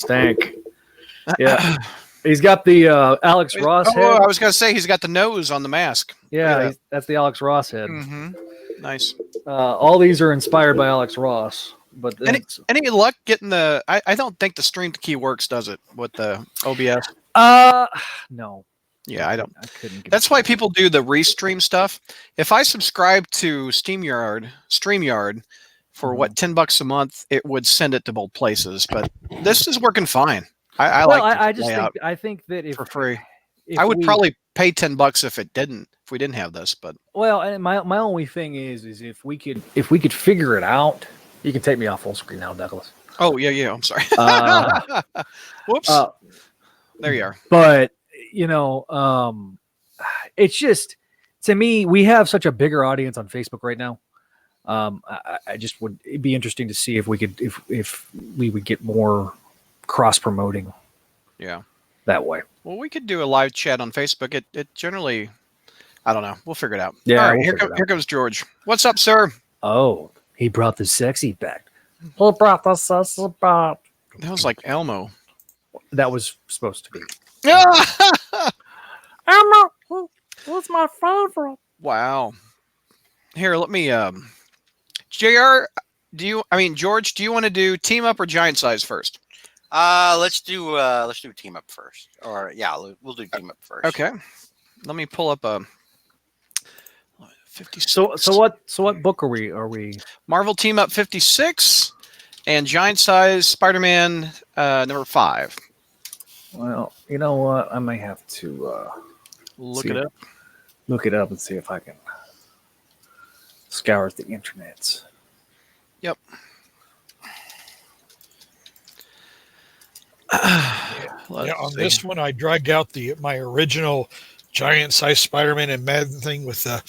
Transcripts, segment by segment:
stank. Yeah. He's got the Alex Ross head. I was going to say he's got the nose on the mask. Yeah, that's the Alex Ross head. Mm-hmm. Nice. All these are inspired by Alex Ross. But any luck getting the? I don't think the Stream Key works, does it, with the OBS? No. Yeah, I don't. I couldn't. That's why people do the restream stuff. If I subscribe to StreamYard for $10 a month, it would send it to both places. But this is working fine. I think that if for free, I would probably pay $10 if we didn't have this. But and my only thing is if we could figure it out. You can take me off full screen now, Douglas. Oh yeah. I'm sorry. Whoops. There you are. But it's just, to me, we have such a bigger audience on Facebook right now. I just would, it'd be interesting to see if we could, if we would get more cross promoting. Yeah. That way. Well, we could do a live chat on Facebook. It generally, I don't know. We'll figure it out. Yeah. All right, here comes George. What's up, sir? Oh, he brought the sexy back. He brought the sexy back. That was like Elmo. That was supposed to be. Elmo, who's my favorite? Wow. Here, let me. Jr. George, do you want to do team up or giant size first? Let's do team up first. Or yeah, we'll do team up first. Okay. Let me pull up a 56. So what book are we? Marvel Team Up 56 and Giant Size Spider-Man number 5. Well, you know what? I may have to look it up. Look it up and see if I can scour the internets. Yep. On this one, I dragged out my original giant size Spider-Man and Madden thing with the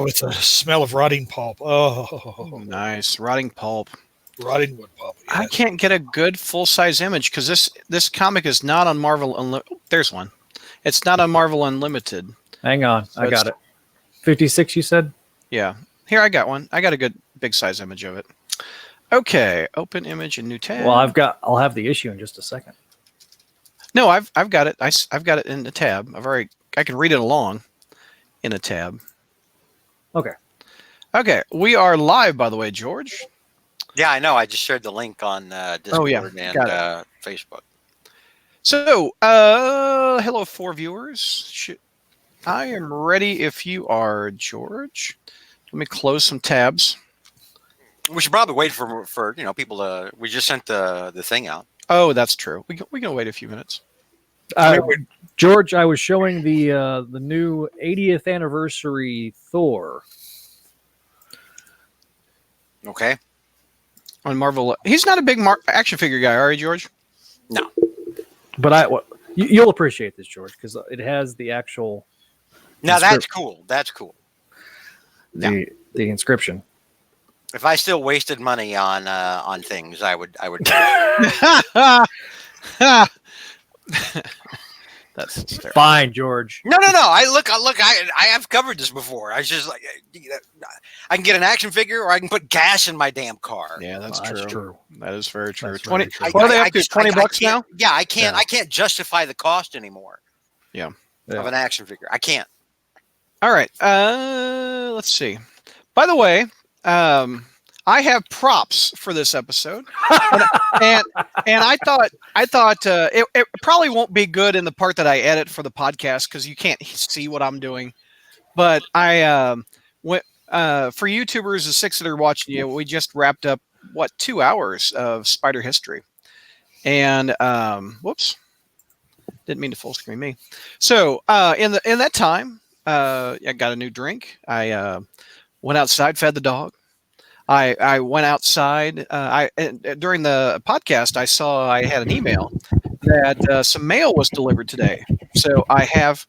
with the smell of rotting pulp. Oh, nice rotting pulp. Rotting wood pulp. Yes. I can't get a good full size image because this comic is not on Marvel Unlimited. There's one. It's not on Marvel Unlimited. Hang on, I got it. 56, you said? Yeah. Here, I got one. I got a good big size image of it. Okay, open image in new tab. Well, I'll have the issue in just a second. No, I've got it. I've got it in the tab. I can read it along in a tab. Okay, we are live, by the way, George. Yeah, I know. I just shared the link on Discord and Facebook. So, hello, 4 viewers. I am ready if you are, George. Let me close some tabs. We should probably wait for people to. We just sent the thing out. Oh, that's true. We can wait a few minutes. George, I was showing the new 80th anniversary Thor. Okay. On Marvel, he's not a big action figure guy, are you, George? No. But you'll appreciate this, George, because it has the actual. Now that's cool. That's cool. The inscription. If I still wasted money on things, I would. That's fine, George. No. I have covered this before. I was just like, I can get an action figure, or I can put gas in my damn car. Yeah, that's true. That is very true. That's 20. Very true. What are they up to? $20 now? Yeah, I can't. I can't justify the cost anymore. Yeah. Of an action figure, I can't. All right. Let's see. By the way, I have props for this episode, and I thought it probably won't be good in the part that I edit for the podcast because you can't see what I'm doing. But I went for YouTubers, the 6 that are watching you. We just wrapped up 2 hours of Spider history, and whoops, didn't mean to full screen me. So in that time, I got a new drink. I went outside, fed the dog. I went outside. During the podcast, I saw I had an email that some mail was delivered today. So I have.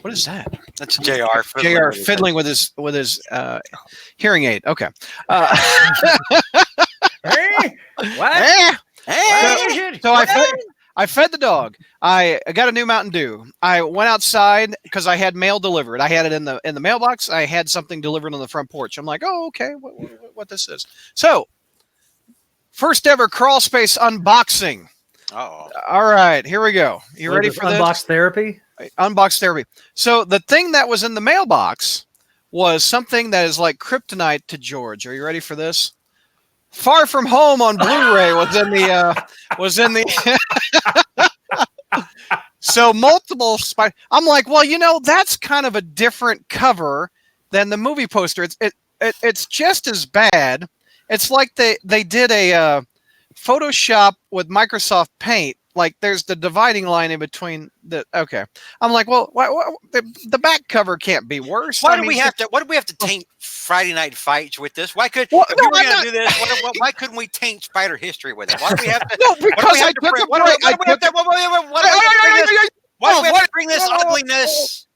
What is that? That's JR. JR fiddling with his hearing aid. Okay. Hey, what? So I fed the dog. I got a new Mountain Dew. I went outside because I had mail delivered. I had it in the mailbox. I had something delivered on the front porch. I'm like, oh, okay, what this is. So, first ever crawl space unboxing. Oh, All right, here we go. You What ready is for Unbox this? Therapy? Unbox therapy. So the thing that was in the mailbox was something that is like kryptonite to George. Are you ready for this? Far From Home on Blu-ray was in the So multiple I'm like, well, that's kind of a different cover than the movie poster. It's just as bad. It's like they did a Photoshop with Microsoft Paint. Like there's the dividing line in between the. Okay, I'm like, well, the back cover can't be worse. why do we have to taint Friday Night Fights with this? Why could Well, if no, we were I'm going not- to do this? Why couldn't we taint Spider history with it? Why do we have to? No, because I took a break. Why do we have to bring this ugliness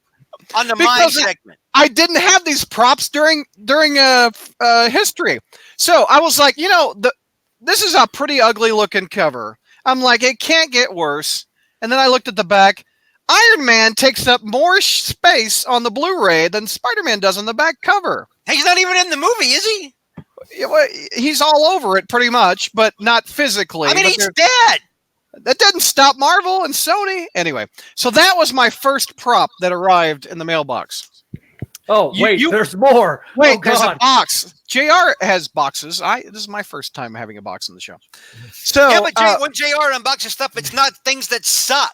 on the mind Because segment? I didn't have these props during history, so I was like, this is a pretty ugly looking cover. I'm like, it can't get worse. And then I looked at the back. Iron Man takes up more space on the Blu-ray than Spider-Man does on the back cover. He's not even in the movie, is he? He's all over it pretty much, but not physically. I mean, But he's dead. that doesn't stop Marvel and Sony. Anyway, so that was my first prop that arrived in the mailbox. Oh, You- wait, you- there's more. Wait, Oh, there's a God. box. JR has boxes. This is my first time having a box in the show. So Yeah, but when JR unboxes stuff, it's not things that suck.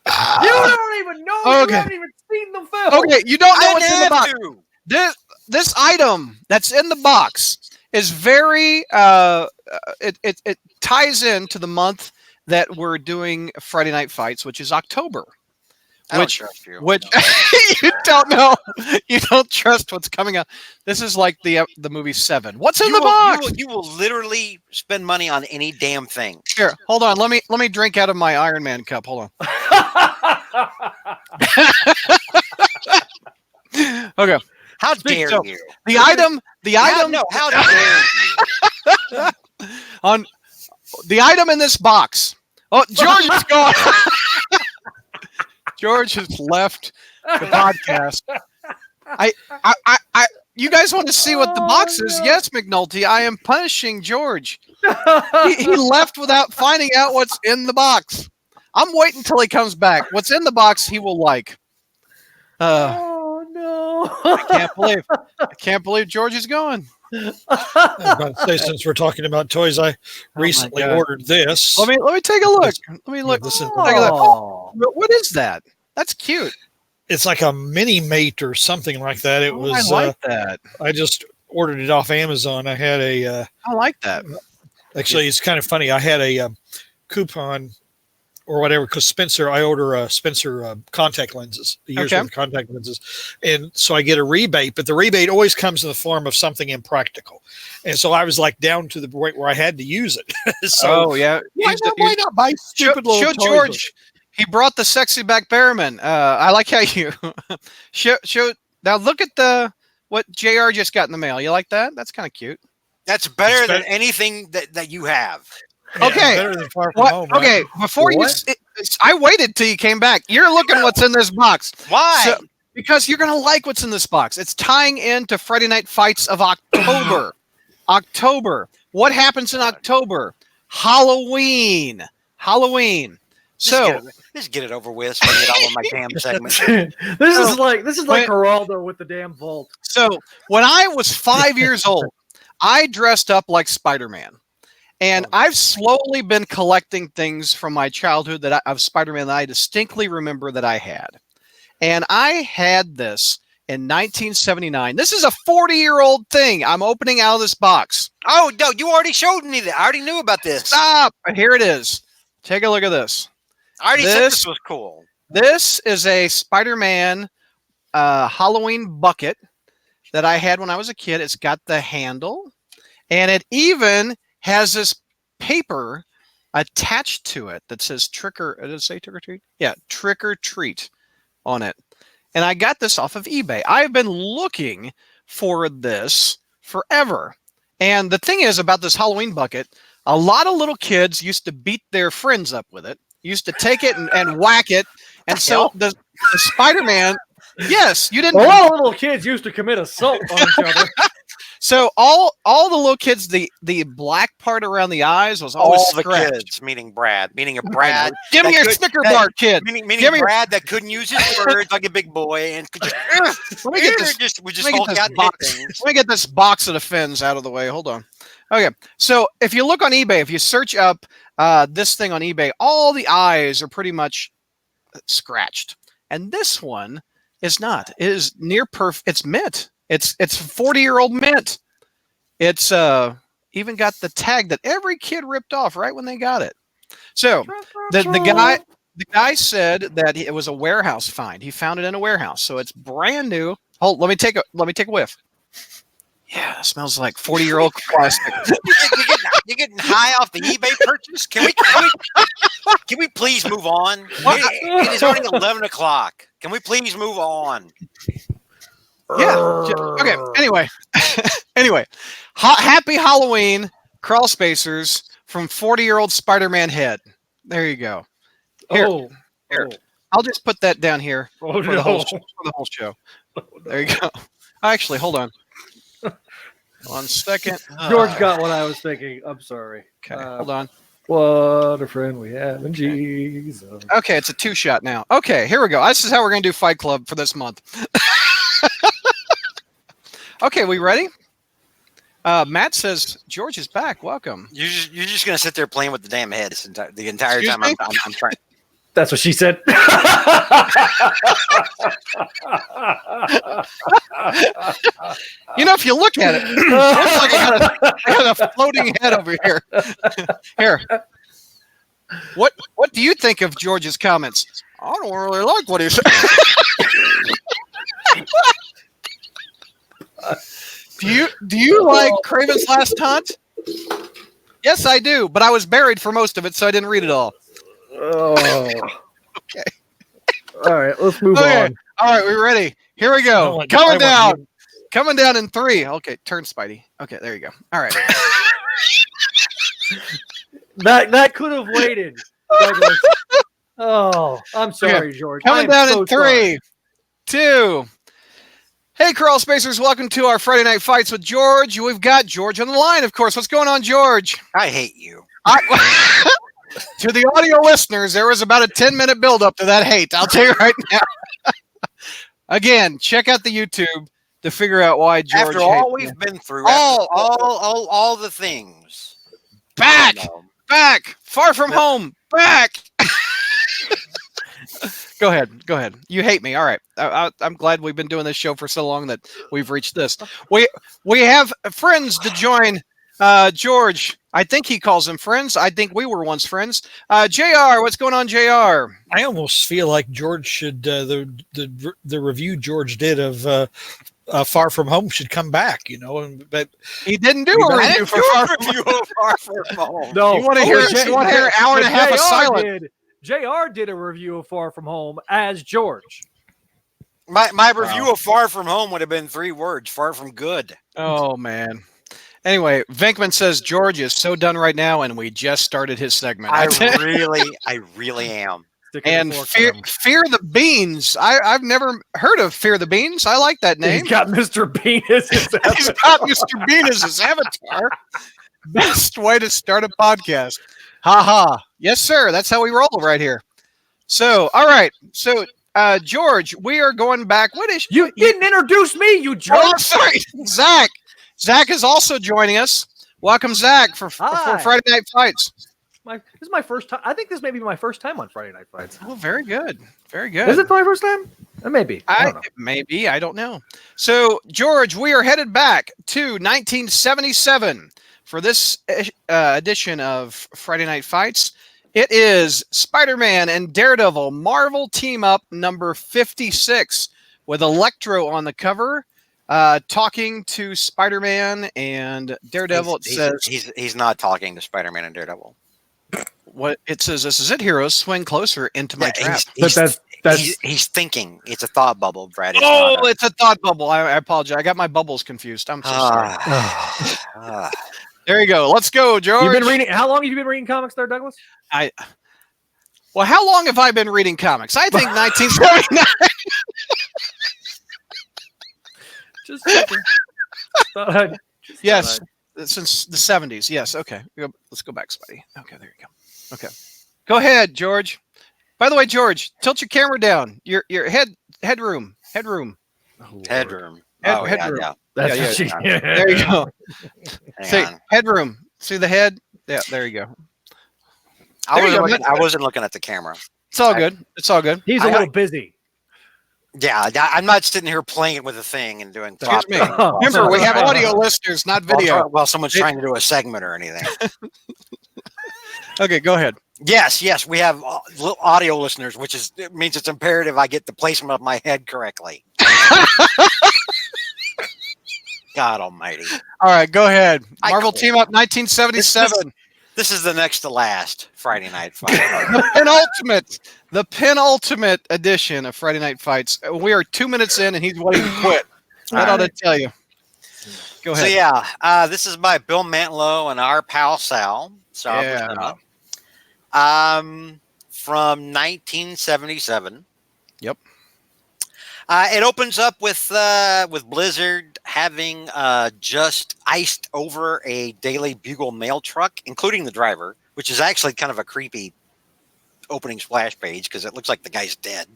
You don't even know. Okay. You haven't even seen the film. okay, you don't know I what's in the have box. to. This item that's in the box is very it ties into the month that we're doing Friday Night Fights, which is October. I don't Which- trust you. Which you don't know. You don't trust what's coming out. This is like the movie Seven. What's in the box? You will literally spend money on any damn thing. Here, hold on. Let me drink out of my Iron Man cup. Hold on. Okay. How dare so- you? The item. How dare you? On the item in this box. Oh, George is gone. George has left the podcast. I you guys want to see what the box is? no. Yes, McNulty. I am punishing George. He left without finding out what's in the box. I'm waiting until he comes back. What's in the box he will like. Oh no! I can't believe George is gone. I was about to say, since we're talking about toys, I recently God. ordered this. Let me take a look. Let me look. This is- Take a look. Oh. What is that? That's cute. It's like a mini mate or something like that. It was. I like that. I just ordered it off Amazon. I had a. I like that. Actually, it's kind of funny. I had a coupon or whatever because Spencer. I order Spencer contact lenses, a year's Okay. worth of contact lenses, and so I get a rebate. But the rebate always comes in the form of something impractical, and so I was like down to the point where I had to use it. So yeah. why not buy stupid little Show toys? George. He brought the sexy back Bearman. I like how you show. Now look at what JR just got in the mail. You like that? That's kind of cute. That's better It's than better- anything that you have. Yeah, Okay. better than Far From What? Home. right? Okay, before What? I waited till you came back. You're looking what's in this box. Why? So- because you're gonna like what's in this box. It's tying into Friday Night Fights of October. October. What happens in October? Halloween. So Just get it over with. So I get all of my damn segments. this is like Wait. Geraldo with the damn vault. So when I was 5 years old, I dressed up like Spider-Man. And I've slowly been collecting things from my childhood of Spider-Man that I distinctly remember that I had. And I had this in 1979. This is a 40-year-old thing. I'm opening out of this box. Oh no, you already showed me that. I already knew about this. Stop. Here it is. Take a look at this. I already said This- this was cool. This is a Spider-Man Halloween bucket that I had when I was a kid. It's got the handle, and it even has this paper attached to it that says does it say trick or treat? Yeah, trick or treat on it. And I got this off of eBay. I've been looking for this forever. And the thing is about this Halloween bucket, a lot of little kids used to beat their friends up with it, used to take it and whack it. And so the Spider-Man, yes, you didn't. A lot of little kids used to commit assault on each other. So all the little kids, the black part around the eyes was always All the scratched. kids, meaning Brad, meaning a Brad. Give me that your could- Snicker that- bar, kid. Meaning Give me- Brad that couldn't use his words like a big boy and could just, Let me get this. just would just Let me get hulk this out and hit box. things. Let me get this box of the fins out of the way. Hold on. Okay, so if you look on eBay, if you search up this thing on eBay, all the eyes are pretty much scratched, and this one is not. It is near perfect. It's mint. It's 40-year-old mint. It's even got the tag that every kid ripped off right when they got it. So the guy said that it was a warehouse find. He found it in a warehouse, so it's brand new. Hold, let me take a whiff. Yeah, it smells like 40-year-old plastic. You're getting high off the eBay purchase. Can we please move on? It is only 11 o'clock. Can we please move on? Yeah. Okay. Anyway, happy Halloween, crawl spacers from 40-year-old Spider-Man head. There you go. Here, here. I'll just put that down here Oh, for the whole show. There you go. Actually, hold on. 1 second. George got what I was thinking. I'm sorry. Okay, hold on. What a friend we have in Jesus. Okay, it's a 2-shot now. Okay, here we go. This is how we're going to do Fight Club for this month. Okay, we ready? Matt says George is back. Welcome. You're just gonna sit there playing with the damn head the entire Excuse time. me? I'm trying. That's what she said. You know, if you look at it, it looks like I got a floating head over here. Here. What do you think of George's comments? I don't really like what he said. Do you like Craven's Last Hunt? Yes, I do, but I was buried for most of it, so I didn't read it all. Oh. Okay. All right, let's move Okay. on. All right, we ready? Here we go. Coming down in 3. Okay, turn Spidey. Okay, there you go. All right. That could have waited. Douglas. Oh, I'm sorry, George. Coming I'm down so in 3, 2. Hey, Crawl Spacers, welcome to our Friday Night Fights with George. We've got George on the line, of course. What's going on, George? I hate you. To the audio listeners, there was about a 10-minute build-up to that hate. I'll tell you right now. Again, check out the YouTube to figure out why George After all hates we've me. been through, all the things. Back! I know. Back! Far from home! Back! Go ahead. You hate me. All right. I'm glad we've been doing this show for so long that we've reached this. We have friends to join George. I think he calls them friends. I think we were once friends. JR, what's going on, JR? I almost feel like George should the review George did of Far From Home should come back. You know, but He didn't do a review for Far From Home. Far from home. No, You want to hear an hour and a half of silence? JR did a review of Far From Home as George. My review of Far From Home would have been 3 words: far from good. Oh man. Anyway, Venkman says George is so done right now, and we just started his segment. I really am. And fear the Beans. I've never heard of Fear the Beans. I like that name. He's got Mr. Bean as his He's got Mr. Bean as his avatar. Best way to start a podcast. Ha ha. Yes, sir. That's how we roll right here. So, all right. So, George, we are going back. What is You didn't introduce me, you jerk. Oh, I'm sorry, Zach. Zach is also joining us. Welcome, Zach, for Hi. Friday Night Fights. This is my first time. I think this may be my first time on Friday Night Fights. Oh, very good. Very good. Is it my first time? Maybe. I don't know. Maybe. I don't know. So, George, we are headed back to 1977 for this edition of Friday Night Fights. It is Spider-Man and Daredevil Marvel Team Up number 56 with Electro on the cover, talking to Spider-Man and Daredevil. He's not talking to Spider-Man and Daredevil. What it says, this is it, heroes. Swing closer into my trap. He's thinking. It's a thought bubble, Brad. It's a thought bubble. I apologize. I got my bubbles confused. I'm so sorry. There you go. Let's go, George. You've been reading. How long have you been reading comics there, Douglas? Well, how long have I been reading comics? I think 1979. Just checking. Thought I'd Yes, since the 70s. Yes. Okay. Let's go back, Spidey. Okay, there you go. Okay, go ahead, George. By the way, George, tilt your camera down. Your headroom. Headroom. Headroom. Yeah. That's Yeah, what she. There you go. Hang See, on. headroom. See the head? Yeah, there you go. I There you wasn't, go. looking, I wasn't looking at the camera. It's all good. It's all good. He's a little busy. Yeah, I'm not sitting here playing with a thing and doing. Excuse me. Oh, Remember, we have sorry. audio listeners, not video. While someone's trying to do a segment or anything. Okay, go ahead. Yes, we have audio listeners, which means it's imperative I get the placement of my head correctly. God Almighty! All right, go ahead. I Marvel quit. Team Up 1977. This is the next to last Friday Night Fight. the penultimate edition of Friday Night Fights. We are 2 minutes in, and he's wanting to quit. That ought to tell you. Go ahead. So yeah, this is by Bill Mantlo and our pal Sal. Yeah. From 1977. Yep. It opens up with Blizzard having just iced over a Daily Bugle mail truck, including the driver, which is actually kind of a creepy opening splash page because it looks like the guy's dead.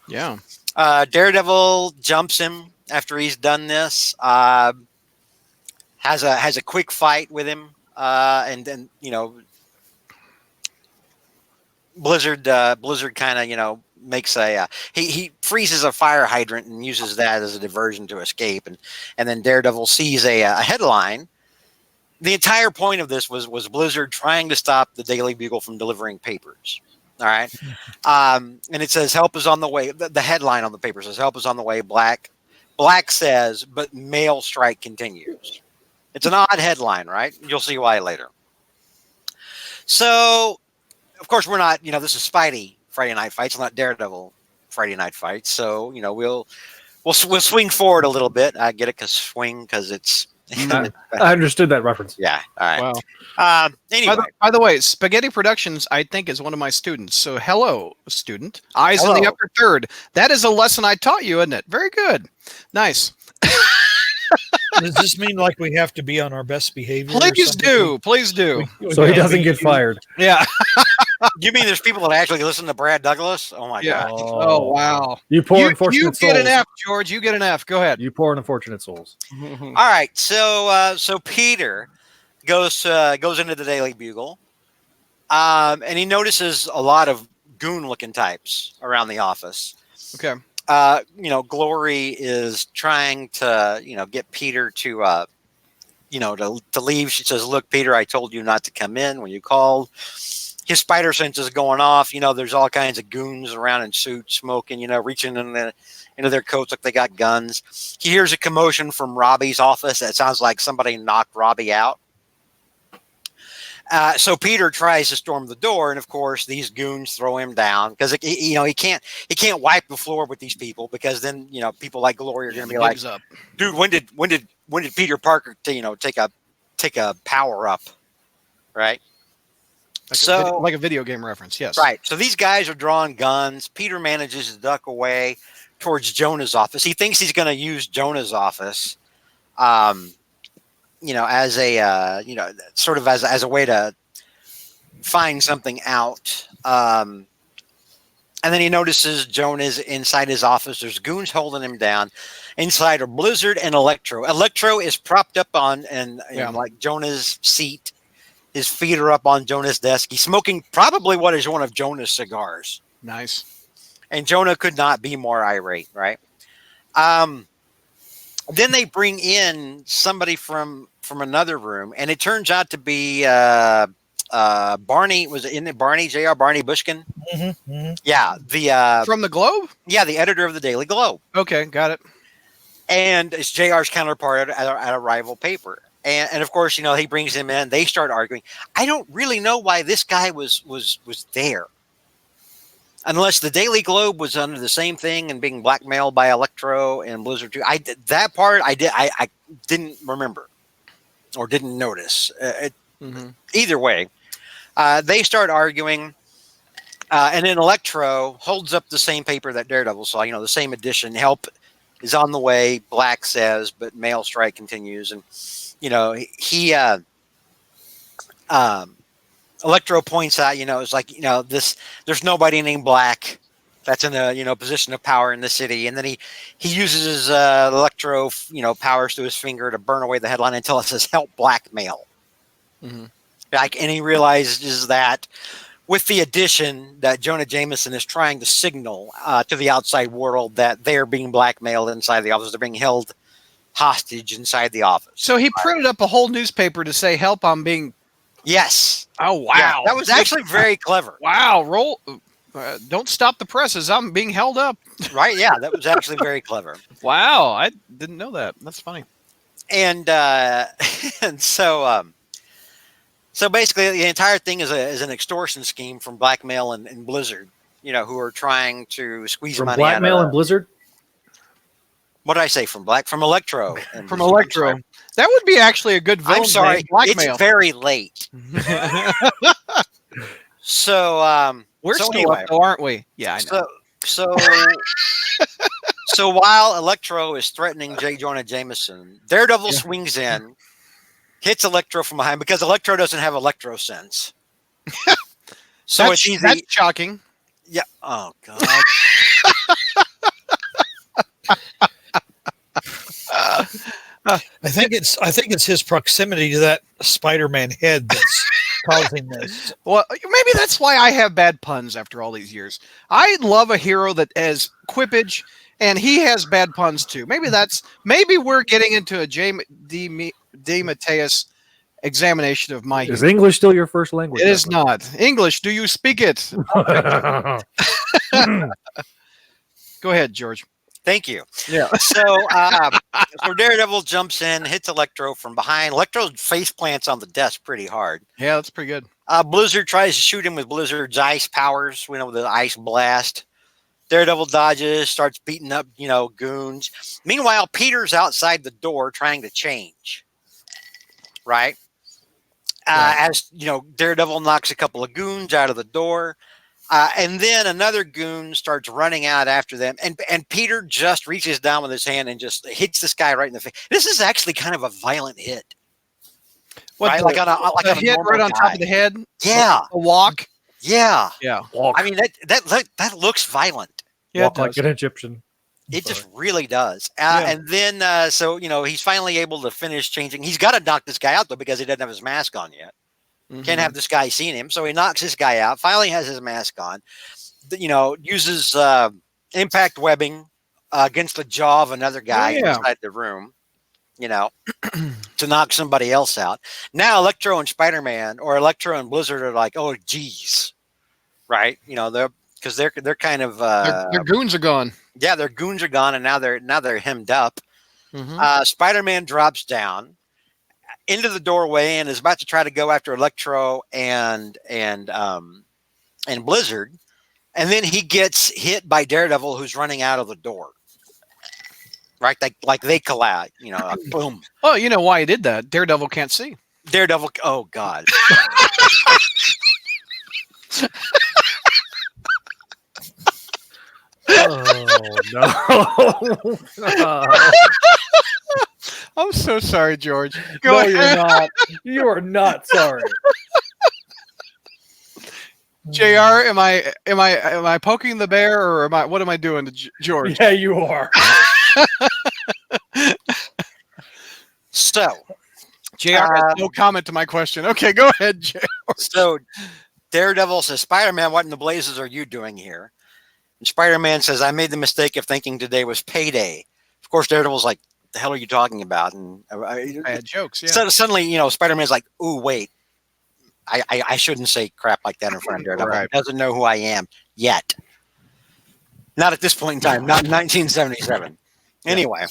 Yeah. Daredevil jumps him after he's done this. Has a quick fight with him, and then Blizzard kind of makes he freezes a fire hydrant and uses that as a diversion to escape, and then Daredevil sees a headline. The entire point of this was Blizzard trying to stop the Daily Bugle from delivering papers. All right, and it says help is on the way. The headline on the paper says help is on the way. Black says, but mail strike continues. It's an odd headline, right? You'll see why later. So, of course, we're not. This is Spidey Friday Night Fights, not Daredevil Friday Night Fights. So we'll swing forward a little bit. I get it because it's. I understood that reference. Yeah. All right. Wow. Anyway, By the way, Spaghetti Productions, I think, is one of my students. So, hello, student. Eyes in the Hello. upper third. That is a lesson I taught you, isn't it? Very good. Nice. Does this mean like we have to be on our best behavior? or Please something? do. Please do. So he doesn't get fired. Yeah. you mean there's people that actually listen to Brad Douglas? Oh my Yeah. God! Oh, wow. You poor You unfortunate get souls. an F, George. You get an F. Go ahead. You poor unfortunate souls. All right. So Peter goes into the Daily Bugle, and he notices a lot of goon-looking types around the office. Okay. Glory is trying to, get Peter to leave. She says, "Look, Peter, I told you not to come in when you called." His spider sense is going off. There's all kinds of goons around in suits, smoking. Reaching into their coats like they got guns. He hears a commotion from Robbie's office. That sounds like somebody knocked Robbie out. So Peter tries to storm the door, and of course these goons throw him down because he can't wipe the floor with these people because then people like Glory are going to be like, up. dude, when did Peter Parker take a power up, right? Like a video game reference, yes. Right. So these guys are drawing guns. Peter manages to duck away towards Jonah's office. He thinks he's going to use Jonah's office, as a sort of as a way to find something out. And then he notices Jonah's inside his office. There's goons holding him down. Inside are Blizzard and Electro. Electro is propped up on like Jonah's seat. His feet are up on Jonah's desk. He's smoking probably what is one of Jonah's cigars. Nice. And Jonah could not be more irate, right? Then they bring in somebody from another room, and it turns out to be Barney. Was it in Barney? J.R. Barney Bushkin? Mm-hmm, mm-hmm. Yeah, From the Globe? the editor of the Daily Globe. Okay, got it. And it's JR's counterpart at a rival paper. And of course, he brings him in. They start arguing. I don't really know why this guy was there. Unless the Daily Globe was under the same thing and being blackmailed by Electro and Blizzard too. I didn't remember or didn't notice. Either way, they start arguing. And then Electro holds up the same paper that Daredevil saw, the same edition. Help is on the way, Black says, but mail strike continues. And he Electro points out, it's like, there's nobody named Black that's in a, position of power in the city. And then he uses his Electro, powers to his finger to burn away the headline until it says help blackmail. Mm-hmm. And he realizes that with the addition that Jonah Jameson is trying to signal to the outside world that they're being blackmailed inside the office. They're being held hostage inside the office. So he printed up a whole newspaper to say, help, I'm being... Yes. Oh, wow. Yeah, that was actually very clever. Wow. Don't stop the presses. I'm being held up. Right. Yeah, that was actually very clever. Wow. I didn't know that. That's funny. And so basically the entire thing is an extortion scheme from Blackmail and Blizzard, who are trying to squeeze From money Blackmail out of and Blizzard? What did I say? From Electro. From Blizzard. Electro. That would be actually a good villain. I'm sorry. Name, Blackmail. It's very late. So We're so still anyway, up, though, aren't we? Yeah, I know. So while Electro is threatening J. Jonah Jameson, Daredevil swings in, hits Electro from behind because Electro doesn't have Electro sense. So it's easy. That's shocking. Yeah. Oh God. I think it's his proximity to that Spider-Man head that's causing this. Well, maybe that's why I have bad puns after all these years. I love a hero that has quippage, and he has bad puns too. Maybe we're getting into a J. D. Mateus examination of my. Is English still your first language? It is not. English, do you speak it? Go ahead, George. Thank you. Yeah. So Daredevil jumps in, hits Electro from behind. Electro face plants on the desk pretty hard. Yeah, that's pretty good. Blizzard tries to shoot him with Blizzard's ice powers, with the ice blast. Daredevil dodges, starts beating up, goons. Meanwhile, Peter's outside the door trying to change. Right? As, Daredevil knocks a couple of goons out of the door. And then another goon starts running out after them. And Peter just reaches down with his hand and just hits this guy right in the face. This is actually kind of a violent hit. What, right? The, like on a hit right on top of the head? Yeah. A walk? Yeah. Yeah. Walk. I mean, that looks violent. Yeah, Walk like an Egyptian. It just really does. And then, he's finally able to finish changing. He's got to knock this guy out, though, because he doesn't have his mask on yet. Mm-hmm. Can't have this guy seeing him. So he knocks this guy out, finally has his mask on, uses impact webbing against the jaw of another guy inside the room, to knock somebody else out. Now Electro and Spider-Man, or Electro and Blizzard, are like, oh, geez. Right? Because they're kind of... their goons are gone. Yeah, their goons are gone, and now they're hemmed up. Mm-hmm. Spider-Man drops down into the doorway and is about to try to go after Electro and Blizzard, and then he gets hit by Daredevil, who's running out of the door. Right, like they collide. Boom. Oh, you know why he did that? Daredevil can't see. Daredevil. Oh God. Oh no. I'm so sorry, George. No, you're not. You are not sorry. JR, am I poking the bear, or what am I doing to George? Yeah, you are. So, JR has no comment to my question. Okay, go ahead, JR. So, Daredevil says, Spider-Man, what in the blazes are you doing here? And Spider-Man says, I made the mistake of thinking today was payday. Of course, Daredevil's like, the hell are you talking about? And I had jokes, yeah. So suddenly, Spider-Man's like, ooh, wait. I shouldn't say crap like that in front of Daredevil. Right. He doesn't know who I am yet. Not at this point in time, not in 1977. Anyway,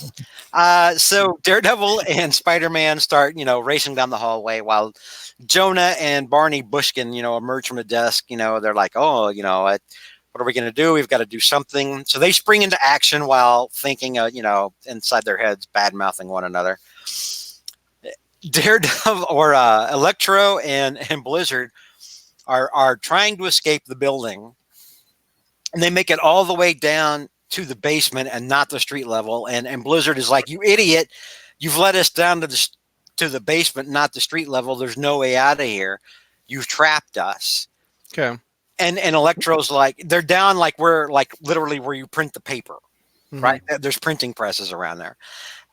so Daredevil and Spider-Man start, racing down the hallway while Jonah and Barney Bushkin, emerge from a desk. They're like, oh, what are we going to do? We've got to do something. So they spring into action while thinking, inside their heads, bad-mouthing one another. Daredevil or Electro and Blizzard are trying to escape the building, and they make it all the way down to the basement and not the street level. And Blizzard is like, you idiot, you've let us down to to the basement, not the street level. There's no way out of here. You've trapped us. Okay. And Electro's like, they're down like where, like literally where you print the paper, Mhm. right? There's printing presses around there.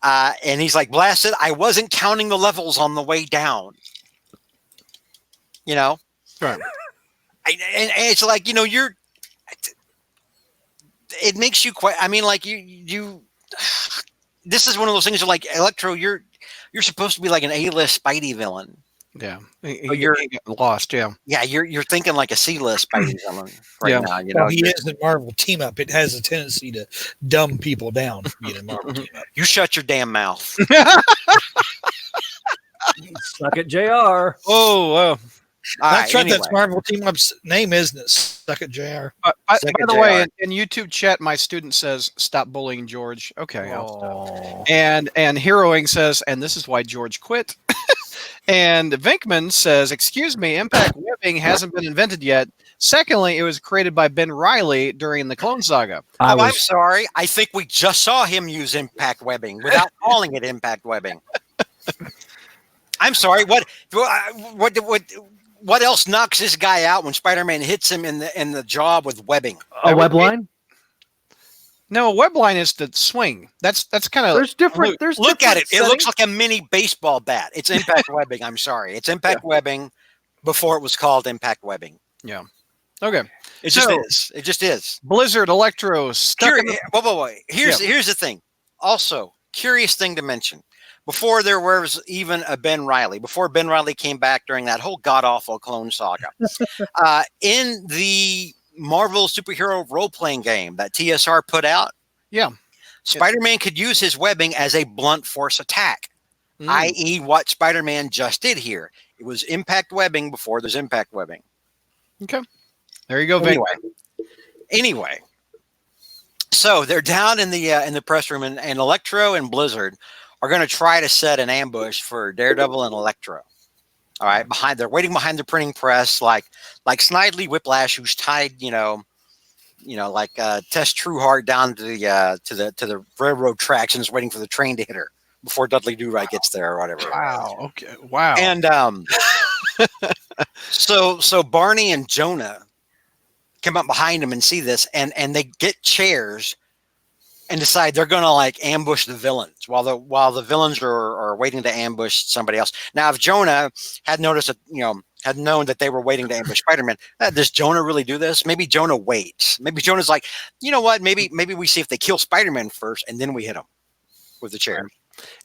And he's like, blast it, I wasn't counting the levels on the way down. You know? Right. And it's like, you know, it makes you quite, I mean, like you this is one of those things where, like, Electro, you're supposed to be like an A-list Spidey villain. Yeah. You're He got lost. Yeah. Yeah, you're thinking like a C-list Spidey villain right Yeah. now. You Well, know, he is in Marvel Team Up. It has a tendency to dumb people down being in Marvel Team Up. you shut your damn mouth. Suck it, JR. Oh, All That's right, right. anyway. That's Marvel Team Up's name, isn't it? Suck it, JR. by Second the way, JR. in YouTube chat, my student says, "Stop bullying George." Okay. I'll stop. Oh. And Heroing says, and this is why George quit. And Vinkman says, "Excuse me, impact webbing hasn't been invented yet. Secondly, it was created by Ben Reilly during the Clone Saga." I'm sorry. I think we just saw him use impact webbing without calling it impact webbing. I'm sorry. What else knocks this guy out when Spider-Man hits him in the jaw with webbing? A web line? No, a web line is the swing. That's kind of There's different. There's Look at it. different It looks settings. like a mini baseball bat. It's impact webbing. I'm sorry. It's impact webbing before it was called impact webbing. okay. It just So- is. It just is. Blizzard, Electro, stuck in the Wait. Here's the thing. Also, curious thing to mention. Before there was even a Ben Reilly, before Ben Reilly came back during that whole god-awful Clone Saga, in the Marvel superhero role-playing game that TSR put out, Yeah. Spider-Man could use his webbing as a blunt force attack, Mm. i.e. what Spider-Man just did here. It was impact webbing before there's impact webbing. There you go, Vink. Anyway, so they're down in the press room, and Electro and Blizzard are going to try to set an ambush for Daredevil and Electro. All right, they're waiting behind the printing press, like Snidely Whiplash, who's tied, like Tess Trueheart down to the railroad tracks and is waiting for the train to hit her before Dudley Do-Right gets there or whatever. Wow. Okay. Wow. And so Barney and Jonah come up behind him and see this, and they get chairs and decide they're going to like ambush the villains while the villains are waiting to ambush somebody else. Now, if Jonah had noticed that, had known that they were waiting to ambush Spider-Man, does Jonah really do this? Maybe Jonah waits. Maybe Jonah's like, you know what? Maybe we see if they kill Spider-Man first, and then we hit him with the chair.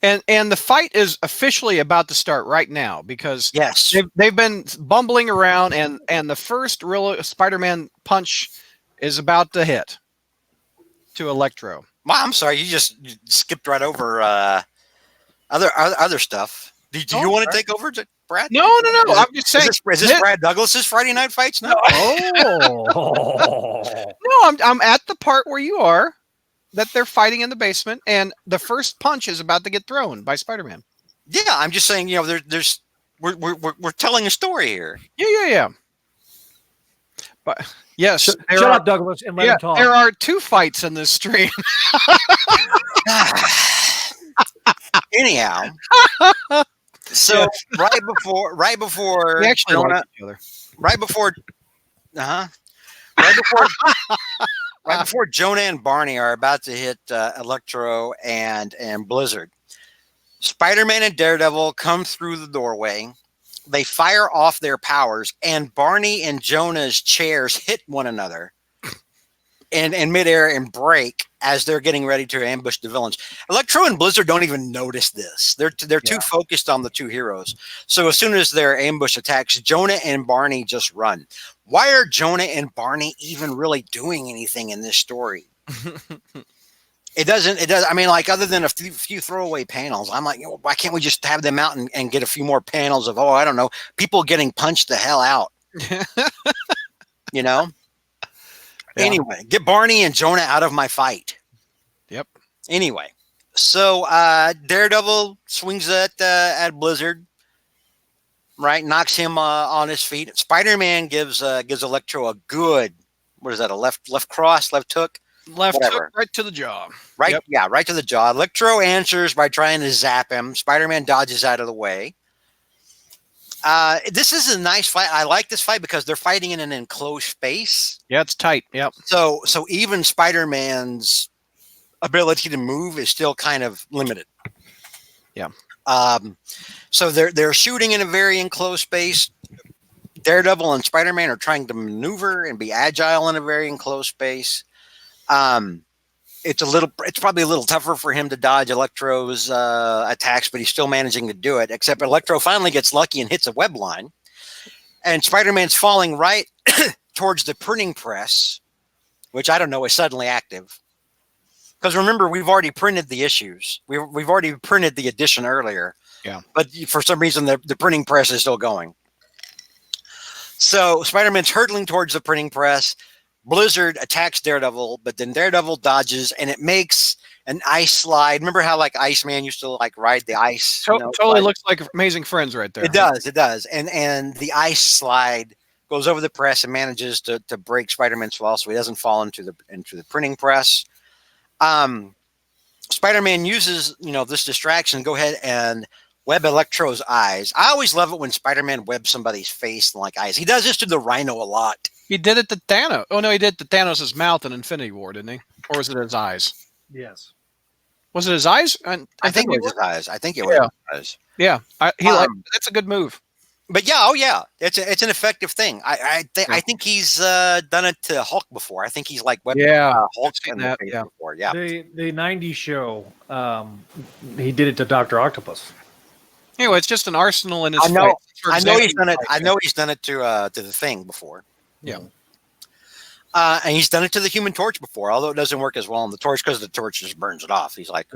And the fight is officially about to start right now because Yes. they've been bumbling around and the first real Spider-Man punch is about to hit to Electro. Well, I'm sorry, you skipped right over other stuff. Do you want to take over, Brad? No. I'm just saying. Is this Brad Douglas's Friday Night Fights now? Oh. No, I'm at the part where you are, that they're fighting in the basement, and the first punch is about to get thrown by Spider-Man. Yeah, I'm just saying. We're telling a story here. Yeah. But yes, Shut there are, up, Douglas, and let him talk. there are two fights in this stream. Anyhow, so right before We actually Jonah, like each other. right before Jonah and Barney are about to hit Electro and Blizzard, Spider-Man and Daredevil come through the doorway. They fire off their powers, and Barney and Jonah's chairs hit one another in midair and break as they're getting ready to ambush the villains. Electro and Blizzard don't even notice this. They're too focused on the two heroes. So as soon as their ambush attacks, Jonah and Barney just run. Why are Jonah and Barney even really doing anything in this story? It does. I mean, like, other than a few throwaway panels, I'm like, why can't we just have them out and get a few more panels of, I don't know, people getting punched the hell out, Yeah. Anyway, get Barney and Jonah out of my fight. Yep. Anyway, so Daredevil swings at Blizzard, right? Knocks him on his feet. Spider-Man gives Electro a good, what is that? A left cross, left hook. Left Whatever. hook right to the jaw. Right, Yep. yeah, right to the jaw. Electro answers by trying to zap him. Spider-Man dodges out of the way. This is a nice fight. I like this fight because they're fighting in an enclosed space. Yeah, it's tight. Yep. So even Spider-Man's ability to move is still kind of limited. Yeah. So they're shooting in a very enclosed space. Daredevil and Spider-Man are trying to maneuver and be agile in a very enclosed space. It's probably a little tougher for him to dodge Electro's attacks, but he's still managing to do it. Except Electro finally gets lucky and hits a web line, and Spider-Man's falling right towards the printing press, which I don't know is suddenly active. Because remember, we've already printed the issues. We've already printed the edition earlier. Yeah. But for some reason, the printing press is still going. So Spider-Man's hurtling towards the printing press. Blizzard attacks Daredevil, but then Daredevil dodges, and it makes an ice slide. Remember how like Iceman used to like ride the ice? Totally slide? looks like Amazing Friends right there. It does. And the ice slide goes over the press and manages to break Spider-Man's fall, so he doesn't fall into the printing press. Spider-Man uses this distraction. Go ahead and web Electro's eyes. I always love it when Spider-Man webs somebody's face and like eyes. He does this to the Rhino a lot. He did it to Thanos. Oh no, he did it to Thanos' mouth in Infinity War, didn't he? Or was it his eyes? Yes. Was it his eyes? I think it was his eyes. I think it was his eyes. Yeah, that's a good move. But yeah, it's an effective thing. I think he's done it to Hulk before. I think he's like webbed Hulk in the face before. Yeah. The 90s show, he did it to Dr. Octopus. Anyway, it's just an arsenal in his I know. fights. For I know he's example, done it. I know he's done it to the Thing before. Yeah. And he's done it to the Human Torch before, although it doesn't work as well on the Torch because the Torch just burns it off. He's like,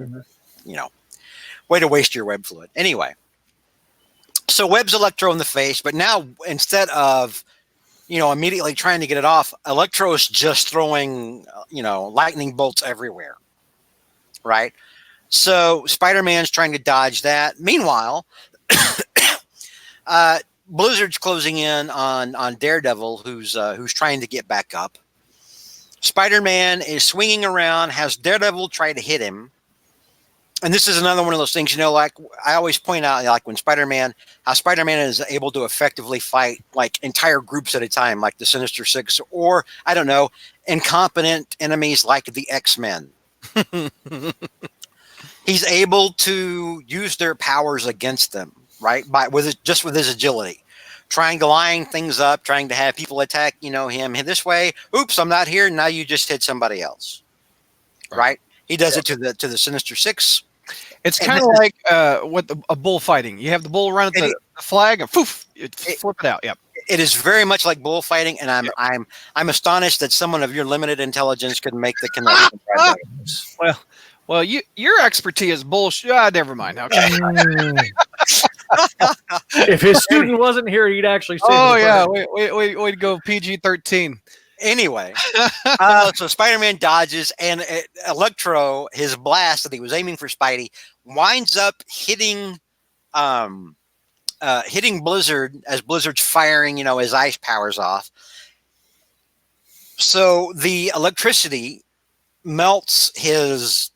way to waste your web fluid. Anyway, so webs Electro in the face, but now instead of, immediately trying to get it off, Electro is just throwing, lightning bolts everywhere. Right. So Spider-Man's trying to dodge that. Meanwhile, Blizzard's closing in on Daredevil, who's trying to get back up. Spider-Man is swinging around, has Daredevil try to hit him. And this is another one of those things, like I always point out, like when how Spider-Man is able to effectively fight like entire groups at a time, like the Sinister Six, or I don't know, incompetent enemies like the X-Men. He's able to use their powers against them, right? With his agility, trying to line things up, trying to have people attack, him this way. Oops, I'm not here. Now you just hit somebody else, right? He does it to the Sinister Six. It's kind of like a bullfighting. You have the bull run at the flag and poof, flip it out. Yep. It is very much like bullfighting, and I'm astonished that someone of your limited intelligence could make the connection. Well, your expertise is bullshit. Never mind. Okay. If his student wasn't here, he'd actually say. Oh yeah, we'd go PG-13. Anyway, so Spider-Man dodges, and Electro, his blast that he was aiming for Spidey, winds up hitting Blizzard as Blizzard's firing. His ice powers off. So the electricity melts his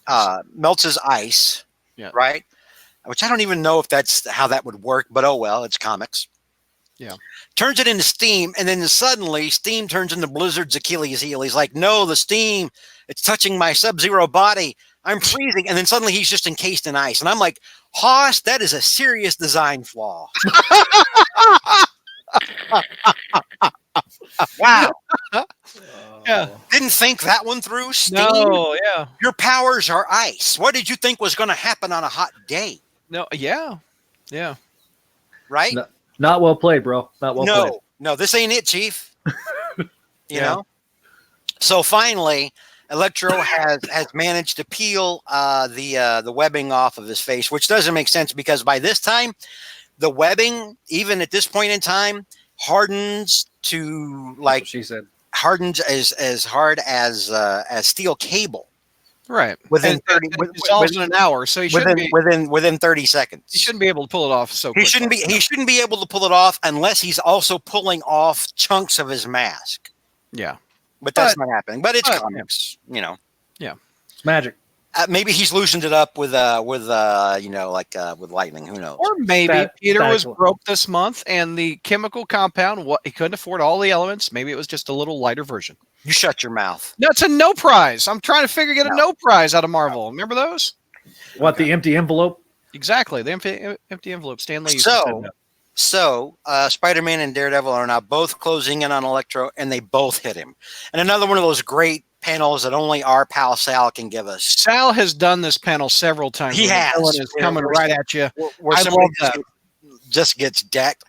ice, right? Which I don't even know if that's how that would work, but oh well, it's comics. Yeah. Turns it into steam, and then suddenly steam turns into Blizzard's Achilles heel. He's like, no, the steam, it's touching my Sub-Zero body. I'm freezing. And then suddenly he's just encased in ice. And I'm like, Hoss, that is a serious design flaw. Wow. Yeah. Didn't think that one through, Steam? No, yeah. Your powers are ice. What did you think was going to happen on a hot day? No, yeah. Yeah. Right? No, not well played, bro. Not well played. No, this ain't it, Chief. you know? So finally, Electro has managed to peel the webbing off of his face, which doesn't make sense because by this time, the webbing, even at this point in time, hardens to like she said. Hardens as hard as steel cable. Right. Within 30 within an hour, so he shouldn't be within 30 seconds. He shouldn't be able to pull it off so quickly. He shouldn't be able to pull it off unless he's also pulling off chunks of his mask. Yeah. but that's not happening. But it's but, comics, you know. It's magic. Maybe he's loosened it up with with lightning. Who knows? Or maybe Stat- Peter was static- broke this month, and the chemical compound, he couldn't afford all the elements. Maybe it was just a little lighter version. You shut your mouth. No, it's a no prize. I'm trying to get a no prize out of Marvel. Remember those? What, the empty envelope? Exactly. The empty envelope. Stanley. So Spider-Man and Daredevil are now both closing in on Electro, and they both hit him. And another one of those great panels that only our pal Sal can give us. Sal has done this panel several times. He where the has. villain is coming right at you. Where I somebody love that. just gets decked.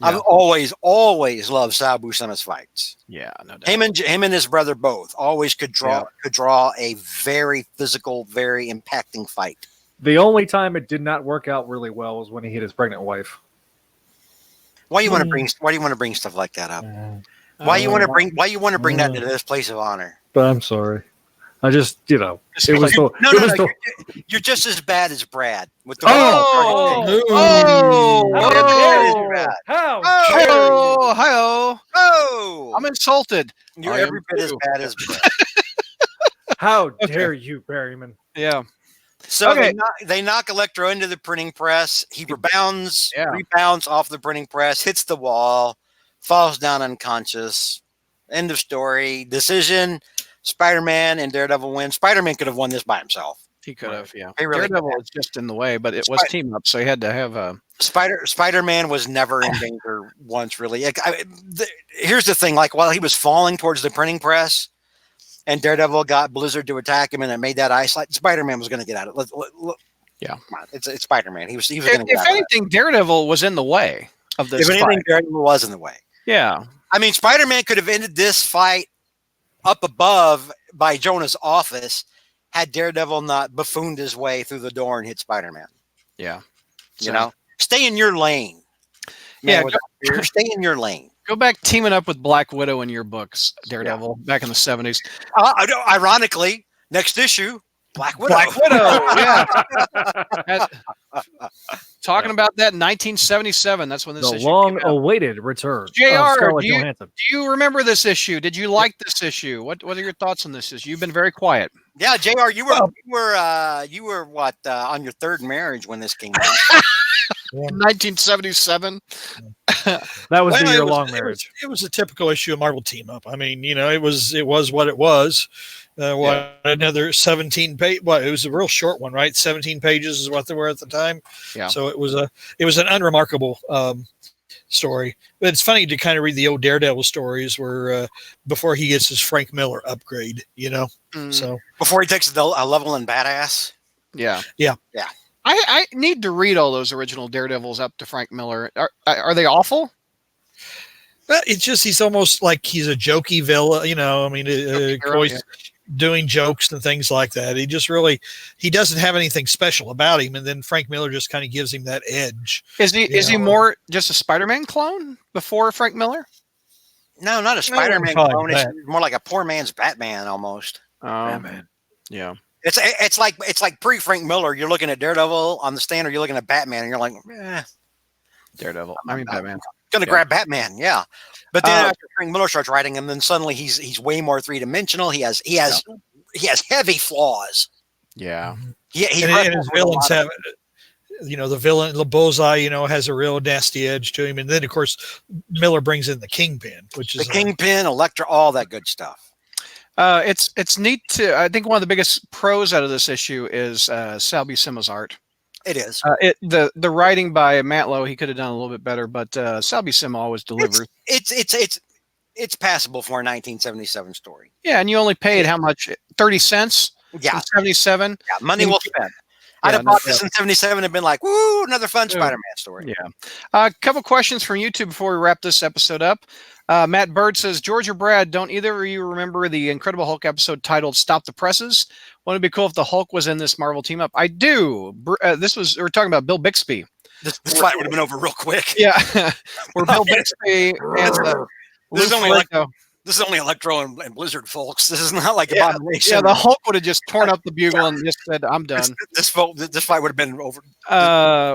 Yeah. I've always loved Sal Buscema's fights. Yeah, no doubt. Him and his brother both always could draw a very physical, very impacting fight. The only time it did not work out really well was when he hit his pregnant wife. Why do you want to bring stuff like that up? Why you want to bring that into this place of honor? But I'm sorry. I just, it was No, you're just as bad as Brad with the How? Oh, I'm insulted. You're I every am bit as too. bad as Brad. How dare you, Berryman? Yeah. So Okay. they knock Electro into the printing press. He rebounds off the printing press, hits the wall, falls down unconscious. End of story. Decision. Spider-Man and Daredevil win. Spider-Man could have won this by himself. He could have, yeah. He really Daredevil was just in the way, but it was team up, so he had to have a. Spider-Man was never in danger once, really. Here's the thing: while he was falling towards the printing press, and Daredevil got Blizzard to attack him, and it made that ice light, Spider-Man was going to get out of it. Yeah, come on, it's Spider-Man. He was going to get out. If anything, Daredevil was in the way of this. If anything, Daredevil was in the way. Yeah, I mean, Spider-Man could have ended this fight up above by Jonah's office had Daredevil not buffooned his way through the door and hit Spider-Man. Yeah. You know, stay in your lane. Stay in your lane. Go back teaming up with Black Widow in your books, Daredevil, back in the 70s. Ironically, next issue, Black Widow. Black Widow, yeah. Talking about that in 1977. That's when this The issue came out. long-awaited return. JR, of Scarlett Johansson. Do you remember this issue? Did you like this issue? What are your thoughts on this issue? You've been very quiet. Yeah, JR, you were what on your third marriage when this came out? 1977. That was the Well, year-long marriage. It was a typical issue of Marvel team up. I mean, it was what it was. Another 17 page. Well, it was a real short one, right? 17 pages is what they were at the time. Yeah. So it was an unremarkable story. But it's funny to kind of read the old Daredevil stories where before he gets his Frank Miller upgrade, So Before he takes a level in badass. Yeah. Yeah. I need to read all those original Daredevils up to Frank Miller. Are they awful? it's just he's almost like he's a jokey villain. I mean, always doing jokes and things like that. He doesn't have anything special about him, and then Frank Miller just kind of gives him that edge. Is he more just a Spider-Man clone before Frank Miller? No, not a Spider-Man clone. It's more like a poor man's Batman almost. Batman. Yeah. It's like pre Frank Miller. You're looking at Daredevil on the stand, or you're looking at Batman, and you're like, Daredevil. I mean Batman. Gonna grab Batman, yeah. But then after Frank Miller starts writing him, then suddenly he's way more three dimensional. He has heavy flaws. Yeah. And his villains have, the villain, the Bullseye, has a real nasty edge to him. And then of course Miller brings in the Kingpin, which is the Kingpin, Elektra, all that good stuff. It's neat to. I think one of the biggest pros out of this issue is Sal Buscema's art. It is. The writing by Matt Lowe, he could have done a little bit better, but Sal Buscema always delivers. It's passable for a 1977 story. Yeah, and you only paid how much? 30 cents. Yeah, 77. Yeah, money well spent. I'd have bought this in 77 and been like, woo, another fun Spider-Man story. Yeah. A couple questions from YouTube before we wrap this episode up. Matt Bird says, George or Brad, don't either of you remember the Incredible Hulk episode titled Stop the Presses? Wouldn't it be cool if the Hulk was in this Marvel team up? I do. We're talking about Bill Bixby. This fight would have been over real quick. Yeah. Where Bill Bixby and this is only Electro and Blizzard, folks. This is not like Abomination. Yeah, the Hulk would have just torn up the bugle and just said, I'm done. This fight would have been over.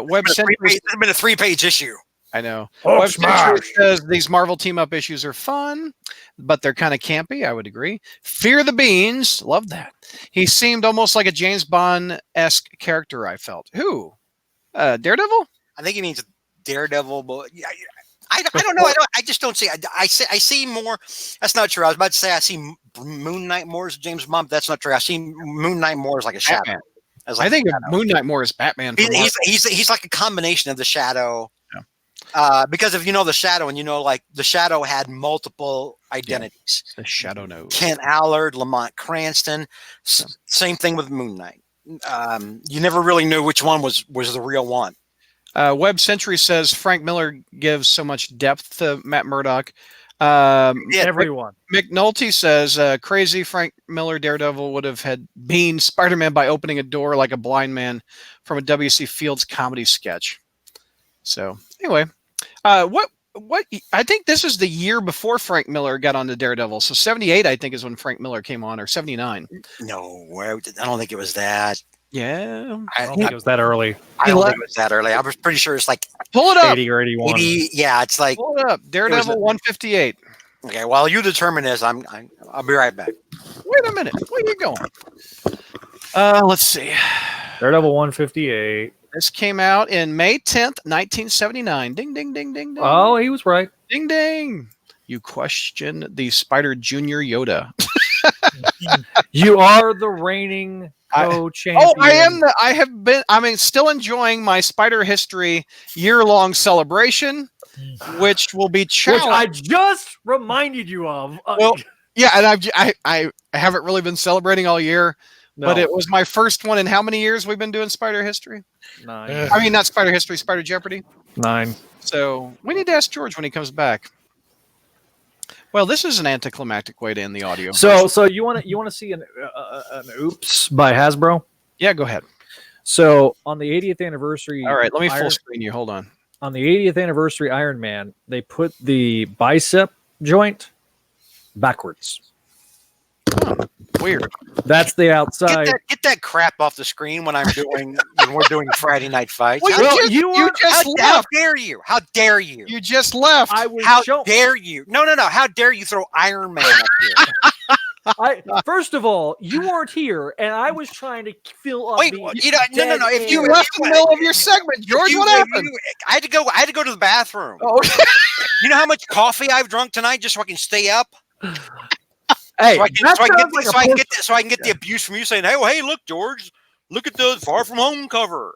Web It's been a 3-page issue. I know. Hulk Web Century smash. says these Marvel team up issues are fun, but they're kind of campy. I would agree. Fear the Beans, love that. He seemed almost like a James Bond-esque character. I felt. Who? Daredevil? I think he means Daredevil, but I don't know. I just don't see. I see more. That's not true. I was about to say I see Moon Knight more as James Bond. But that's not true. I see Moon Knight more as like a Shadow. Batman. As like I think a of Shadow. Moon Knight more as Batman. from Marvel. He's like a combination of the Shadow. Because if you know the Shadow, and you know, like the Shadow had multiple identities. the Shadow Nose. Kent Allard, Lamont Cranston. Same thing with Moon Knight. You never really knew which one was the real one. Web Century says Frank Miller gives so much depth to Matt Murdock. Yeah, Everyone. McNulty says crazy Frank Miller Daredevil would have had been Spider-Man by opening a door like a blind man from a W.C. Fields comedy sketch. So anyway, what I think this is the year before Frank Miller got on to Daredevil. So 78, I think, is when Frank Miller came on, or 79. No, I don't think it was that. Yeah. I don't think it was that early. I don't think it was that early. I was pretty sure it's like Pull it up. 80 or 81. 80. Yeah, it's like Pull it up. Daredevil 158. okay. While you determine this, I'll be right back. Wait a minute. Where are you going? Let's see. Daredevil 158. This came out in May 10th, 1979. Ding, ding, ding, ding, ding. Oh, he was right. Ding, ding. You question the Spider Junior Yoda. You are the reigning co-champion. Oh, I'm still enjoying my Spider History year-long celebration, which will be Which I challenged. just reminded you of. Well, yeah, and I haven't really been celebrating all year, but it was my first one in how many years we've been doing Spider History? 9. I mean, not Spider History, Spider Jeopardy. 9. So we need to ask George when he comes back. Well, this is an anticlimactic way to end the audio. So you want to see an oops by Hasbro? Yeah, go ahead. So on the 80th anniversary, All right, let me full Iron, screen you. Hold on. on the 80th anniversary Iron Man, they put the bicep joint backwards. Weird. That's the outside. Get that crap off the screen when we're doing Friday night fights. Well, Well, you you just How left. dare you? How dare you? You just left. I was How show- dare you? No. How dare you throw Iron Man up here? First of all, you weren't here, and I was trying to fill up. Wait, the no. If You you left in the middle of your segment, George. What happened? I had to go to the bathroom. Oh, You know how much coffee I've drunk tonight just so I can stay up? hey, So I that can get the abuse from you saying, hey, look, George, look at the Far From Home cover.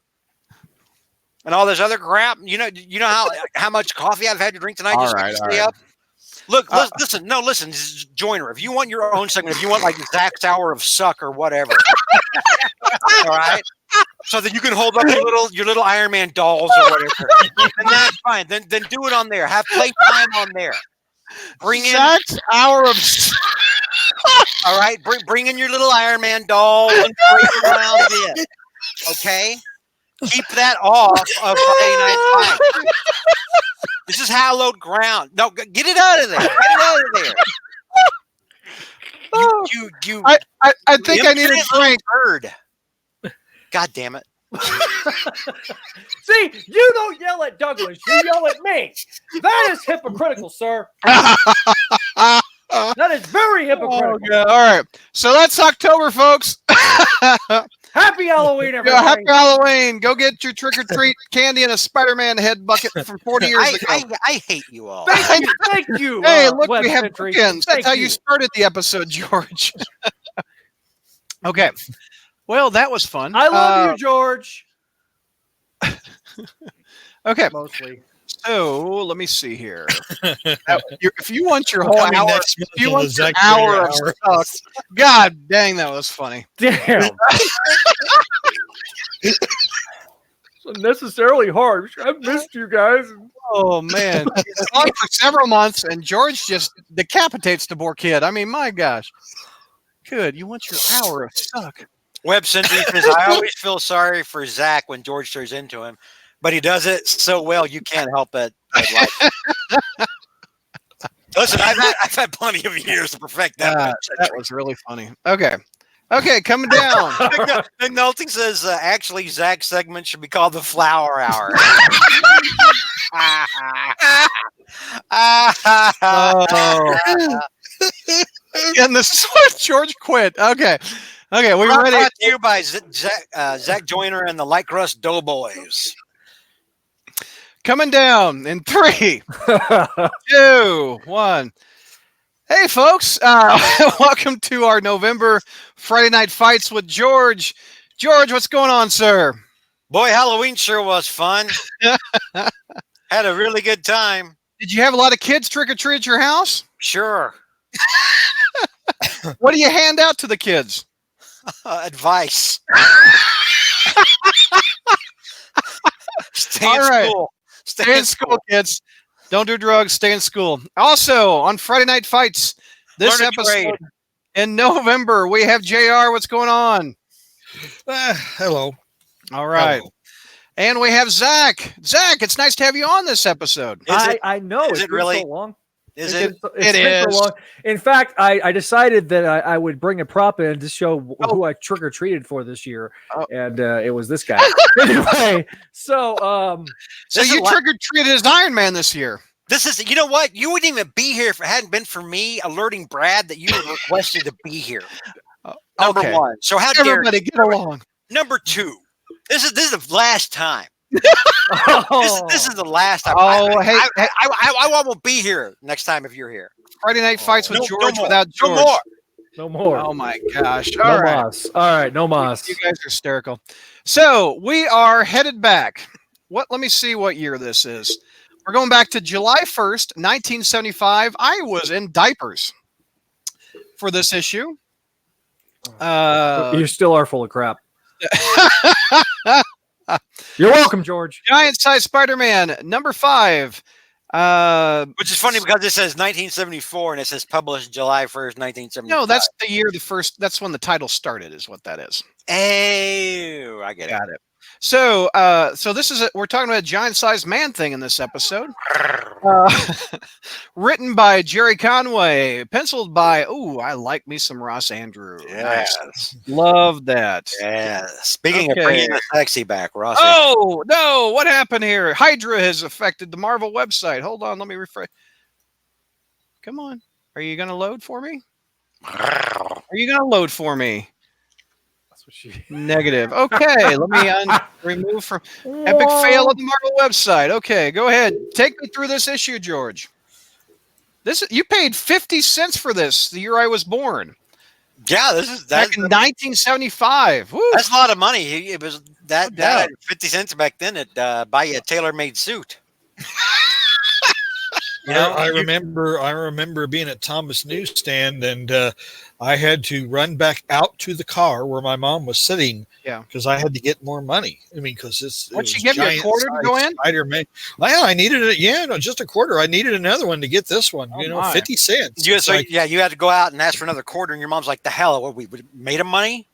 And all this other crap. You know how much coffee I've had to drink tonight just so I can stay up? Look, listen, this is Joiner. If you want your own segment, if you want like Zach's hour of suck or whatever, all right, so that you can hold up your little Iron Man dolls or whatever, and that's fine. Then do it on there. Have playtime on there. Bring in, Zach's hour of. all right. Bring in your little Iron Man doll and play around it. Okay, keep that off of Friday Night Fight. This is hallowed ground. No, get it out of there. Get it out of there. You I think I need a drink. bird. God damn it. See, you don't yell at Douglas. You yell at me. That is hypocritical, sir. That is very hypocritical. Oh, God. All right. So that's October, folks. Happy Halloween, Yeah, everybody. happy Halloween. Go get your trick or treat candy in a Spider-Man head bucket from 40 years ago. I hate you all. Thank you. Hey, look, Web we have Century. bookends. That's Thank how you started the episode, George. Okay. Well, that was fun. I love you, George. Okay. Mostly. So let me see here. If you want your whole Coming hour, next if month you on want the your Zach hour Junior of Hour. stuff, God dang, that was funny. Damn. So necessarily harsh. I missed you guys. Oh man, it's on for several months, and George just decapitates the poor kid. I mean, my gosh. Good. You want your hour of suck? Web Century says, I always feel sorry for Zach when George turns into him, but he does it so well you can't help but like him. Listen, I've had plenty of years to perfect that. Web That Century. was really funny. Okay, coming down. McNulty says, actually, Zach's segment should be called the Flower Hour. Oh. And this is what George quit. Okay. Okay, we Brought ready? to you by Zach Joyner and the Light Crust Doughboys. Coming down in 3, 2, 1. Hey, folks. Welcome to our November Friday Night Fights with George. George, what's going on, sir? Boy, Halloween sure was fun. Had a really good time. Did you have a lot of kids trick or treat at your house? Sure. What do you hand out to the kids? Advice. Stay All in right. school. Stay in school, kids. Don't do drugs. Stay in school. Also, on Friday Night Fights, this Learn a episode trade. in November, we have JR. What's going on? Hello. All right. Hello. And we have Zach. Zach, it's nice to have you on this episode. I know. is It's it been really? so long. Is It's it? been It so is. long. In fact, I decided that I would bring a prop in to show who I trick or treated for this year, Oh. and it was this guy. Anyway, so So This is you what- trick or treated as Iron Man this year. This is, you know what? You wouldn't even be here if it hadn't been for me alerting Brad that you were requested to be here. Number Okay. one. So how dare Everybody get along. Number two. This is the last time. oh, This is the last time. Oh, hey, hey. I won't be here next time if you're here. Friday Night Fights with No- no George more. without George. No more. no more. Oh my gosh. no All right. mas. All right, no mas. You guys are hysterical. So we are headed back. Let me see what year this is. We're going back to July 1st, 1975. I was in diapers for this issue. You still are full of crap. You're welcome, George. Giant Size Spider-Man number 5. Which is funny because it says 1974 and it says published July 1st, 1975. No, that's the year that's when the title started, is what that is. Oh, I get it. Got it. So, this is we're talking about a giant-sized man thing in this episode. Written by Jerry Conway, penciled by I like me some Ross Andrew. Yes. Nice. Love that. Yes. Speaking Okay. of bringing the sexy back, Ross. Oh no! What happened here? Hydra has affected the Marvel website. Hold on, let me refresh. Come on, are you going to load for me? Are you going to load for me? That's what she. Negative. Okay, let me remove from epic fail of the Marvel website. Okay, go ahead. Take me through this issue, George. You paid 50 cents for this the year I was born. Yeah, Back in 1975. Woo. that's a lot of money. It was that No doubt. 50 cents back then. It buy you a tailor-made suit. I remember being at Thomas Newsstand, and I had to run back out to the car where my mom was sitting. Yeah. because I had to get more money. I mean, because What'd she give you, a quarter to go in? Spider-Man. Well, I needed it. Yeah, no, just a quarter. I needed another one to get this one. Oh, my. 50 cents. You, It's so like, yeah, you had to go out and ask for another quarter, and your mom's like, "The hell? What we made him money?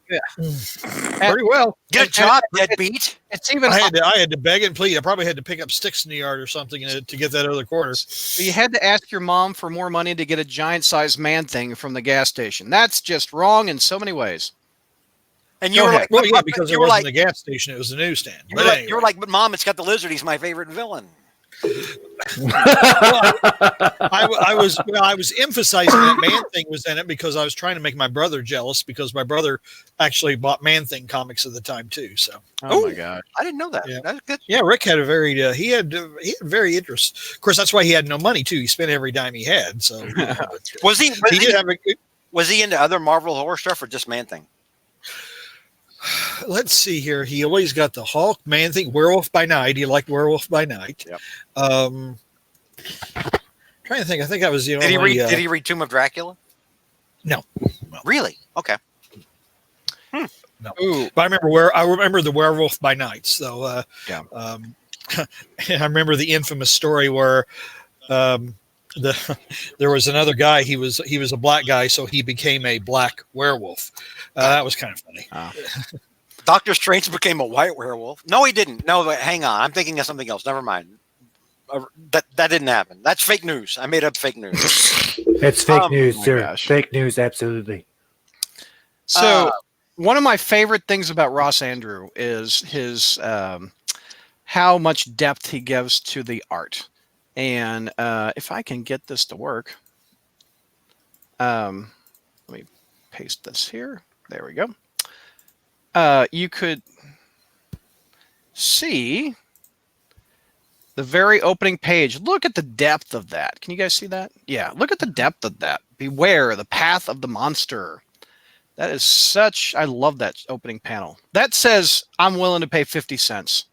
pretty well. Get a job, deadbeat." It's even I had to beg and plead. I probably had to pick up sticks in the yard or something to get that other quarter. You had to ask your mom for more money to get a giant-sized man thing from the gas station. That's just wrong in so many ways. And you Go were ahead. like, Well, yeah, because it you were wasn't like, the gas station; it was the newsstand. you But were like, anyway. you were like, "But Mom, it's got the lizard. He's my favorite villain." I was emphasizing that Man Thing was in it because I was trying to make my brother jealous because my brother actually bought Man Thing comics at the time too. So Oh Ooh. my god! I didn't know that. Yeah. That's good. yeah, Rick had a very he had very interest. Of course, that's why he had no money too. He spent every dime he had. So Was he? he did have a. Was he into other Marvel horror stuff or just Man Thing? Let's see here. He always got the Hulk, Man Thing, Werewolf by Night. He liked Werewolf by Night. Yep. Trying to think. I think I was the Did only. he read Tomb of Dracula? No. Really? Okay. Ooh, But I remember the Werewolf by Night. So Yeah. and I remember the infamous story where there was another guy. He was a black guy, so he became a black werewolf. That was kind of funny. Doctor Strange became a white werewolf. No, he didn't. No, wait, hang on. I'm thinking of something else. Never mind. That didn't happen. That's fake news. I made up fake news. It's fake news, my sir. gosh. Fake news, absolutely. so one of my favorite things about Ross Andrew is his how much depth he gives to the art. And if I can get this to work, let me paste this here. There we go. You could see the very opening page. Look at the depth of that. Can you guys see that? Yeah, look at the depth of that. Beware the path of the monster. That is such, I love that opening panel. That says, I'm willing to pay 50 cents.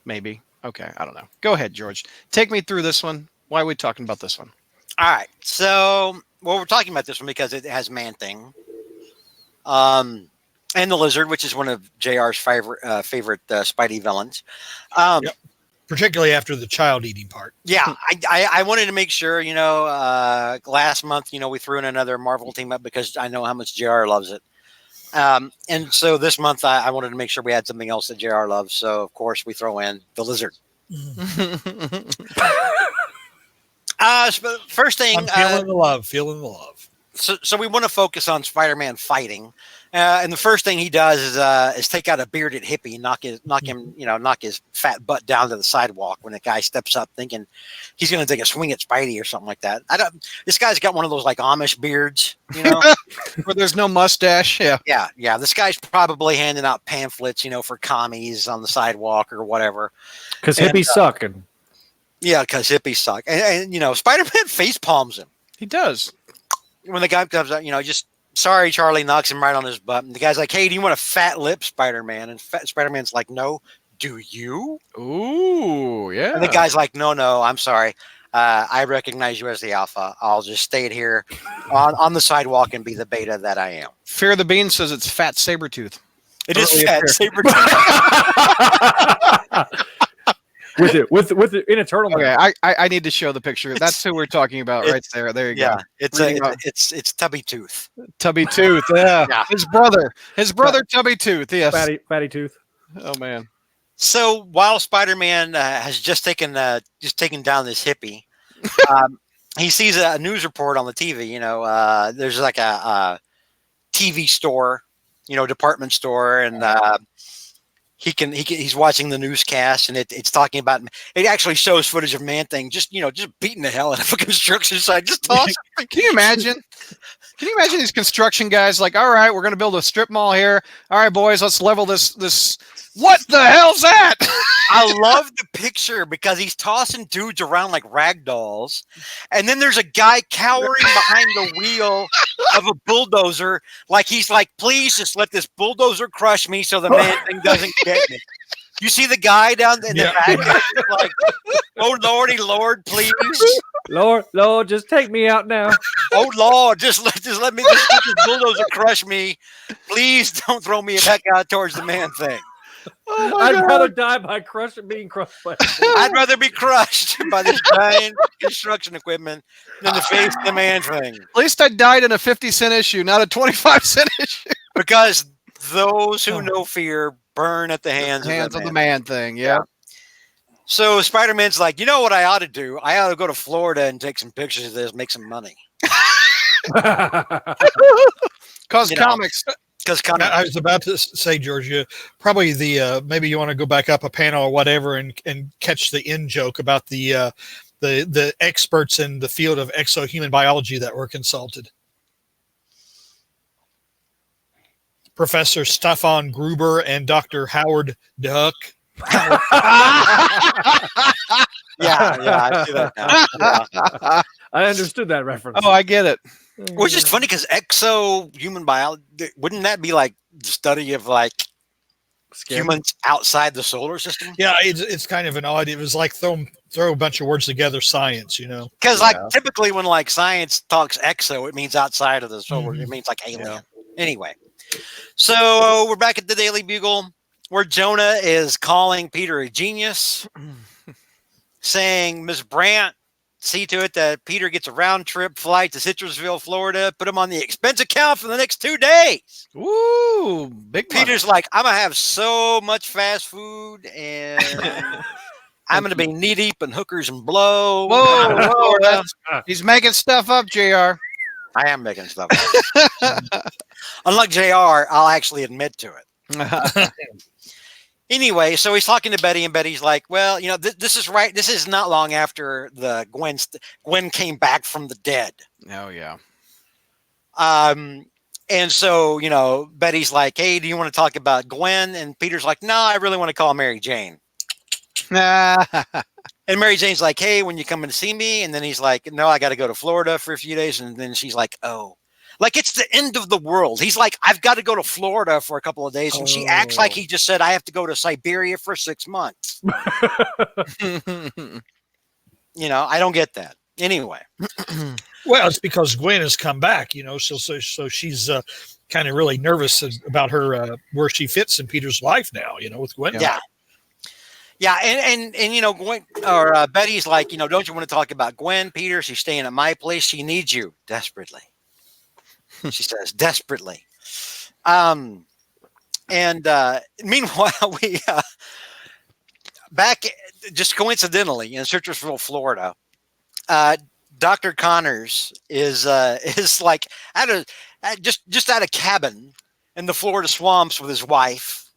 Maybe. Okay, I don't know. Go ahead, George. Take me through this one. Why are we talking about this one? All right. So, we're talking about this one because it has Man-Thing. And the Lizard, which is one of JR's favorite Spidey villains. Yep. Particularly after the child eating part. Yeah, I wanted to make sure, last month, we threw in another Marvel team up because I know how much JR loves it. And so this month I wanted to make sure we had something else that JR loves. So, of course, we throw in the Lizard. First thing. I'm feeling the love. So we want to focus on Spider-Man fighting. And the first thing he does is take out a bearded hippie and knock his fat butt down to the sidewalk when the guy steps up thinking he's going to take a swing at Spidey or something like that. This guy's got one of those like Amish beards, where there's no mustache. Yeah. Yeah. This guy's probably handing out pamphlets, for commies on the sidewalk or whatever. Because hippies suck. Yeah, because hippies suck. And Spider-Man face palms him. He does. When the guy comes out, just sorry, Charlie, knocks him right on his butt. And the guy's like, hey, do you want a fat lip, Spider-Man? And Spider-Man's like, no, do you? Ooh, yeah. And the guy's like, no, I'm sorry. I recognize you as the Alpha. I'll just stay here on the sidewalk and be the Beta that I am. Fear the Bean says it's Fat Sabretooth. It is Fat Sabretooth. with it in a turtleneck. Okay, I need to show the picture. That's who we're talking about right there. There you go. Yeah, it's Tubby Tooth. Tubby Tooth. Yeah. His brother Tubby Tooth. Yes. Fatty Tooth. Oh man. So while Spider-Man has just taken down this hippie, he sees a news report on the TV. There's like a TV store, department store, and he's watching the newscast, and it's talking about. It actually shows footage of Man-Thing just beating the hell out of a construction site. Just toss. Can you imagine? Can you imagine these construction guys like, all right, we're going to build a strip mall here. All right, boys, let's level this. What the hell's that? I love the picture because he's tossing dudes around like rag dolls. And then there's a guy cowering behind the wheel of a bulldozer. Like he's like, please just let this bulldozer crush me so the Man-Thing doesn't get me. You see the guy down in the back? Like, oh, Lordy, Lord, please. Lord, just take me out now. Oh, Lord, just let this bulldozer crush me. Please don't throw me back out towards the Man-Thing. Oh I'd rather die by being crushed by I'd rather be crushed by this giant construction equipment than to face the Man-Thing. At least I died in a 50-cent issue, not a 25-cent issue. Because those who know fear burn at the hands of the Man-Thing. Yeah. So Spider-Man's like, you know what I ought to do? I ought to go to Florida and take some pictures of this, make some money. Cause comics. I was about to say, Georgia, probably maybe you want to go back up a panel or whatever and catch the in joke about the experts in the field of exohuman biology that were consulted. Professor Stefan Gruber and Dr. Howard Duck. Yeah, I see that now. I understood that reference. Oh, I get it. Which is funny because exo-human biology, wouldn't that be like the study of like humans outside the solar system? Yeah, it's kind of an odd. It was like throw a bunch of words together, science, Because typically when like science talks exo, it means outside of the solar. It means like alien. Yeah. Anyway, so we're back at the Daily Bugle where Jonah is calling Peter a genius, saying, Ms. Brandt, see to it that Peter gets a round-trip flight to Citrusville, Florida. Put him on the expense account for the next 2 days. Ooh, big money. Peter's like, I'm going to have so much fast food, and I'm going to be knee-deep in hookers and blow. Whoa. He's making stuff up, JR. I am making stuff up. Unlike JR, I'll actually admit to it. Anyway, so he's talking to Betty, and Betty's like, "Well, this is right. This is not long after Gwen came back from the dead." Oh yeah. And so Betty's like, "Hey, do you want to talk about Gwen?" And Peter's like, "No, I really want to call Mary Jane." And Mary Jane's like, "Hey, when you come in to see me?" And then he's like, "No, I got to go to Florida for a few days." And then she's like, "Oh." Like it's the end of the world. He's like, "I've got to go to Florida for a couple of days." And she acts like he just said, "I have to go to Siberia for 6 months." I don't get that. Anyway. Well, it's because Gwen has come back, so she's kind of really nervous about her where she fits in Peter's life now, with Gwen. Yeah, and Gwen or Betty's like, "Don't you want to talk about Gwen, Peter? She's staying at my place. She needs you desperately." She says, desperately. And meanwhile, we back just coincidentally in Citrusville, Florida, Dr. Connors is like at a cabin in the Florida swamps with his wife.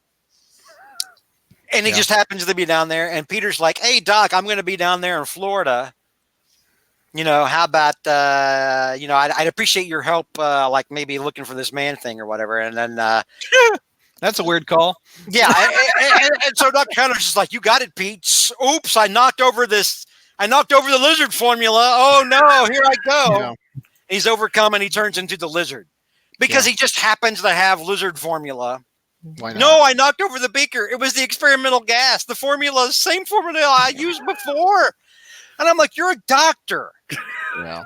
And he just happens to be down there. And Peter's like, "Hey, Doc, I'm going to be down there in Florida. How about, I'd appreciate your help, like maybe looking for this man thing or whatever." And then, That's a weird call. yeah. And so Dr. Connors is like, "You got it, Pete. Oops, I knocked over the lizard formula. Oh no, here I go." Yeah. He's overcome and he turns into the lizard because he just happens to have lizard formula. Why not? No, I knocked over the beaker. It was the experimental gas. The formula, same formula I used before. And I'm like, "You're a doctor. Yeah.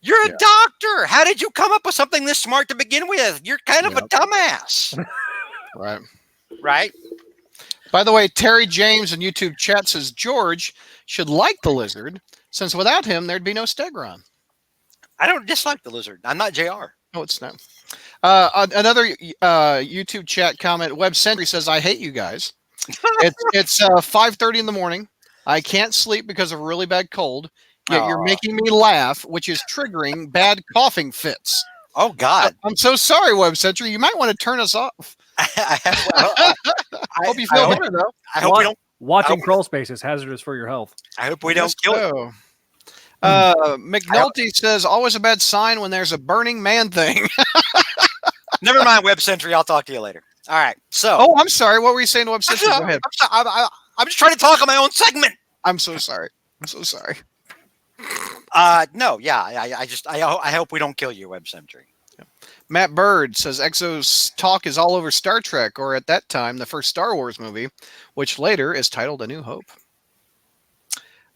You're a doctor. How did you come up with something this smart to begin with? You're kind of a dumbass." Right. Right? By the way, Terry James in YouTube chat says George should like the lizard, since without him there'd be no Stegron. I don't dislike the lizard. I'm not JR. No, it's not. Another YouTube chat comment. Web Sentry says, "I hate you guys. It's 5:30 in the morning. I can't sleep because of a really bad cold. Yet you're making me laugh, which is triggering bad coughing fits." Oh, God. I'm so sorry, Web Sentry. You might want to turn us off. I Hope you feel better, though. hope we don't. Watching crawl space is hazardous for your health. I hope we don't kill it. So, McNulty says, "Always a bad sign when there's a burning man thing." Never mind, Web Sentry. I'll talk to you later. All right. So. Oh, I'm sorry. What were you saying, Web Sentry? Go ahead. I'm just trying to talk on my own segment. I'm so sorry. I'm so sorry. No. Yeah. I hope we don't kill you, Web Sentry. Matt Bird says Exo's talk is all over Star Trek, or at that time, the first Star Wars movie, which later is titled A New Hope.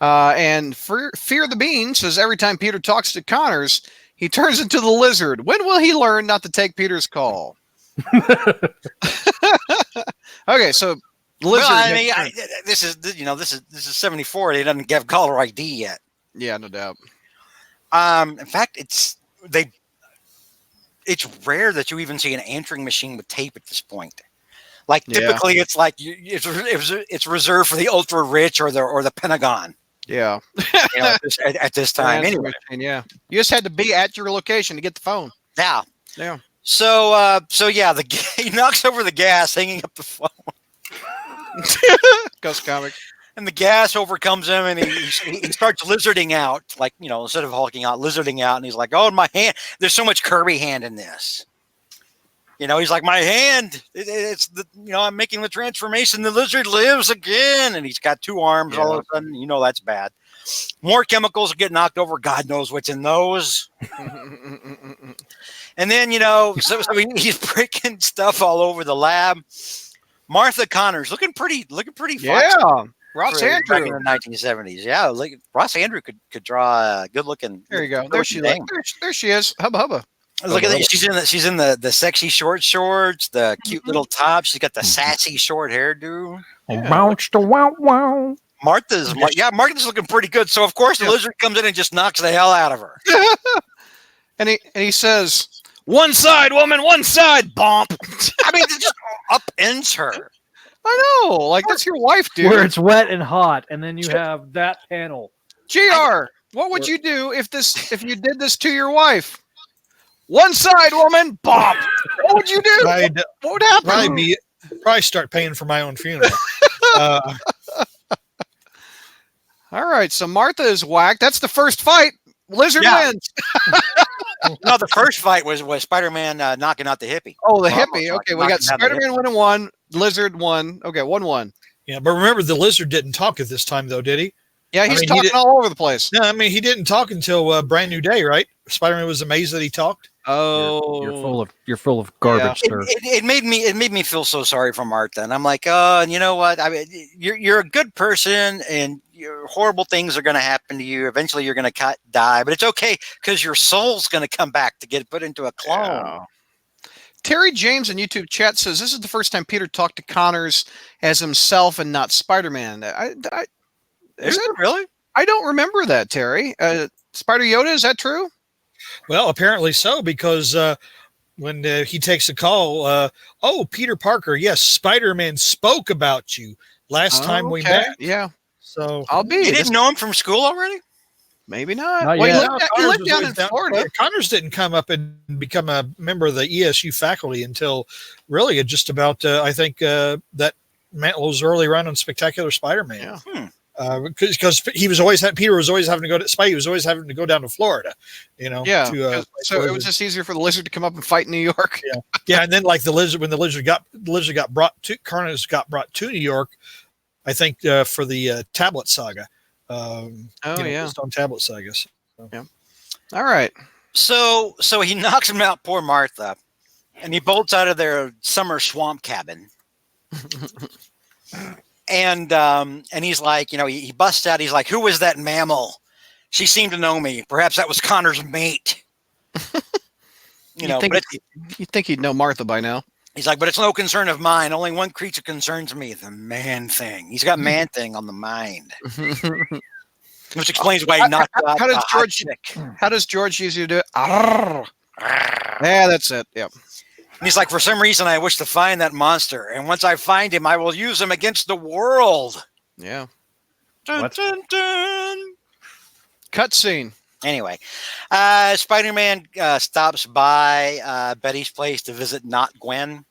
And Fear the Bean says every time Peter talks to Connors, he turns into the lizard. When will he learn not to take Peter's call? Okay, so lizard. Well, I mean, this is 74. They doesn't have caller ID yet. Yeah, no doubt. In fact, it's rare that you even see an answering machine with tape at this point. Like typically, it's like it's reserved for the ultra rich or the Pentagon. Yeah. At this time, anyway. Yeah, you just had to be at your location to get the phone. Yeah. Yeah. So yeah, he knocks over the gas, hanging up the phone. Ghost comic. And the gas overcomes him, and he starts lizarding out, like instead of hulking out, lizarding out, and he's like, "Oh, my hand! There's so much Kirby hand in this." He's like, "My hand! I'm making the transformation. The lizard lives again," and he's got two arms. All of a sudden, that's bad. More chemicals get knocked over. God knows what's in those. And then so he's breaking stuff all over the lab. Martha Connors looking pretty foxy. Yeah. Ross Back Andrew in the 1970s. Yeah, Ross Andrew could draw a good looking. There you go. There she is. There she is. Hubba hubba. Look at that. She's in the sexy short shorts, the cute little top. She's got the sassy short hairdo. Monster wow wow. Martha's looking pretty good. So of course the lizard comes in and just knocks the hell out of her. and he says, "One side, woman, one side." Bomp. I mean, it just upends her. I know, like that's your wife, dude. Where it's wet and hot, and then you have that panel. JR, what would you do if you did this to your wife? One side, woman, bomb. What would you do? What would happen? Probably start paying for my own funeral. Uh, All right, so Martha is whacked. That's the first fight. Lizard Yeah. wins. No, the first fight was Spider-Man knocking out the hippie. Oh, the Well, hippie. almost Okay, we knocking got down the Spider-Man winning one, Lizard won. Okay, 1-1. yeah, but remember, the lizard didn't talk at this time, though, did he? Yeah, he's mean, he talking did- all over the place. No, I mean, he didn't talk until Brand New Day, right? Spider-Man was amazed that he talked. Oh, You're full of garbage, sir. It made me feel so sorry for Martha, and I'm like, you know what? I mean, you're a good person, and horrible things are going to happen to you. Eventually, you're going to die, but it's okay because your soul's going to come back to get put into a clone. Yeah. Terry James in YouTube chat says this is the first time Peter talked to Connors as himself and not Spider-Man. Is it really? I don't remember that, Terry. Spider Yoda, is that true? Well, apparently so, because when he takes a call, oh, Peter Parker, yes, Spider-Man spoke about you last time we Okay, met. Yeah, So I'll be. You This- didn't know him from school already? Maybe not. Not Well, yet. he lived down in was Florida. Connors didn't come up and become a member of the ESU faculty until really just about, I think, that Mantlo's early run on Spectacular Spider-Man. Yeah. Because Peter was always having to go to Spidey was always having to go down to Florida, Yeah. to, So it was just easier for the lizard to come up and fight in New York. yeah, and then like the lizard, when the lizard got Carnage got brought to New York, I think for the Tablet Saga. Stone Tablet Saga. So. All right. So he knocks him out, poor Martha, and he bolts out of their summer swamp cabin. And he's like, he busts out. He's like, "Who was that mammal? She seemed to know me. Perhaps that was Connor's mate." You think he'd know Martha by now? He's like, "But it's no concern of mine. Only one creature concerns me: the Man Thing." He's got Man Thing on the mind, which explains why he knocked out how does the hot George- chick. How does George usually do it? Arrgh. Yeah, that's it. Yep. And he's like, "For some reason, I wish to find that monster, and once I find him, I will use him against the world." Yeah. Dun, What? dun, dun. Cutscene. Anyway, Spider-Man stops by Betty's place to visit not Gwen,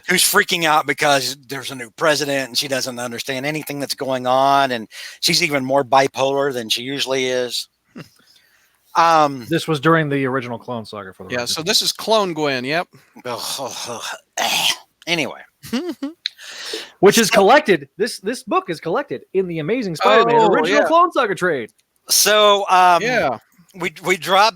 who's freaking out because there's a new president and she doesn't understand anything that's going on, and she's even more bipolar than she usually is. This was during the original Clone Saga for the Yeah. record. So this is Clone Gwen. Yep. Anyway, which is collected. This book is collected in the Amazing Spider-Man original yeah. Clone Saga trade. so Yeah. we drop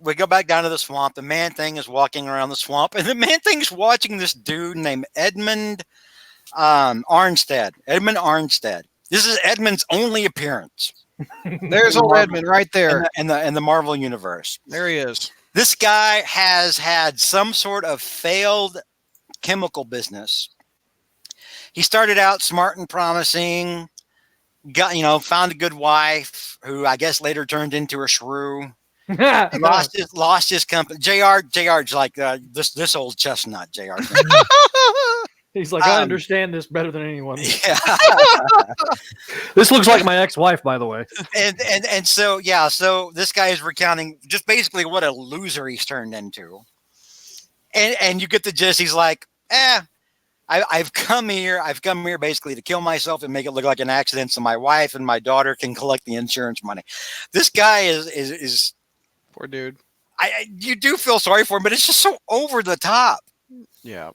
we go back down to the swamp. The Man Thing is walking around the swamp, and the Man Thing's watching this dude named Edmund Arnstead. Edmund Arnstead. This is Edmund's only appearance There's old Edmund right there. in the Marvel universe. There he is. This guy has had some sort of failed chemical business. He started out smart and promising, found a good wife who I guess later turned into a shrew. Lost his company. JR's like this old chestnut. JR. He's like, I understand this better than anyone. Yeah. This looks like my ex-wife, by the way. and so this guy is recounting just basically what a loser he's turned into. And you get the gist. He's like, I've come here basically to kill myself and make it look like an accident so my wife and my daughter can collect the insurance money. This guy is Poor dude. you do feel sorry for him, but it's just so over the top. Yeah.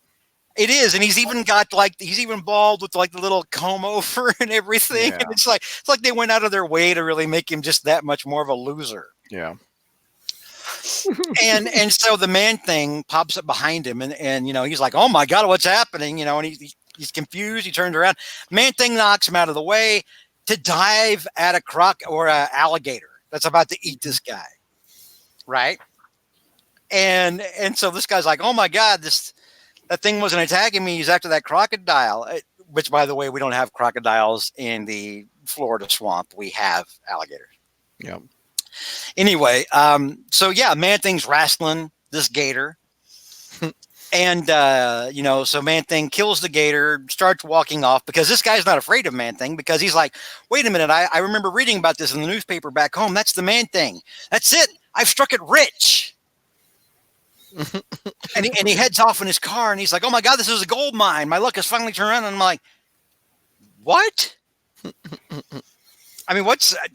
It is, and he's even got he's even bald with like the little comb over and everything. Yeah. And it's like they went out of their way to really make him just that much more of a loser. Yeah. And so the Man Thing pops up behind him, and he's like, "Oh my God, what's happening?" And he's confused. He turns around. Man Thing knocks him out of the way to dive at a croc or an alligator that's about to eat this guy, right? And so this guy's like, "Oh my God, that thing wasn't attacking me. He's after that crocodile." Which, by the way, we don't have crocodiles in the Florida swamp. We have alligators. Yeah. Anyway, so yeah, Man Thing's wrestling this gator. And, so Man Thing kills the gator, starts walking off because this guy's not afraid of Man Thing because he's like, wait a minute, I remember reading about this in the newspaper back home. That's the Man Thing. That's it. I've struck it rich. and he heads off in his car, and he's like, "Oh my God, this is a gold mine! My luck has finally turned around." And I'm like, "What?" I mean,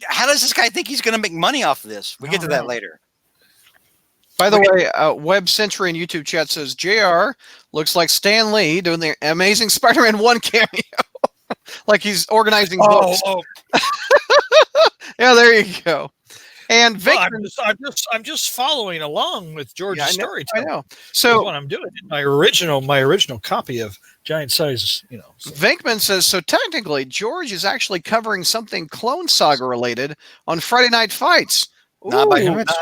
how does this guy think he's going to make money off of this? We get to that later. By the way, Web Century in YouTube chat says JR looks like Stan Lee doing the Amazing Spider-Man 1 cameo, like he's organizing books. Yeah, there you go. And Vic, I'm just following along with George's story. I know. So So what I'm doing in my original copy of Giant Size, So. Venkman says, so technically George is actually covering something Clone Saga related on Friday Night Fights. Not by Ooh, whom it's-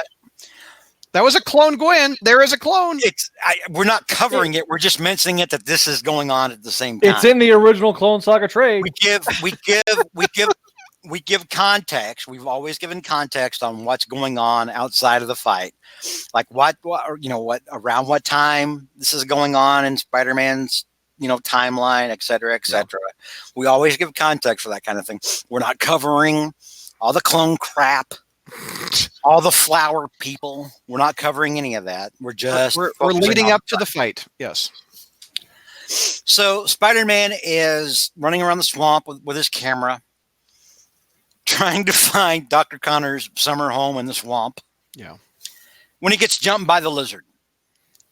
that was a clone, Gwen. There is a clone. We're not covering it. We're just mentioning it that this is going on at the same time. It's in the original Clone Saga trade. We give context. We've always given context on what's going on outside of the fight, like what around what time this is going on in Spider-Man's timeline, et cetera, et cetera. Yeah. We always give context for that kind of thing. We're not covering all the clone crap, all the flower people. We're not covering any of that. We're just we're leading up to the fight. Yes. So Spider-Man is running around the swamp with his camera, trying to find Dr. Connor's summer home in the swamp. Yeah. When he gets jumped by the lizard.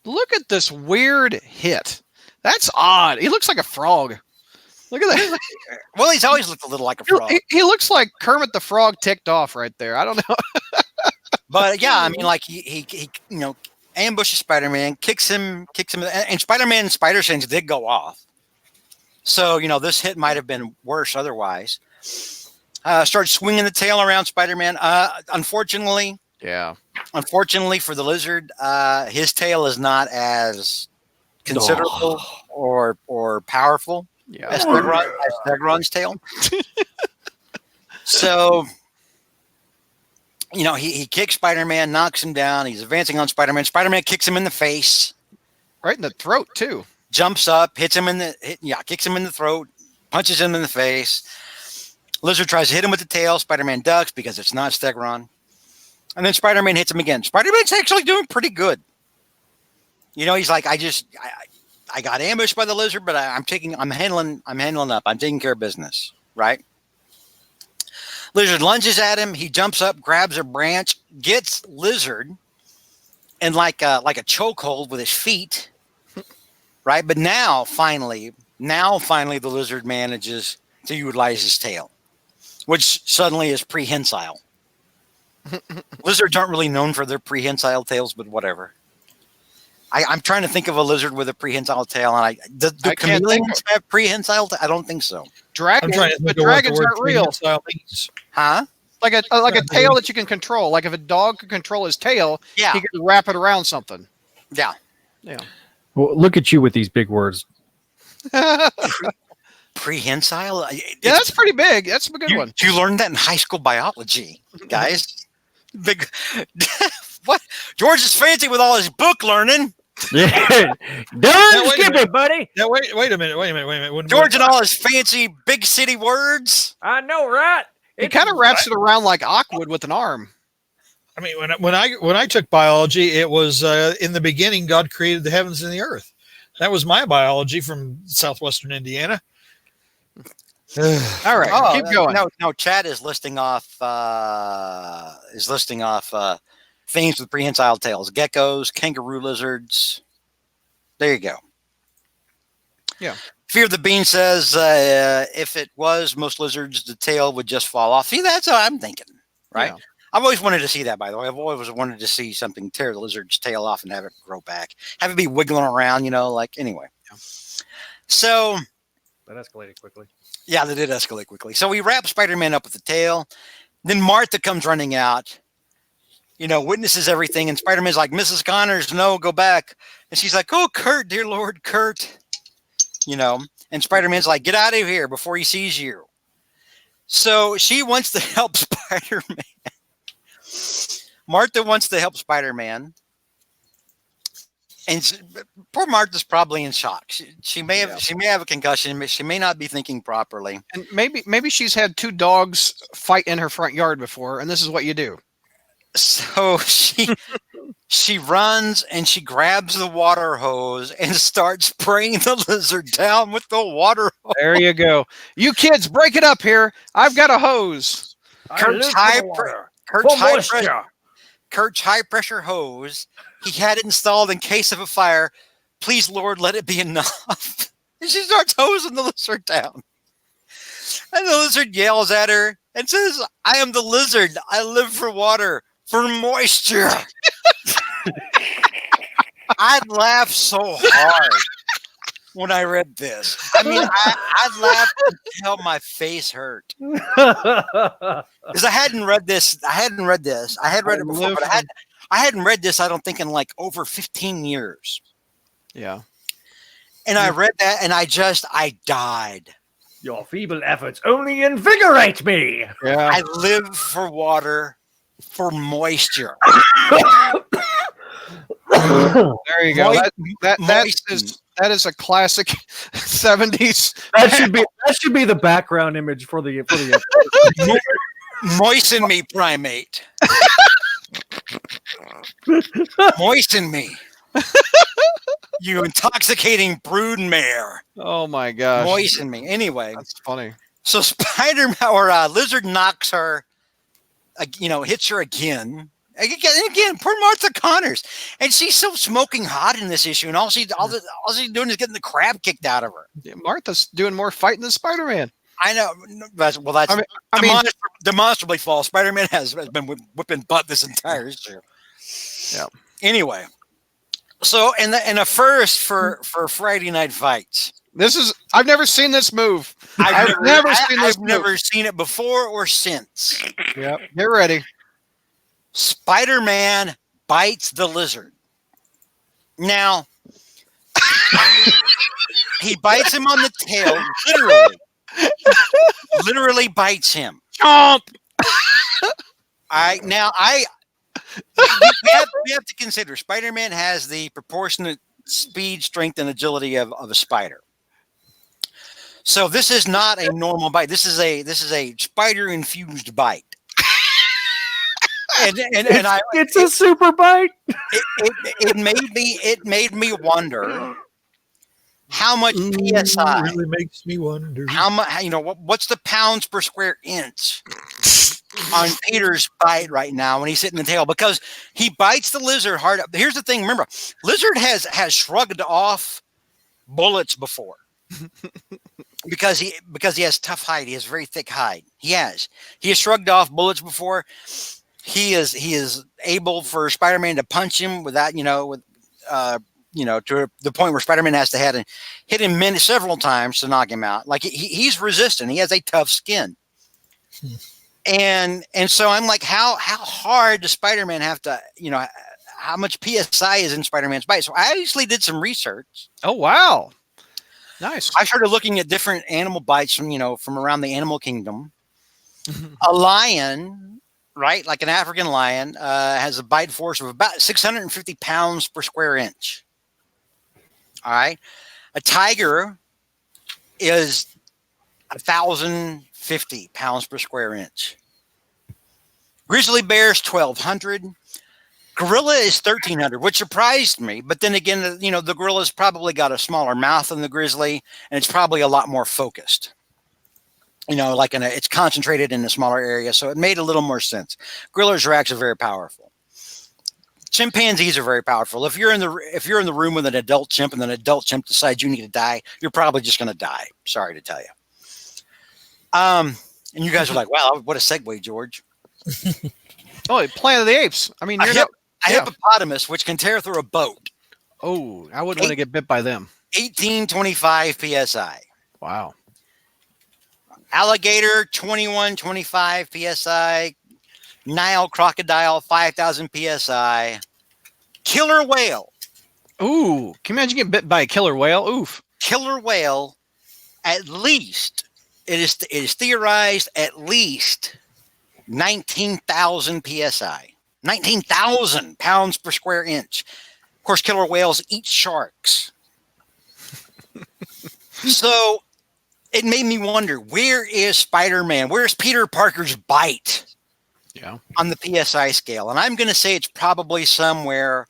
Look at this weird hit. That's odd. He looks like a frog. Look at that. Well, he's always looked a little like a frog. He looks like Kermit the Frog ticked off right there. I don't know. But yeah, I mean, like he ambushes Spider-Man, kicks him, and Spider-Man and Spider-Sense did go off. So, this hit might have been worse otherwise. Starts swinging the tail around Spider-Man. Unfortunately for the lizard, his tail is not as considerable or powerful as Stegron's tail. So, he kicks Spider-Man, knocks him down. He's advancing on Spider-Man. Spider-Man kicks him in the face. Right in the throat, too. Jumps up, kicks him in the throat, punches him in the face. Lizard tries to hit him with the tail. Spider-Man ducks because it's not Stegron. And then Spider-Man hits him again. Spider-Man's actually doing pretty good. He's like, I got ambushed by the lizard, but I'm handling up. I'm taking care of business, right? Lizard lunges at him. He jumps up, grabs a branch, gets Lizard in like a chokehold with his feet, right? But now finally the lizard manages to utilize his tail, which suddenly is prehensile. Lizards aren't really known for their prehensile tails, but whatever. I'm trying to think of a lizard with a prehensile tail, and do chameleons have prehensile? I don't think so. Dragons aren't real. Huh? Like a tail that you can control. Like if a dog could control his tail, he could wrap it around something. Yeah. Yeah. Well, look at you with these big words. Prehensile? Yeah, that's pretty big. That's a good one. You learned that in high school biology, guys. Big. What? George is fancy with all his book learning. Yeah. Don't skip it, buddy. Now, wait a minute. George and all his fancy big city words. I know, right? He kind of wraps it around like Aquawood with an arm. I mean, when I took biology, it was in the beginning, God created the heavens and the earth. That was my biology from southwestern Indiana. All right, keep going. No, Chad is listing off things with prehensile tails: geckos, kangaroo lizards. There you go. Yeah. Fear the Bean says, if it was most lizards, the tail would just fall off. See, that's what I'm thinking, right? Yeah. I've always wanted to see that, by the way. I've always wanted to see something tear the lizard's tail off and have it grow back. Have it be wiggling around, anyway. Yeah. So. That escalated quickly. Yeah, that did escalate quickly. So we wrap Spider-Man up with the tail. Then Martha comes running out, witnesses everything. And Spider-Man's like, Mrs. Connors, no, go back. And she's like, oh, Kurt, dear Lord, Kurt. And Spider-Man's like, get out of here before he sees you. So she wants to help Spider-Man. Martha wants to help Spider-Man. And poor Martha's probably in shock. She may have a concussion. She may not be thinking properly. And maybe she's had two dogs fight in her front yard before, and this is what you do. So she She runs and she grabs the water hose and starts spraying the lizard down with the water hose. There you go. You kids, break it up here. I've got a hose. Kurt's high pressure hose. He had it installed in case of a fire. Please, Lord, let it be enough. And she starts hosing the lizard down. And the lizard yells at her and says, I am the lizard. I live for water, for moisture. I laughed so hard when I read this. I mean, I laughed until my face hurt. Because I hadn't read this. I had read it before, but I hadn't read this, I don't think, in like over 15 years. Yeah. And I read that and I died. Your feeble efforts only invigorate me. Yeah. I live for water, for moisture. There you go. Moisten. That is a classic 70s. That should be the background image for the Moisten me, primate. Moisten me. You intoxicating broodmare. Oh my gosh. Moisten me. Anyway, That's funny. so Spider-Man or Lizard knocks her, hits her again. Again, poor Martha Connors, and she's so smoking hot in this issue, and all she's doing is getting the crap kicked out of her. Yeah, Martha's doing more fighting than Spider-Man. I know. That's demonstrably false. Spider-Man has been whipping butt this entire issue. Yeah. Anyway, so in a first for Friday Night Fights. I've never seen this move. I've never seen it before or since. Yep. Get ready. Spider-Man bites the lizard. Now, he bites him on the tail, literally bites him. Chomp! We have to consider Spider-Man has the proportionate speed, strength, and agility of a spider. So this is not a normal bite. This is a spider-infused bite. It's a super bite. It made me wonder how much PSI really makes me wonder. how much what's the pounds per square inch on Peter's bite right now when he's hitting the tail, because he bites the lizard hard. Here's the thing, remember, lizard has shrugged off bullets before. because he has tough hide, he has very thick hide. He has shrugged off bullets before. He is able for Spider-Man to punch him without, to the point where Spider-Man has to hit him several times to knock him out. Like he's resistant. He has a tough skin. And so I'm like, how hard does Spider-Man have to, how much PSI is in Spider-Man's bite? So I actually did some research. Oh, wow. Nice. I started looking at different animal bites from around the animal kingdom. A lion, right, like an African lion, has a bite force of about 650 pounds per square inch. All right. A tiger is 1,050 pounds per square inch. Grizzly bear is 1,200. Gorilla is 1,300, which surprised me. But then again, the gorilla's probably got a smaller mouth than the grizzly, and it's probably a lot more focused. It's concentrated in a smaller area, so it made a little more sense. Gorillas are actually very powerful. Chimpanzees are very powerful. If you're in the room with an adult chimp and an adult chimp decides you need to die, you're probably just going to die. Sorry to tell you. And you guys are like, wow, what a segue, George. Oh, Planet of the Apes. I mean, a hippopotamus, which can tear through a boat. Oh, I wouldn't want to get bit by them. 1825 PSI. Wow. Alligator, 2125 PSI. Nile crocodile, 5,000 PSI. Killer whale. Ooh, can you imagine getting bit by a killer whale? Oof. Killer whale, at least, it is theorized at least 19,000 PSI. 19,000 pounds per square inch. Of course, killer whales eat sharks. So it made me wonder, where is Spider-Man? Where's Peter Parker's bite? Yeah. on the PSI scale, and I'm going to say it's probably somewhere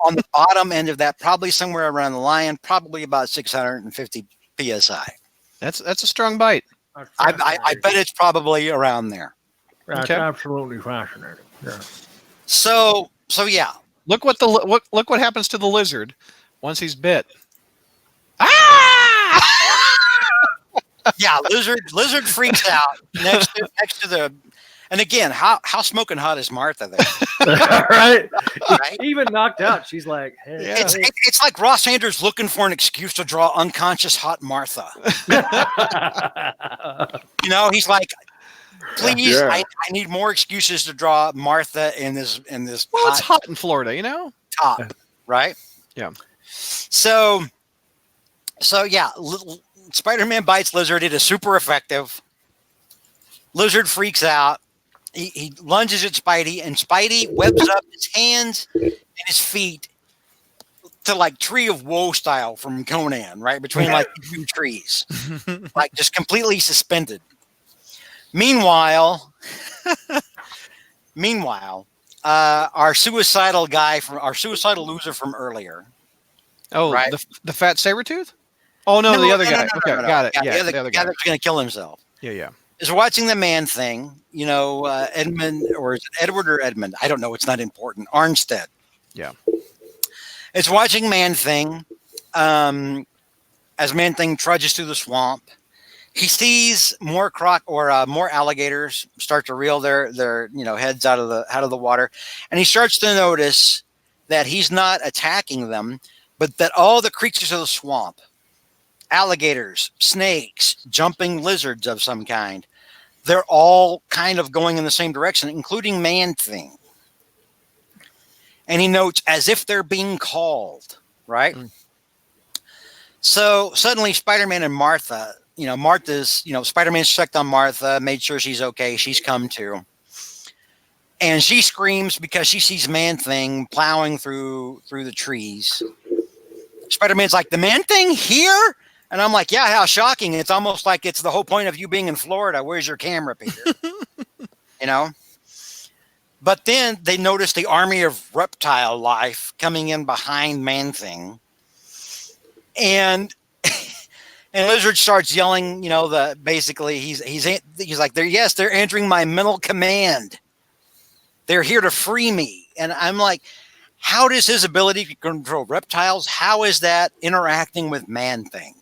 on the bottom end of that, probably somewhere around the line, probably about 650 PSI. That's a strong bite. I bet it's probably around there. That's Okay. absolutely fascinating. Yeah. So yeah. Look what happens to the lizard once he's bit. Ah! Yeah, lizard freaks out next to the, and again, how smoking hot is Martha there? Right? Right? Even knocked out, she's like, hey. Yeah. It's like Ross Sanders looking for an excuse to draw unconscious hot Martha. You know, he's like, please, Yeah. I need more excuses to draw Martha in this Well, it's hot in Florida, you know. top, right? Yeah. So yeah, Spider-Man bites lizard. It is super effective. Lizard freaks out. He lunges at Spidey, and Spidey webs up his hands and his feet to like Tree of Woe style from Conan, right between like two trees, like just completely suspended. Meanwhile, our suicidal loser from earlier. Oh, Right. the fat sabertooth? Oh no, the other guy. Okay, got it. Yeah, the other guy that's going to kill himself Yeah. is watching the Man Thing. You know, Edmund, or is it Edward or Edmund? I don't know. It's not important. Arnstead. Yeah. It's watching Man Thing as Man Thing trudges through the swamp. He sees more more alligators start to reel their heads out of the water, and he starts to notice that he's not attacking them, but that all the creatures of the swamp, alligators, snakes, jumping lizards of some kind, they're all kind of going in the same direction, including Man Thing. And he notes as if they're being called, right? Mm. So suddenly Spider-Man and Martha, Spider-Man's checked on Martha, made sure she's okay. She's come to. And she screams because she sees Man Thing plowing through the trees. Spider-Man's like, the Man Thing here? And I'm like, yeah, how shocking. It's almost like it's the whole point of you being in Florida. Where's your camera, Peter? You know? But then they notice the army of reptile life coming in behind Man Thing. And Lizard starts yelling, basically he's like, they're entering my mental command. They're here to free me. And I'm like, how does his ability to control reptiles, how is that interacting with Man Thing?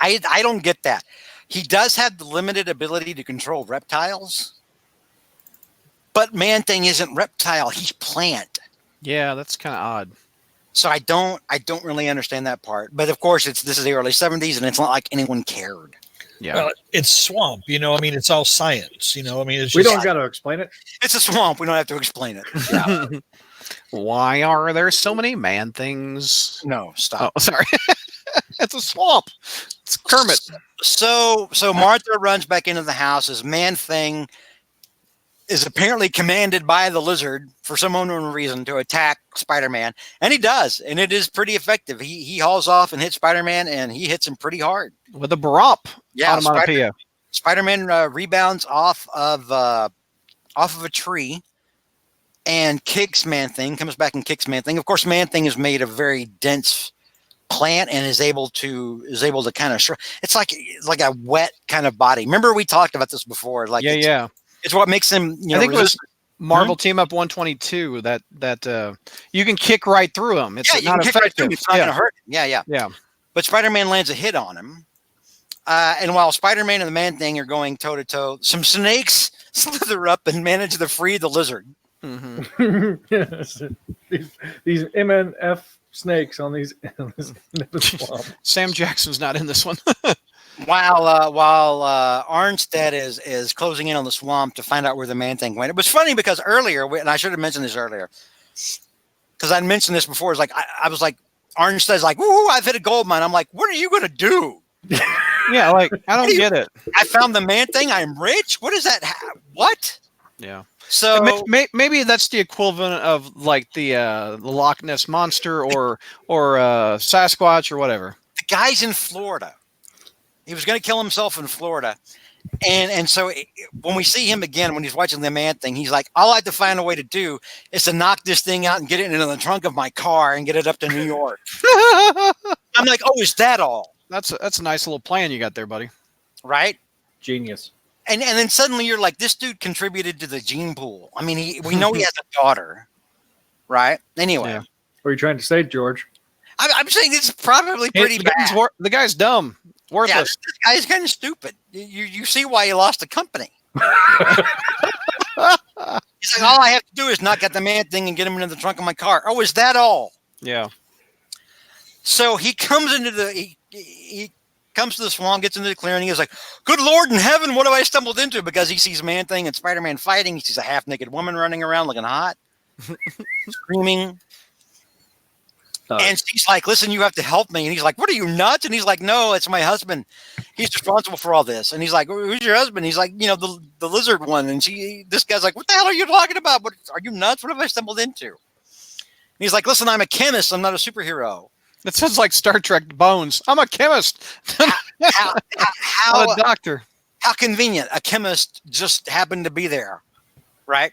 I don't get that. He does have the limited ability to control reptiles, but Man Thing isn't reptile, he's plant. Yeah, that's kind of odd. So I don't really understand that part. But of course, this is the early 70s, and it's not like anyone cared. Yeah. Well, it's swamp, it's all science, it's We just, don't got to explain it. It's a swamp. We don't have to explain it. Yeah. Why are there so many Man Things? No, stop. Oh, sorry. It's a swamp. It's Kermit. So Martha runs back into the house as Man Thing is apparently commanded by the lizard for some unknown reason to attack Spider-Man, and he does, and it is pretty effective. He hauls off and hits Spider-Man, and he hits him pretty hard. With a Barop Yeah, Spider-Man rebounds off of a tree and kicks Man Thing. Comes back and kicks Man Thing. Of course, Man Thing is made of very dense plant and is able to kind of it's like a wet kind of body. Remember we talked about this before? Like it's what makes him. I think it was Marvel Team Up 122 that you can kick right through him. It's not effective. Right through him. It's not going to hurt him. Yeah. But Spider-Man lands a hit on him. And while Spider-Man and the Man Thing are going toe to toe, some snakes slither up and manage to free the lizard. Mm-hmm. Yes. These MNF snakes on this swamp. Sam Jackson's not in this one. While Arnstead is closing in on the swamp to find out where the Man Thing went. It was funny because earlier, and I should have mentioned this earlier, because I mentioned this before. It's like I was like, Arnstead's like, "Ooh, I've hit a gold mine." I'm like, "What are you gonna do?" Yeah, like I don't get it. I found the Man Thing. I'm rich. What is that? What? Yeah. So maybe that's the equivalent of like the Loch Ness monster or Sasquatch or whatever. the guy's in Florida. He was going to kill himself in Florida, And so when we see him again, when he's watching the Man Thing, he's like, all I have to find a way to do is to knock this thing out and get it into the trunk of my car and get it up to New York. I'm like, oh, is that all? That's a nice little plan you got there, buddy. Right? Genius. And then suddenly you're like, this dude contributed to the gene pool. I mean, we know he has a daughter, right? Anyway, Yeah. What are you trying to say, George? I'm saying it's probably pretty the, bad. the guy's dumb. Yeah, Worthless. this guy's kind of stupid. You see why he lost the company. He's like, all I have to do is knock out the Man Thing and get him into the trunk of my car. Oh, is that all? Yeah. So he comes into he comes to the swamp, gets into the clearing. He goes like, "Good Lord in heaven, what have I stumbled into?" Because he sees Man Thing and Spider-Man fighting. He sees a half-naked woman running around looking hot, screaming. And she's like, "Listen, you have to help me." And he's like, "What are you, nuts?" And he's like, "No, it's my husband. He's responsible for all this." And he's like, "Who's your husband?" He's like, the lizard one. And this guy's like, "What the hell are you talking about? What, are you nuts? What have I stumbled into?" And he's like, "Listen, I'm a chemist. I'm not a superhero." That sounds like Star Trek Bones. I'm a chemist. How I'm a doctor. how convenient. A chemist just happened to be there, right?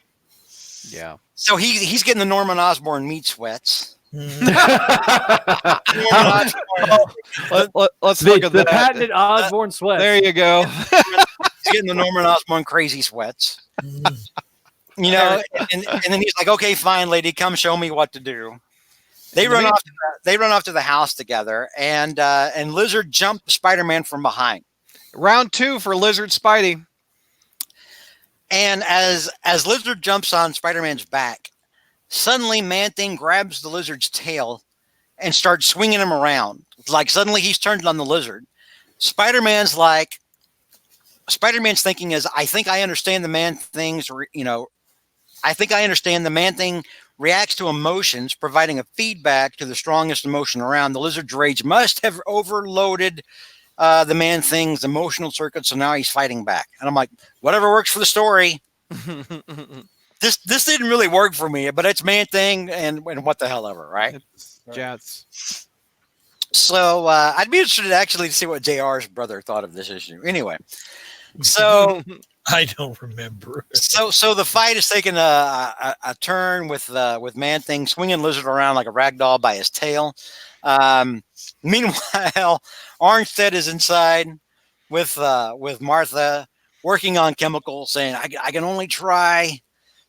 Yeah. So he's getting the Norman Osborn meat sweats. Mhm. Norman Osborn, Let's look The at that. patented Osborne sweat. There you go. he's getting the Norman Osborn crazy sweats. Mhm. You know, and then he's like, "Okay, fine, lady, come show me what to do." They run off. They run off to the house together, and Lizard jumped Spider-Man from behind. Round 2 for Lizard Spidey. And as Lizard jumps on Spider-Man's back, suddenly Man-Thing grabs the Lizard's tail and starts swinging him around. Like suddenly he's turned on the Lizard. Spider-Man's thinking is, I think I understand the Man-Thing's, I think I understand the Man-Thing reacts to emotions, providing a feedback to the strongest emotion around. The Lizard's rage must have overloaded the Man-Thing's emotional circuit, so now he's fighting back. And I'm like, whatever works for the story. This didn't really work for me, but it's Man-Thing and what the hell ever, right? Jets. So I'd be interested actually to see what JR's brother thought of this issue. Anyway, so I don't remember. so the fight is taking a turn with Man-Thing swinging Lizard around like a rag doll by his tail. Meanwhile, Armstead is inside with Martha working on chemicals, saying, I can only try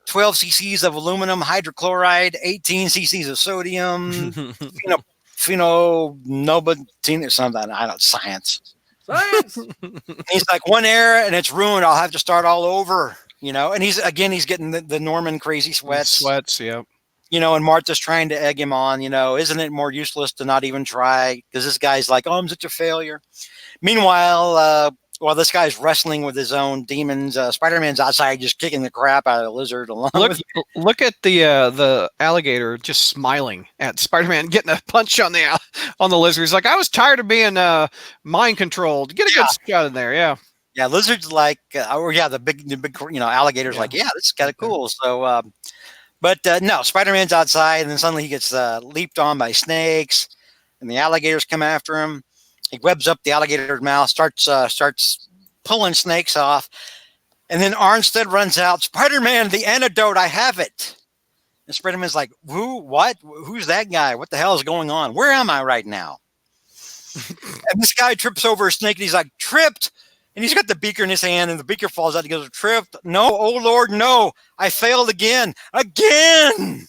12 cc's of aluminum hydrochloride, 18 cc's of sodium, phenobutene or something. I don't science. Science. He's like, one error and it's ruined. I'll have to start all over, And he's getting the Norman crazy sweats. Sweats, yep. And Martha's trying to egg him on, isn't it more useless to not even try? Because this guy's like, oh, I'm such a failure. Meanwhile, while this guy's wrestling with his own demons, Spider-Man's outside just kicking the crap out of the Lizard. Look at the alligator just smiling at Spider-Man getting a punch on the Lizard. He's like, I was tired of being mind controlled. Get a good shot in there, yeah. Yeah, Lizard's like, the big alligator's like, yeah, this is kind of cool. So, but no, Spider-Man's outside, and then suddenly he gets leaped on by snakes, and the alligators come after him. He webs up the alligator's mouth, starts pulling snakes off, and then Armstead runs out. Spider-Man, the antidote, I have it. And Spider-Man's like, who? What? Who's that guy? What the hell is going on? Where am I right now? And this guy trips over a snake, and he's like, tripped. And he's got the beaker in his hand, and the beaker falls out. He goes, tripped. No, oh Lord, no. I failed again. Again.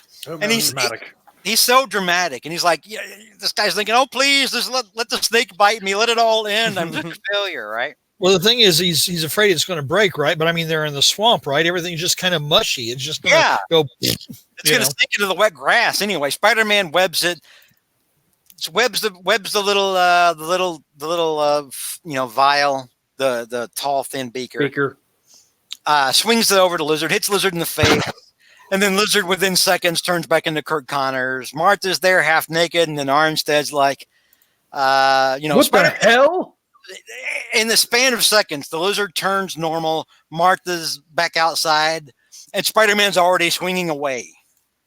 So And he's- dramatic. He's so dramatic. And he's like, yeah, this guy's thinking, oh, please, just let the snake bite me. Let it all end. I'm just a failure, right? Well, the thing is, he's afraid it's going to break, right? But I mean, they're in the swamp, right? Everything's just kind of mushy. It's just going to go. It's going to sink into the wet grass. Anyway, Spider-Man webs it. Webs the little vial, the tall thin beaker. Swings it over to Lizard, hits Lizard in the face, and then Lizard within seconds turns back into Kirk Connors. Martha's there half naked, and then Armstead's like, What the hell? in the span of seconds, the Lizard turns normal. Martha's back outside, and Spider-Man's already swinging away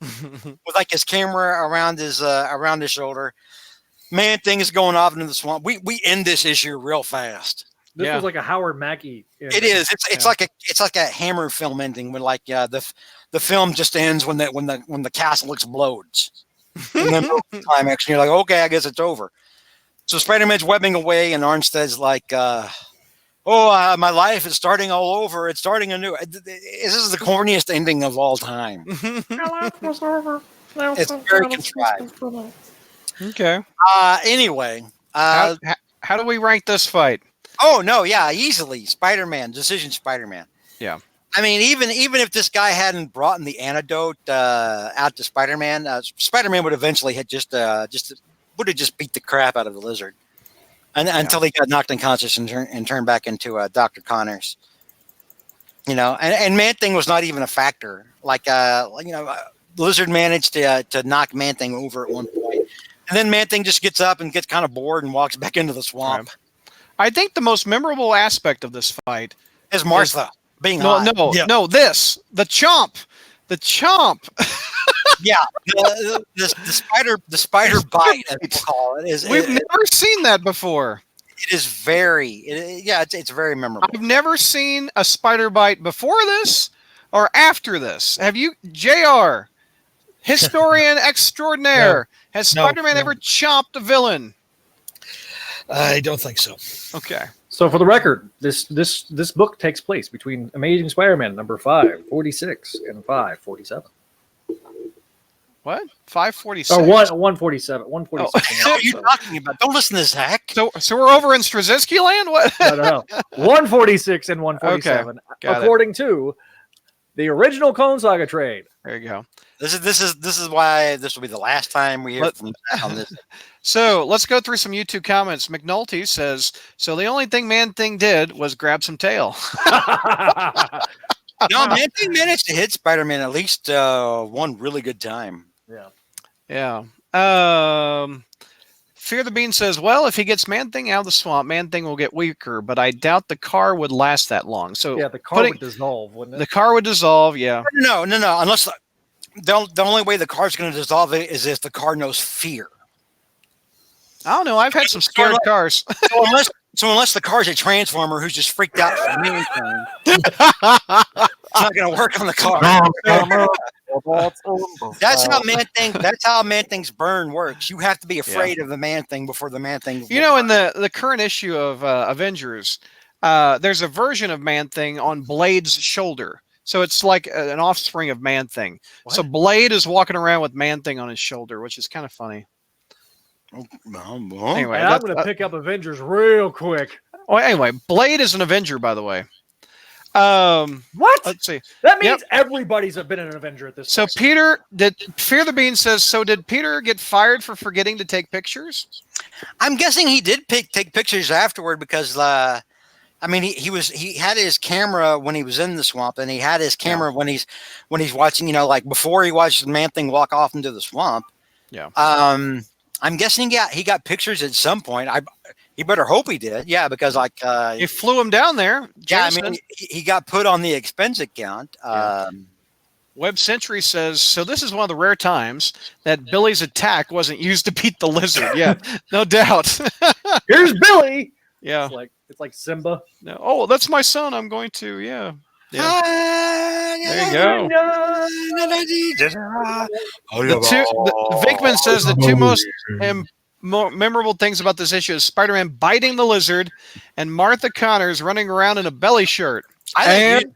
with like his camera around his shoulder. Man-Thing is going off into the swamp. We end this issue real fast. This Yeah. was like a Howard Mackie. It is. It's Yeah. like a Hammer film ending when like the film just ends when the castle explodes. And then the climax, and you're like, okay, I guess it's over. So Spider-Man's webbing away, and Arnstead's like, my life is starting all over. It's starting anew. This is the corniest ending of all time. My life was over. Now It's some very kind of contrived. systems for me. Okay. Anyway, How do we rank this fight? oh no, yeah, easily Spider-Man, Decision Spider-Man. Yeah. I mean, even if this guy hadn't brought in the antidote out to Spider-Man, Spider-Man would eventually have just beat the crap out of the Lizard, until he got knocked unconscious and turned back into Dr. Connors. You know, and Man-Thing was not even a factor. Like Lizard managed to knock Man-Thing over at one point, and then Man-Thing just gets up and gets kind of bored and walks back into the swamp. I think the most memorable aspect of this fight Is Martha being no, hot. Yeah. the chomp. Yeah, the spider bite, as we call it, is We've never seen that before. it is very it's very memorable. I've never seen a spider bite before this or after this. Have you, JR, historian extraordinaire? Has No, Spider-Man no. ever chomped a villain? I don't think so. Okay. So for the record, this book takes place between Amazing Spider-Man number 546 and 547. What? 546. Or 147. 146. What are you talking about? Don't listen to Zach. So we're over in Straczynski land? What? No. 146 and 147. got it. According to the original Clone Saga trade. There you go. This is why this will be the last time we hear from Zach on this. So let's go through some YouTube comments. McNulty says, so the only thing Man-Thing did was grab some tail. No, Man-Thing managed to hit Spider-Man at least one really good time. Yeah. Fear the Bean says, well, if he gets Man-Thing out of the swamp, Man-Thing will get weaker, but I doubt the car would last that long. So Yeah, the car would dissolve, wouldn't it? the car would dissolve, yeah. No. Unless the only way the car's going to dissolve it is if the car knows fear. I don't know. I've had some scared cars. So unless the car's a transformer who's just freaked out from Man-Thing, it's not going to work on the car. That's how Man-Thing's burn works. You have to be afraid of the Man-Thing before the Man-Thing. You know, in the current issue of Avengers, there's a version of Man-Thing on Blade's shoulder. So it's like an offspring of Man-Thing. So Blade is walking around with Man-Thing on his shoulder, which is kind of funny. Anyway, And I'm going to pick up Avengers real quick. anyway, Blade is an Avenger, by the way. What? Let's see. That means everybody's been an Avenger at this So point. Peter, Fear the Bean says, so did Peter get fired for forgetting to take pictures? I'm guessing he did take pictures afterward because he had his camera when he was in the swamp, and he had his camera when he's watching, like before he watched Man-Thing walk off into the swamp. Yeah. I'm guessing he got pictures at some point. He better hope he did. Yeah, because You flew him down there. yeah, Jason. I mean he got put on the expense account. Web Century says, so this is one of the rare times that Billy's attack wasn't used to beat the lizard. Yeah, no doubt. Here's Billy. Yeah. It's like Simba. No. Oh, that's my son. I'm going to, yeah. There you go. Vinkman says the two most memorable things about this issue is Spider-Man biting the lizard and Martha Connors running around in a belly shirt. And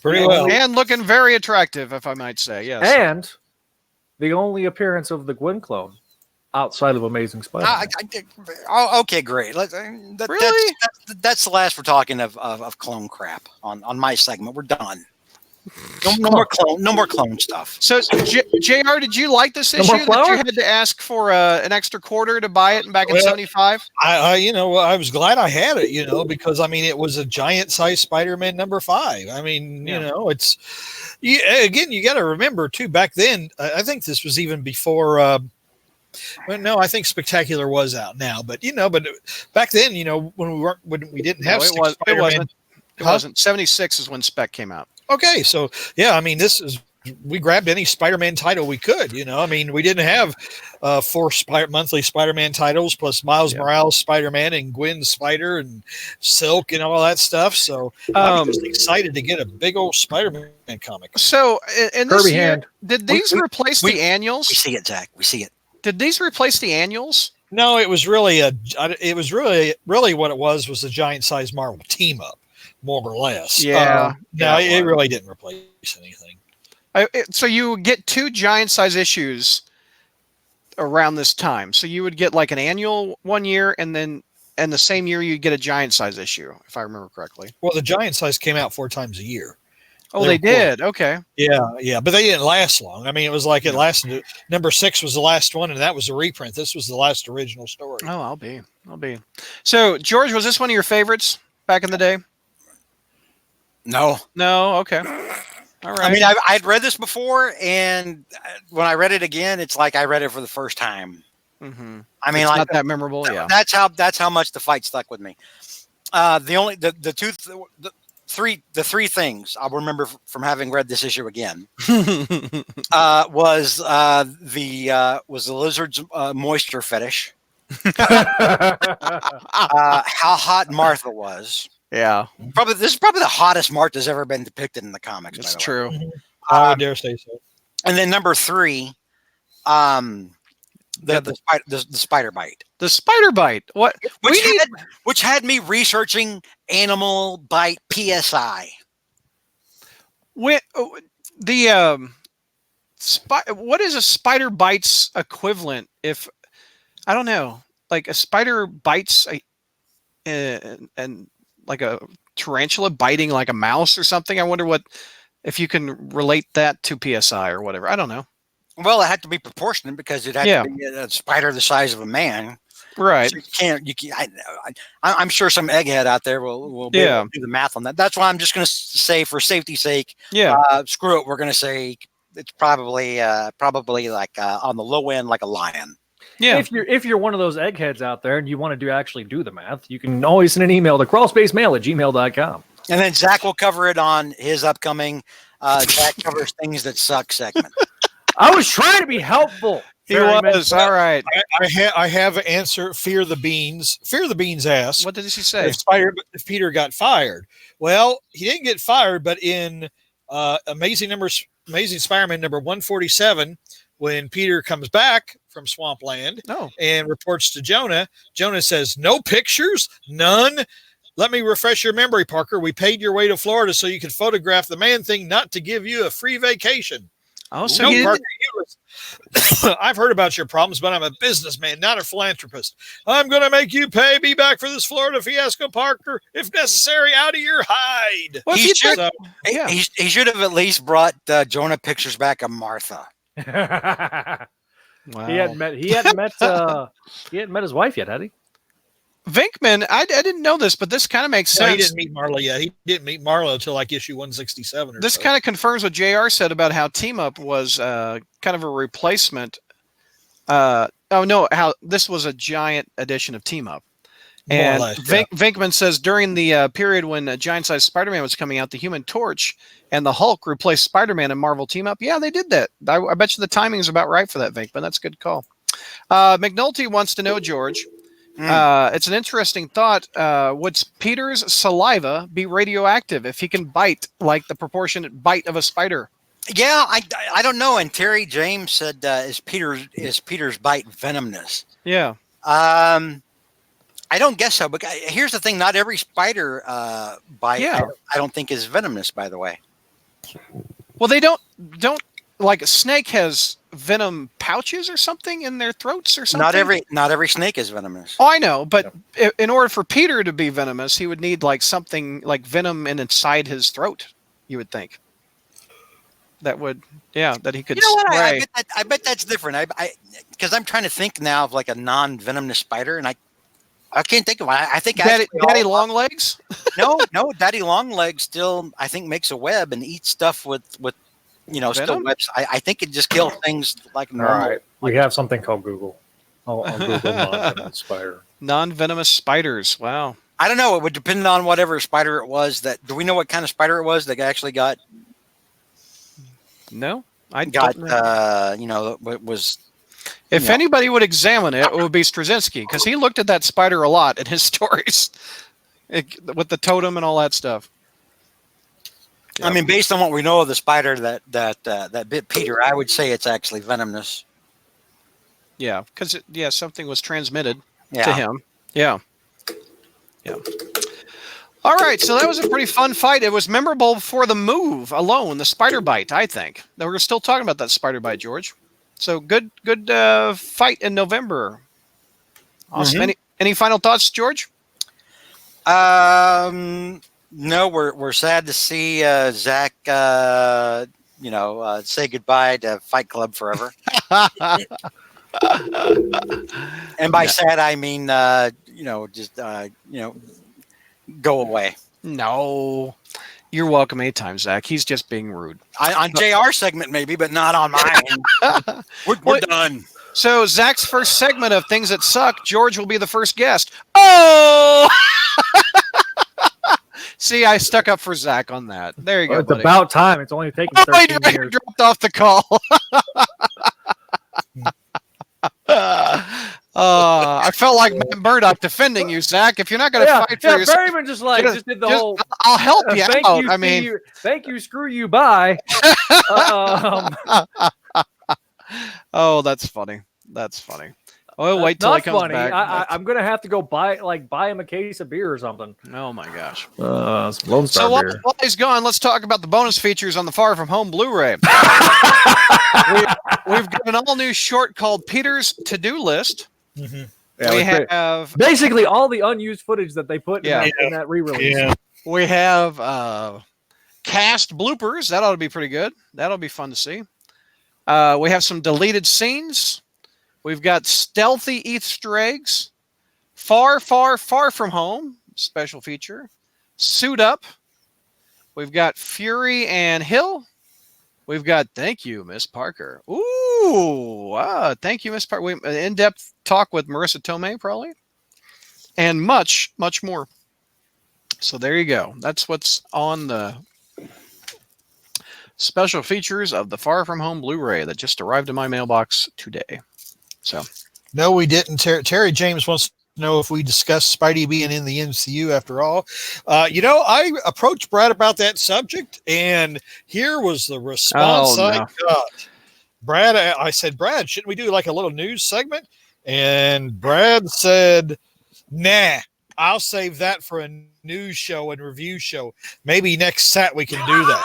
Pretty well. And looking very attractive, if I might say. Yes. And the only appearance of the Gwen clone outside of Amazing Spider-Man. Okay, great. Really? That's the last we're talking of clone crap on my segment. We're done. No more clone stuff. So, JR, did you like this No issue more that flour? you had to ask for an extra quarter to buy it back in Well, 75? I was glad I had it, because it was a giant size Spider-Man number 5. It's again, you got to remember too, back then, I think this was even before, I think Spectacular was out now, but back then, when we didn't have It wasn't. 76 is when Spec came out. Okay, so yeah, this is we grabbed any Spider-Man title we could. I mean, we didn't have 4 monthly Spider-Man titles plus Miles Morales Spider-Man and Gwen Spider and Silk and all that stuff. So I'm just excited to get a big old Spider-Man comic. So in this Kirby year, hand. did these replace the annuals? We see it, Zach. We see it. Did these replace the annuals? No, it was really really what it was a giant size Marvel team up, more or less. Yeah. No, it really didn't replace anything. So you get 2 giant size issues around this time. So you would get like an annual one year, and then the same year you'd get a giant size issue, if I remember correctly. Well, the giant size came out 4 times a year. Oh, they did. Okay. Yeah, but they didn't last long. I mean, it was like it lasted. Number 6 was the last one, and that was a reprint. This was the last original story. Oh, I'll be. So, George, was this one of your favorites back in the day? No. No. Okay. All right. I mean, I'd read this before, and when I read it again, it's like I read it for the first time. Mm-hmm. I mean, it's like not that memorable. Yeah. That's how much the fight stuck with me. The three things I'll remember from having read this issue again was the lizard's moisture fetish, how hot Martha was. Yeah, This is probably the hottest Martha's ever been depicted in the comics. it's by the true. way. I dare say so. And then number 3, the spider bite. The spider bite. What? Which had me researching animal bite PSI. What is a spider bite's equivalent? If I don't know, like a spider bites and like a tarantula biting like a mouse or something. I wonder if you can relate that to PSI or whatever. I don't know. Well, it had to be proportionate because it had to be a spider the size of a man. Right. So you can't. I'm sure some egghead out there will be able to do the math on that. That's why I'm just going to say, for safety's sake, screw it. We're going to say it's probably like on the low end, like a lion. Yeah. If you're one of those eggheads out there and you want to actually do the math, you can always send an email to crawlspacemail@gmail.com. And then Zach will cover it on his upcoming Zach covers things that suck segment. I was trying to be helpful. He was. All right. I have an answer. Fear the Beans. Fear the Beans asked, What did he say? if Peter got fired. Well, he didn't get fired, but in Amazing Spider-Man number 147, when Peter comes back from Swampland and reports to Jonah, Jonah says, "No pictures? None? Let me refresh your memory, Parker. We paid your way to Florida so you could photograph the Man-Thing, not to give you a free vacation." Oh, so Parker, I've heard about your problems, but I'm a businessman, not a philanthropist. I'm going to make you pay me back for this Florida fiasco, Parker, if necessary, out of your hide. Well, he should have at least brought Jonah pictures back of Martha. Wow. He hadn't met his wife yet, had he? Venkman, I didn't know this, but this kind of makes sense. No, he didn't meet Marlo yet. He didn't meet Marlo until like issue 167. This kind of confirms what JR said about how Team Up was kind of a replacement. How this was a giant edition of Team Up. And Venkman says during the period when Giant-Sized Spider-Man was coming out, the Human Torch and the Hulk replaced Spider-Man in Marvel Team Up. Yeah, they did that. I bet you the timing is about right for that, Venkman. That's a good call. McNulty wants to know, George. It's an interesting thought. Would Peter's saliva be radioactive if he can bite like the proportionate bite of a spider? Yeah, I don't know. And Terry James said, "Is Peter's bite venomous?" Yeah. I don't guess so. But here's the thing: not every spider bite, I don't think, is venomous. By the way. Well, they don't like a snake has venom pouches or something in their throats or something. Not every snake is venomous. Oh, I know, but in order for Peter to be venomous, he would need like something like venom inside his throat. You would think that he could. You know what? Spray. I bet that's different. Because I'm trying to think now of like a non-venomous spider, and I can't think of one. I think Daddy Longlegs. No, Daddy Longlegs still I think makes a web and eats stuff with venom? still webs. I think it just kills things like normal. All right. We have something called Google. I'll Google non-venomous spider. Non-venomous spiders. Wow. I don't know. It would depend on whatever spider it was. Do we know what kind of spider it was that actually got No, I got don't know. was If no. anybody would examine it, it would be Straczynski, because he looked at that spider a lot in his stories, with the totem and all that stuff. I mean, based on what we know of the spider that bit Peter, I would say it's actually venomous. Yeah, because something was transmitted Yeah. to him. Yeah. All right, so that was a pretty fun fight. It was memorable for the move alone, the spider bite. I think that we're still talking about that spider bite, George. So good fight in November. Awesome. Any final thoughts, George? No, we're sad to see Zach. Say goodbye to Fight Club forever. And by sad, I mean go away. No, you're welcome anytime, Zach. He's just being rude. On JR segment maybe, but not on mine. We're done. So Zach's first segment of Things That Suck, George will be the first guest. Oh! See, I stuck up for Zach on that. There you go. It's buddy. about time. It's only taken Oh, 13 I years. dropped off the call. I felt like Matt Murdock defending you, Zach. If you're not going to fight for yourself, Berryman just did the whole. I'll help you Thank out. you, I mean, thank you, screw you, bye. Oh, that's funny. That's funny. Oh, wait till Not he comes funny. back. I'm gonna have to go buy him a case of beer or something. Oh my gosh. Some Lone Star So while beer. he's gone, let's talk about the bonus features on the Far From Home Blu-ray. We've got an all-new short called Peter's To-Do List. Mhm. Yeah, We great. have Basically all the unused footage that they put Yeah. in that re-release. Yeah. we have cast bloopers. That ought to be pretty good. That'll be fun to see. We have some deleted scenes. We've got stealthy Easter eggs. Far, far, far from home. Special feature. Suit up. We've got Fury and Hill. We've got Thank You, Miss Parker. Ooh, thank you, Miss Parker. An in-depth talk with Marissa Tomei, probably. And much, much more. So there you go. That's what's on the special features of the Far From Home Blu-ray that just arrived in my mailbox today. So No, we didn't. Terry James wants to know if we discussed Spidey being in the MCU after all. I approached Brad about that subject, and here was the response Oh, I no. got. Brad, I said, Brad, shouldn't we do like a little news segment? And Brad said, nah, I'll save that for a news show and review show. Maybe next Sat we can do that.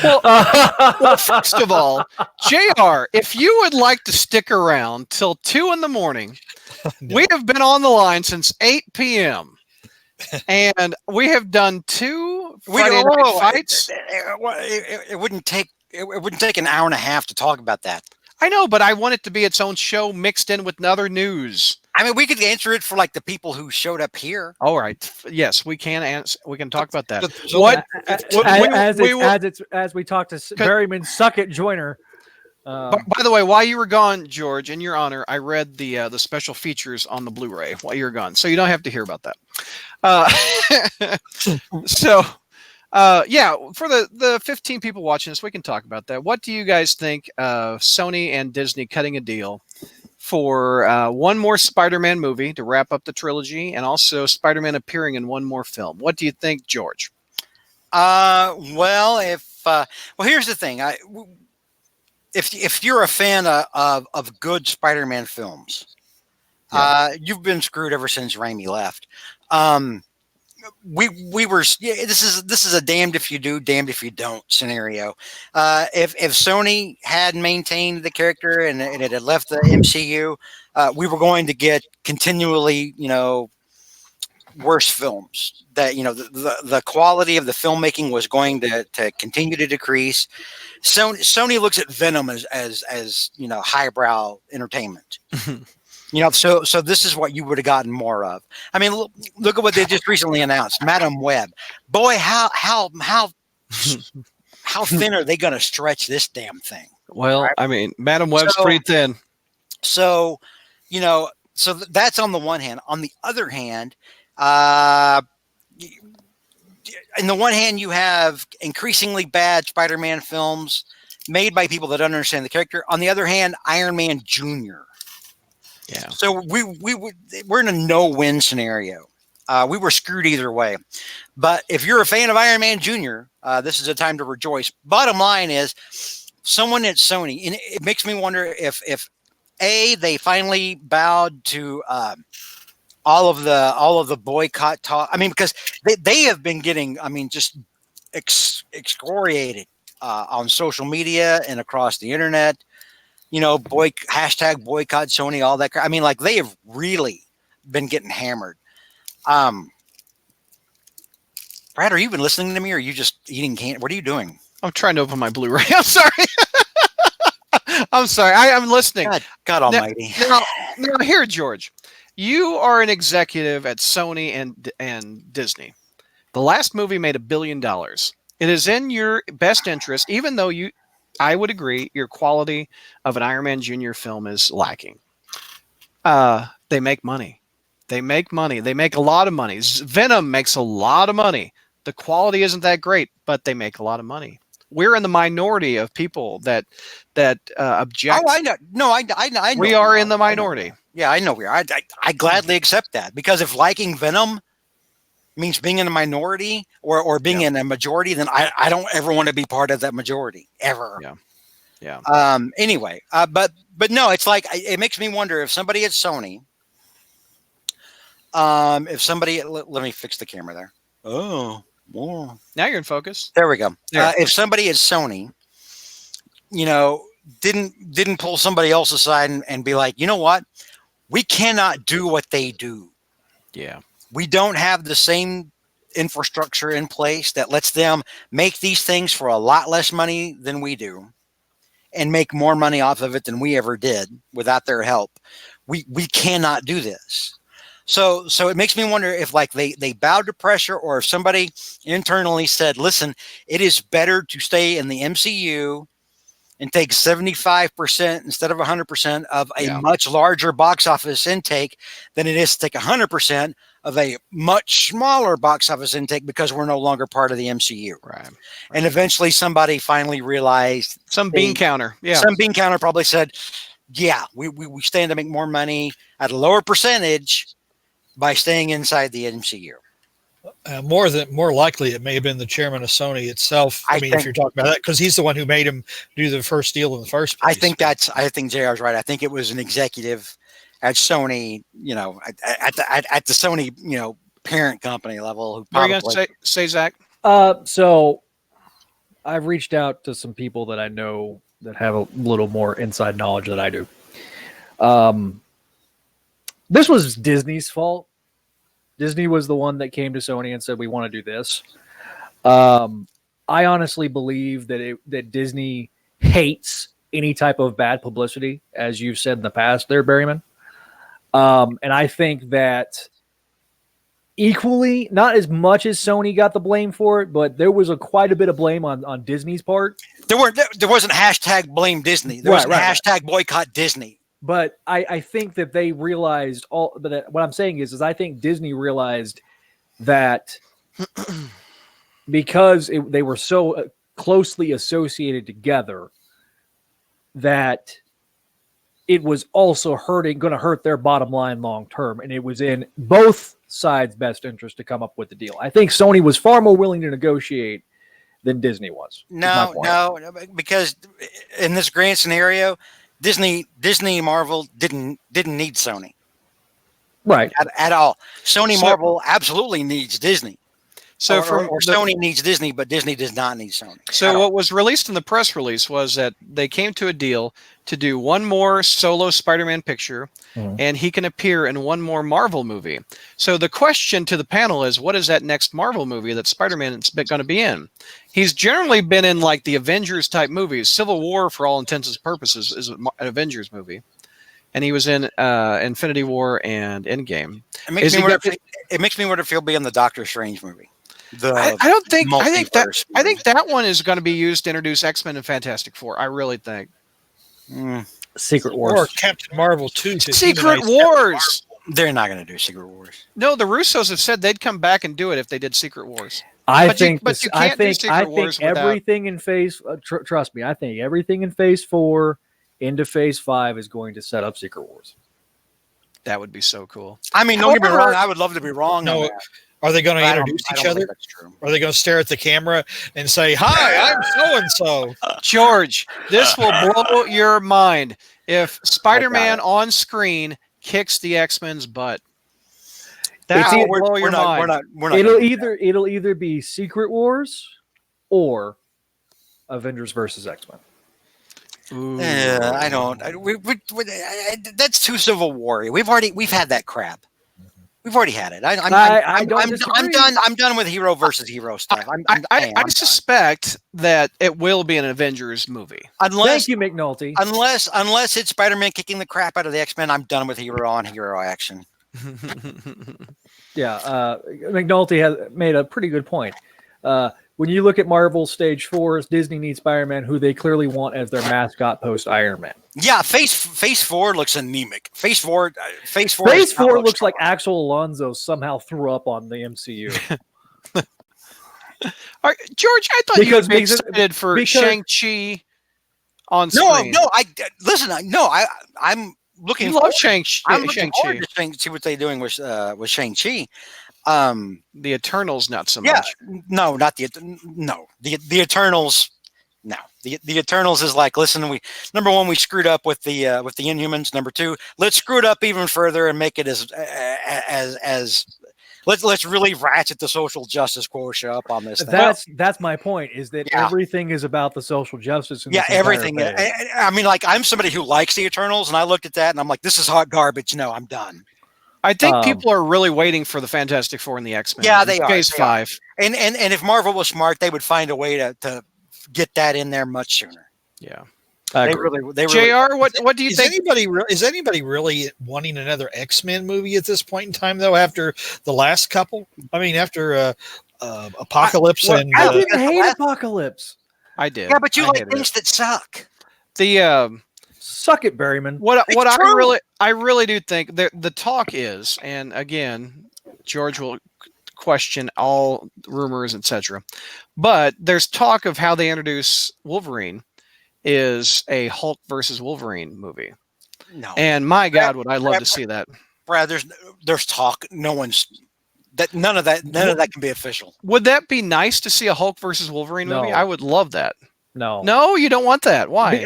Well, first of all, JR, if you would like to stick around till 2 in the morning, No. we have been on the line since 8 p.m. and we have done 2 Friday night fights. It wouldn't take an hour and a half to talk about that. I know, but I want it to be its own show mixed in with other news. I mean, we could answer it for like the people who showed up here. All right. Yes, we can answer. We can talk about that. So What? As we talked to Berryman Suckett Joyner. By the way, while you were gone, George, in your honor, I read the special features on the Blu-ray while you were gone, so you don't have to hear about that. For the 15 people watching this, we can talk about that. What do you guys think of Sony and Disney cutting a deal for one more Spider-Man movie to wrap up the trilogy, and also Spider-Man appearing in one more film? What do you think, George? Here's the thing. If you're a fan of good Spider-Man films, you've been screwed ever since Raimi left. This is a damned if you do, damned if you don't scenario. If Sony had maintained the character and it had left the MCU, we were going to get continually, worse films. That the quality of the filmmaking was going to continue to decrease. Sony looks at Venom as highbrow entertainment. So this is what you would have gotten more of. I mean, look at what they just recently announced, Madam Web. Boy, how thin are they going to stretch this damn thing? Well, right? I mean, Madam Web's pretty thin. So that's on the one hand. On the other hand, I in the one hand, you have increasingly bad Spider-Man films made by people that don't understand the character. On the other hand, Iron Man Jr. Yeah. So we're in a no-win scenario. We were screwed either way. But if you're a fan of Iron Man Jr., this is a time to rejoice. Bottom line is, someone at Sony, and it makes me wonder if they finally bowed to all of the boycott talk. I mean, because they have been getting, I mean, just excoriated on social media and across the internet. You know, hashtag boycott Sony, all that. I mean, like, they have really been getting hammered. Brad, are you even listening to me, or are you just eating candy? What are you doing? I'm trying to open my Blu-ray. I'm sorry. I'm sorry. I'm listening. God Almighty. Now, here, George, you are an executive at Sony and Disney. The last movie made $1 billion. It is in your best interest, even though I would agree, your quality of an Iron Man Jr. film is lacking. They make money. They make money. They make a lot of money. Venom makes a lot of money. The quality isn't that great, but they make a lot of money. We're in the minority of people that object. Oh, I know. No, I know. We are in the minority. Yeah, I know we are. I gladly accept that, because if liking Venom means being in a minority or being in a majority, then I don't ever want to be part of that majority ever. Yeah. Anyway, but no, it's like, it makes me wonder if somebody at Sony, if somebody, let me fix the camera there. Oh, more. Now you're in focus. There we go. There. If somebody at Sony, didn't pull somebody else aside and be like, you know what, we cannot do what they do. Yeah. We don't have the same infrastructure in place that lets them make these things for a lot less money than we do, and make more money off of it than we ever did without their help. We cannot do this. So it makes me wonder if, like, they bowed to pressure, or if somebody internally said, listen, it is better to stay in the MCU and take 75% instead of 100% of a much larger box office intake than it is to take 100% of a much smaller box office intake, because we're no longer part of the MCU. Right. And eventually somebody finally realized, Some bean counter. Yeah. some bean counter probably said, yeah, we stand to make more money at a lower percentage by staying inside the MCU. More likely, it may have been the chairman of Sony itself. I mean, if you're talking about that, because he's the one who made him do the first deal in the first place. I think JR's right. I think it was an executive at Sony, at the Sony, parent company level. Who What are you going to say, Zach? So I've reached out to some people that I know that have a little more inside knowledge than I do. This was Disney's fault. Disney was the one that came to Sony and said, we want to do this. I honestly believe that Disney hates any type of bad publicity, as you've said in the past there, Berryman. And I think that equally, not as much as Sony got the blame for it, but there was quite a bit of blame on Disney's part. There wasn't hashtag blame Disney. There was hashtag boycott Disney. But I think that they realized but what I'm saying is I think Disney realized that because they were so closely associated together, that it was also going to hurt their bottom line long term, and it was in both sides' best interest to come up with the deal. I think Sony was far more willing to negotiate than Disney was. No, because in this grand scenario, Disney and Marvel didn't need Sony, right? At all. Marvel absolutely needs Disney. So Sony needs Disney, but Disney does not need Sony. So what was released in the press release was that they came to a deal to do one more solo Spider-Man picture, and he can appear in one more Marvel movie. So the question to the panel is, what is that next Marvel movie that Spider-Man is going to be in? He's generally been in like the Avengers type movies. Civil War, for all intents and purposes, is an Avengers movie. And he was in Infinity War and Endgame. It makes me wonder if he'll be in the Doctor Strange movie. I think that one is going to be used to introduce X-Men and Fantastic Four. I really think. Secret Wars. Or Captain Marvel 2. Secret Wars. They're not going to do Secret Wars. No, the Russos have said they'd come back and do it if they did Secret Wars. I But you- think but this, you I can't do think Secret I Wars think without- everything in phase. Trust me, I think everything in phase 4 into phase 5 is going to set up Secret Wars. That would be so cool. I mean, don't get me However- wrong. I would love to be wrong. No, on that, Are they going but to I don't- introduce I each don't other? believe that's true. Are they going to stare at the camera and say, "Hi, I'm so and so"? George, this will blow your mind if Spider-Man it. on screen kicks the X-Men's butt. It's That either- will blow your mind. We're not. It'll either be Secret Wars or Avengers versus X-Men. Ooh. Yeah, I don't. That's too Civil War. We've had that crap. We've already had it. I don't I'm disagree. done. I'm done with hero versus hero stuff. I I'm done. suspect that it will be an Avengers movie. Unless Thank you, McNulty. unless it's Spider-Man kicking the crap out of the X-Men, I'm done with hero on hero action. Yeah, McNulty has made a pretty good point. When you look at Marvel Stage 4, Disney needs Spider-Man, who they clearly want as their mascot post Iron Man. Yeah, Phase 4 looks anemic. Phase 4 Phase does not 4 look looks like strong. Axel Alonso somehow threw up on the MCU. All right, George, I thought Because- you were because- excited for because- Shang-Chi on No, screen. no. Listen. I'm looking. You love forward- Shang-Chi. I'm looking Shang-Chi. forward to see what they're doing with Shang-Chi. The Eternals, not so Yeah, much. no, not the Eternals. No, the Eternals is like, listen, we number one, we screwed up with the Inhumans. Number two, let's screw it up even further and make it as let's really ratchet the social justice quotient up on this thing. That's my point. Is that Yeah. everything is about the social justice? In Yeah, this entire everything. phase. I mean, like, I'm somebody who likes the Eternals, and I looked at that and I'm like, this is hot garbage. No, I'm done. I think Um, people are really waiting for the Fantastic Four and the X-Men. Yeah, they are. Phase They are. 5. And if Marvel was smart, they would find a way to get that in there much sooner. Yeah. I They agree. really. JR, what do you Is think? anybody really wanting another X-Men movie at this point in time, though? After the last couple, I mean, after Apocalypse Well, and I Yeah. didn't hate Apocalypse. I did. Yeah, but you I like hated things it. that suck. The Suck it, Berryman. what It's what true. I really do think the talk is, and again, George will question all rumors, etc. But there's talk of how they introduce Wolverine is a Hulk versus Wolverine movie, No, and my Brad- God, would I love Brad- to see that. Brad, there's talk. None of that can be official. Would that be nice to see a Hulk versus Wolverine movie? No. I would love that. No. No, you don't want that. Why?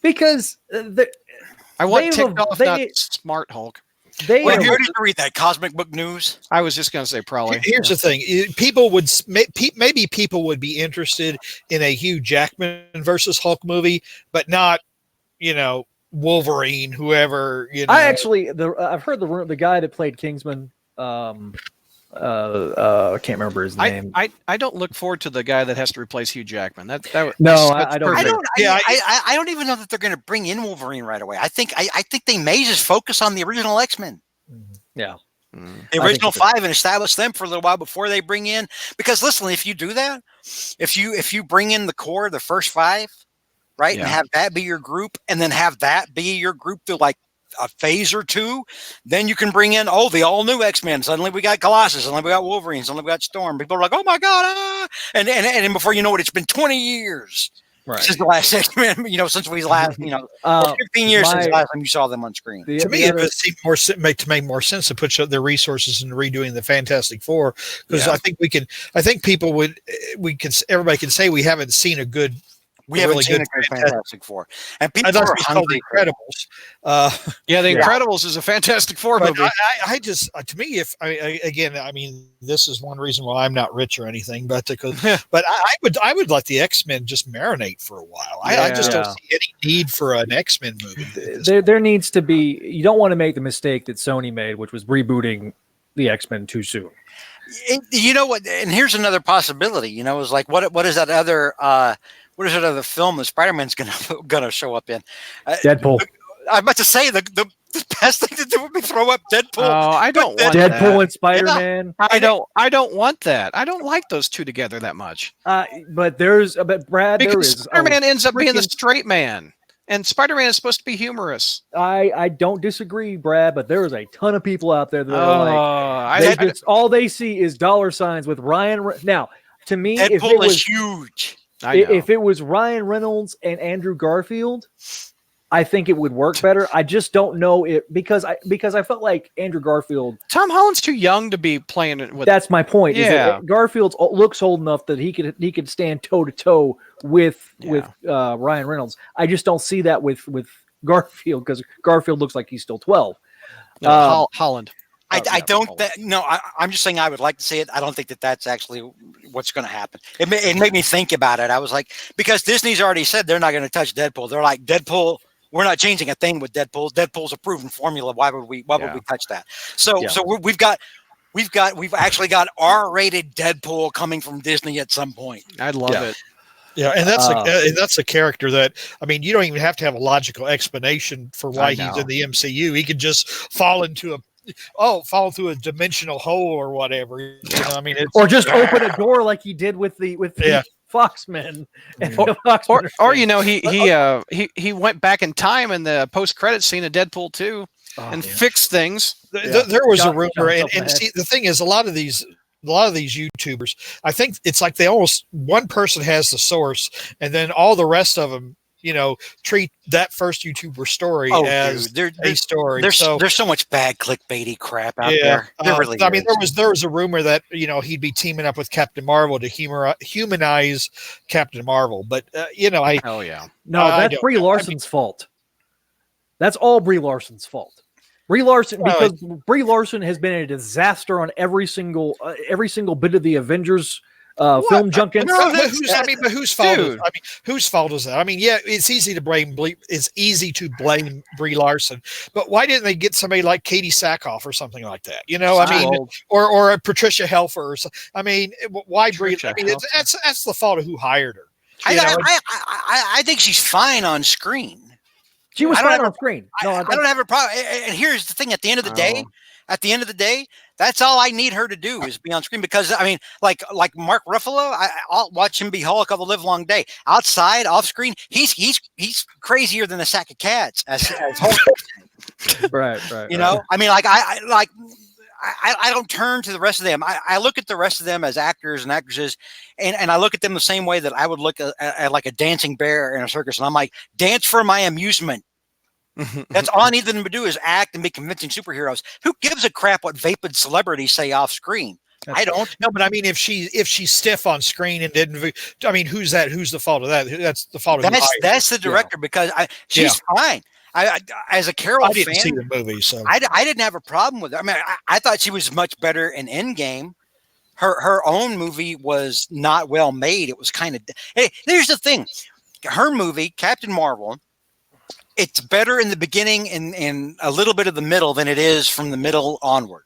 Because I want they've- ticked off, they- not smart Hulk. they Wait, have- where did you read that? Cosmic Book News? I was just going to say probably. Here's the thing: people would maybe people would be interested in a Hugh Jackman versus Hulk movie, but not, Wolverine, whoever. I actually I've heard the guy that played Kingsman. I can't remember his name. I don't look forward to the guy that has to replace Hugh Jackman. That No, that's I don't perfect. either. I don't even know that they're going to bring in Wolverine right away. I think they may just focus on the original X-Men, Yeah. Mm. the I original think so. 5, and establish them for a little while before they bring in. Because listen, if you do that, if you bring in the core, the first 5, right, and Yeah. have that be your group, and then have that be your group through like a phase or two, then you can bring in the all new X-Men. Suddenly we got Colossus, suddenly we got Wolverine, suddenly we got Storm. People are like, oh my god, and before you know it, it's been 20 years Right. since the last X-Men. Since we last, 15 years since the last time you saw them on screen. To me, it would seem to make more sense to put their resources into redoing the Fantastic Four, because Yeah. everybody can say we haven't seen a good. We haven't really seen good a good Fantastic Four, and people Unless are we saw the hungry. for it. Incredibles. Yeah, The Yeah. Incredibles is a Fantastic Four But movie. I just, to me, this is one reason why I'm not rich or anything, but I would let the X-Men just marinate for a while. I just don't Yeah. see any need for an X-Men movie. There needs to be. You don't want to make the mistake that Sony made, which was rebooting the X-Men too soon. And you know what? And here's another possibility. Is like what is that other what is that other film that Spider-Man's gonna show up in? Deadpool. I'm about to say the best thing to do would be throw up Deadpool. Oh, I don't want Deadpool that. and Spider-Man. I don't want that. I don't like those two together that much. But Brad, Because there is Spider-Man ends up being the freaking- straight man. and Spider-Man is supposed to be humorous. I don't disagree, Brad, but there is a ton of people out there that are like, all they see is dollar signs with Ryan. Now, to me, if it Deadpool is was huge. if it was Ryan Reynolds and Andrew Garfield, I think it would work better. I just don't know it because I felt like Andrew Garfield. Tom Holland's too young to be playing it with. That's my point. Is Yeah. that Garfield looks old enough that he could stand toe to toe with Ryan Reynolds. I just don't see that with Garfield because Garfield looks like he's still 12. Holland. I don't. I'm just saying I would like to see it. I don't think that's actually what's going to happen. It made me think about it. I was like, because Disney's already said they're not going to touch Deadpool. They're like, Deadpool, we're not changing a thing with Deadpool. Deadpool's a proven formula. Why would we touch that? So we've actually got R-rated Deadpool coming from Disney at some point. I'd love it. Yeah, and that's a character that, I mean, you don't even have to have a logical explanation for why he's in the MCU. He could just fall through a dimensional hole or whatever. You know, I mean, or just open a door like he did with the Foxmen. Or he went back in time in the post-credit scene of Deadpool 2 and fixed things. There was a rumor, and see, the thing is, a lot of these YouTubers, I think it's like they almost one person has the source, and then all the rest of them, treat that first YouTuber story as a story. There's so much bad clickbaity crap out there. I mean, there was a rumor that he'd be teaming up with Captain Marvel to humanize Captain Marvel, but that's Brie Larson's fault. That's all Brie Larson's fault. Brie Larson, because Brie Larson has been a disaster on every single bit of the Avengers film junket. But whose fault? Whose fault is that? I mean, yeah, it's easy to blame. It's easy to blame Brie Larson, but why didn't they get somebody like Katie Sackhoff or something like that? Or a Patricia Helfer or something. I mean, why Brie? I mean, that's the fault of who hired her. I think she's fine on screen. She was fine on screen. I don't have a problem. And here's the thing: at the end of the day, that's all I need her to do is be on screen. Because I mean, like Mark Ruffalo, I'll watch him be Hulk of the livelong day. Outside, off screen, he's crazier than a sack of cats as Hulk. Right. I mean, I don't turn to the rest of them. I look at the rest of them as actors and actresses, and I look at them the same way that I would look at like a dancing bear in a circus. And I'm like, dance for my amusement. That's all I need them to do is act and be convincing superheroes. Who gives a crap what vapid celebrities say off screen? I don't. No, but I mean, if she's stiff on screen and didn't, I mean, who's that? Who's the fault of that? That's the fault of that's the director because she's fine. I as a Carol fan, didn't see the movie, so I didn't have a problem with it. I mean, I thought she was much better in Endgame. Her own movie was not well made. It was kind of. Hey, here's the thing: her movie, Captain Marvel, it's better in the beginning and a little bit of the middle than it is from the middle onward.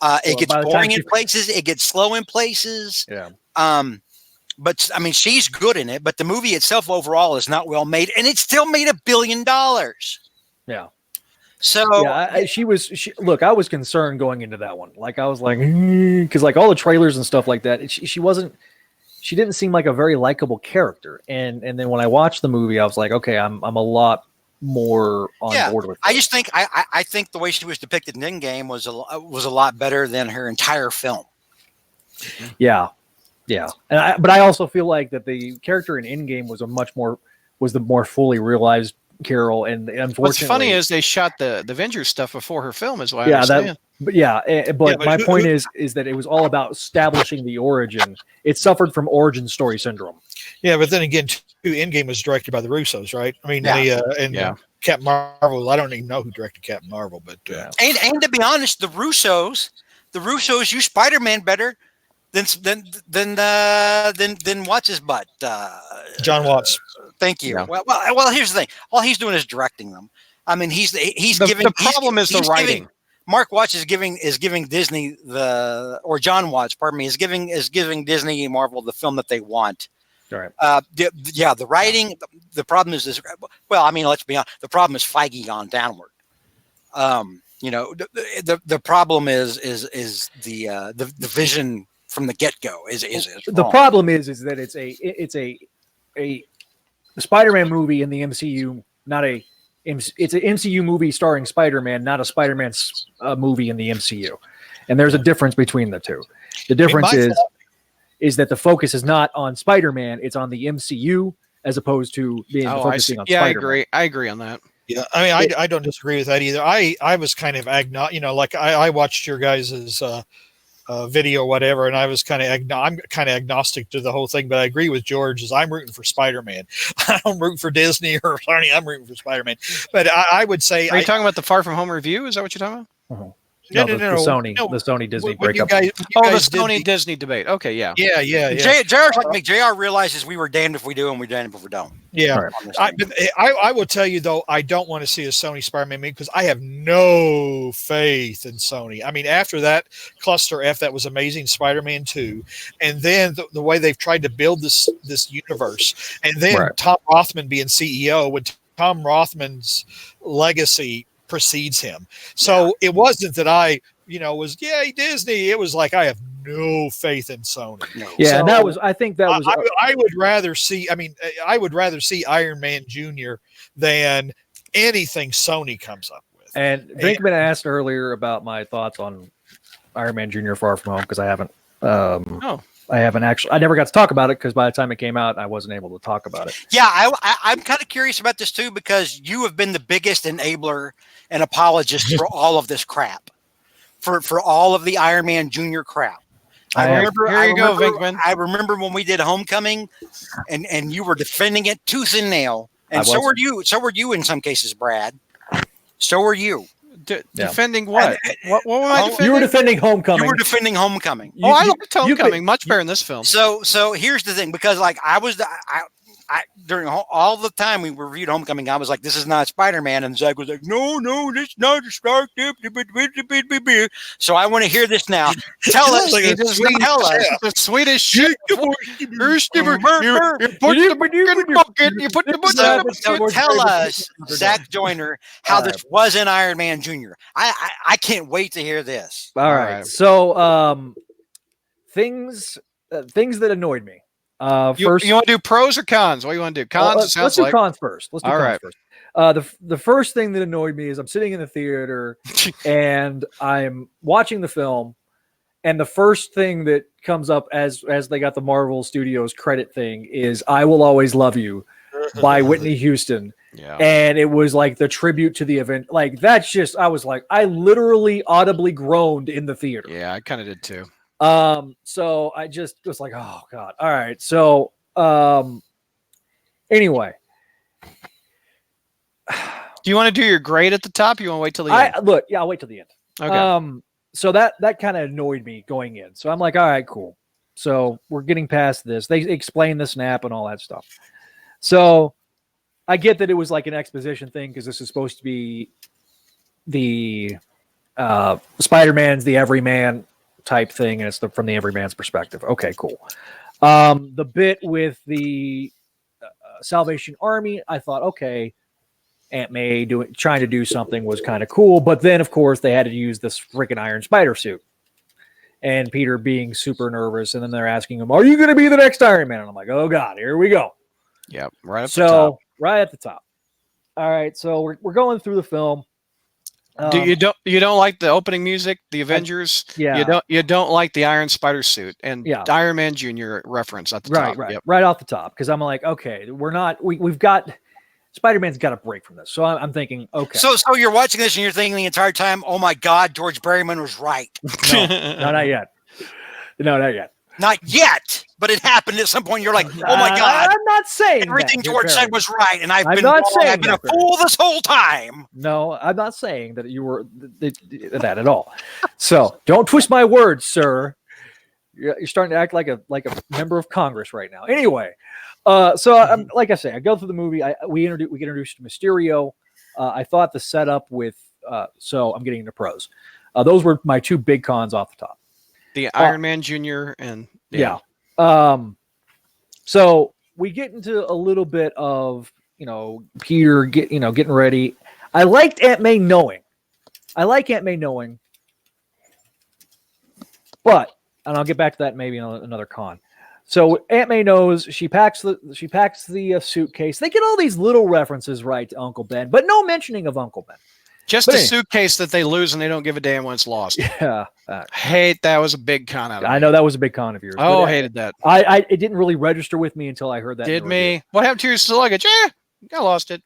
It gets boring in places. It gets slow in places. Yeah. But I mean, she's good in it. But the movie itself overall is not well made, and it still made $1 billion. Yeah. So look, I was concerned going into that one. Like I was like, because like all the trailers and stuff like that, she didn't seem like a very likable character. And then when I watched the movie, I was like, okay, I'm a lot more on board with it. I just think I think the way she was depicted in Endgame was a lot better than her entire film. Yeah. But I also feel like that the character in Endgame was the more fully realized Carol, and unfortunately, what's funny is they shot the Avengers stuff before her film, is what I understand. But my point is that it was all about establishing the origin. It suffered from origin story syndrome. Yeah, but then again, Endgame was directed by the Russos, right? I mean, Captain Marvel. I don't even know who directed Captain Marvel, but and to be honest, the Russos use Spider-Man better than what's his butt? John Watts. Thank you. Yeah. Well, here's the thing. All he's doing is directing them. I mean, he's giving. The problem is the writing. Mark Watts is giving Disney John Watts, pardon me, is giving Disney and Marvel the film that they want. Right. The writing. The problem is this. Well, I mean, let's be honest. The problem is Feige on downward. The problem is the vision from the get go is the problem is that it's a the Spider-Man movie in the MCU, it's an MCU movie starring Spider-Man, not a Spider-Man movie in the MCU. And there's a difference between the two. The difference is that the focus is not on Spider-Man, it's on the MCU as opposed to being focusing on Spider-Man. I agree on that. Yeah, I mean, I don't disagree with that either. I was kind of like I watched your guys's video or whatever, and I was I'm kind of agnostic to the whole thing, but I agree with George. I'm rooting for Spider-Man. I don't root for Disney or Sony. I'm rooting for Spider-Man. But I would say, are you talking about the Far From Home review? Is that what you're talking about? Uh-huh. No. The Sony Disney breakup. The Sony Disney debate. Okay, yeah. JR's like me. JR realizes we were damned if we do and we're damned if we don't. Yeah. Right. I will tell you, though, I don't want to see a Sony Spider-Man movie because I have no faith in Sony. I mean, after that cluster F, that was amazing, Spider-Man 2, and then the way they've tried to build this universe, and then Tom Rothman being CEO, when Tom Rothman's legacy precedes him. So it wasn't that I, was Disney. It was like I have no faith in Sony. No. Yeah, so I think that was. I would rather see. I mean, I would rather see Iron Man Jr. than anything Sony comes up with. And Vinkman asked earlier about my thoughts on Iron Man Jr. Far From Home because I haven't. I haven't actually. I never got to talk about it because by the time it came out, I wasn't able to talk about it. Yeah, I'm kind of curious about this too because you have been the biggest enabler and apologist for all of this crap, for all of the Iron Man Jr. crap. I remember Vinkman. I remember when we did Homecoming, and you were defending it tooth and nail, and so were you. So were you in some cases, Brad. So were you. Defending what? What were I defending? You were defending Homecoming. You were defending Homecoming. I liked Homecoming much better in this film. So here's the thing, because like I during all the time we reviewed Homecoming, I was like, this is not Spider-Man, and Zach was like, no, this is not a Stark. So I want to hear this now. Tell us, the Swedish. You put the bucket. So tell us, Zach Joyner, how this was in Iron Man Jr. I can't wait to hear this. All right. So things that annoyed me. First, you want to do pros or cons? What do you want to do? Cons. Let's do cons first. Let's do All cons right. first. The first thing that annoyed me is I'm sitting in the theater and I'm watching the film, and the first thing that comes up as they got the Marvel Studios credit thing is "I Will Always Love You" by Whitney Houston. Yeah. And it was like the tribute to the event. Like that's just, I was like, I literally audibly groaned in the theater. Yeah, I kind of did too. So I just was like, oh God. All right. So, anyway, do you want to do your grade at the top? You want to wait till the end? I'll wait till the end. Okay. So that kind of annoyed me going in. So I'm like, all right, cool. So we're getting past this. They explain the snap and all that stuff. So I get that it was like an exposition thing because this is supposed to be the Spider-Man's the everyman type thing, and it's from the everyman's perspective. Okay, cool. The bit with the Salvation Army, I thought, okay, Aunt May trying to do something was kind of cool, but then of course they had to use this freaking Iron Spider suit, and Peter being super nervous, and then they're asking him, "Are you going to be the next Iron Man?" And I'm like, "Oh God, here we go." Yep, right at the top. Right at the top. All right, so we're going through the film. You don't like the opening music, the Avengers? You don't like the Iron Spider suit and Iron Man Jr. reference at the top. Right off the top, because I'm like, okay, we've got Spider-Man's got a break from this, so I'm thinking, okay. So you're watching this and you're thinking the entire time, oh my God, George Berryman was right. No, not yet. No, not yet. Not yet, but it happened at some point. You're like, oh my God. I'm not saying everything George said was right, and I've been a fool this whole time. No, I'm not saying that you were that at all. So don't twist my words, sir. You're starting to act like a member of Congress right now. Anyway, so like I say, I go through the movie. We get introduced to Mysterio. I thought the setup with so I'm getting into pros. Those were my two big cons off the top. The Iron Man Jr. and so we get into a little bit of Peter getting ready. I liked Aunt May knowing. But and I'll get back to that maybe in another con. So Aunt May knows. She packs the suitcase. They get all these little references right to Uncle Ben, but no mentioning of Uncle Ben. Just But a anyway. suitcase that they lose and they don't give a damn when it's lost. Yeah, Hate that was a big con out of I me. know that was a big con of yours. Oh, but hated that. I it didn't really register with me until I heard that. in Did the review. me? What happened to your luggage? I lost it.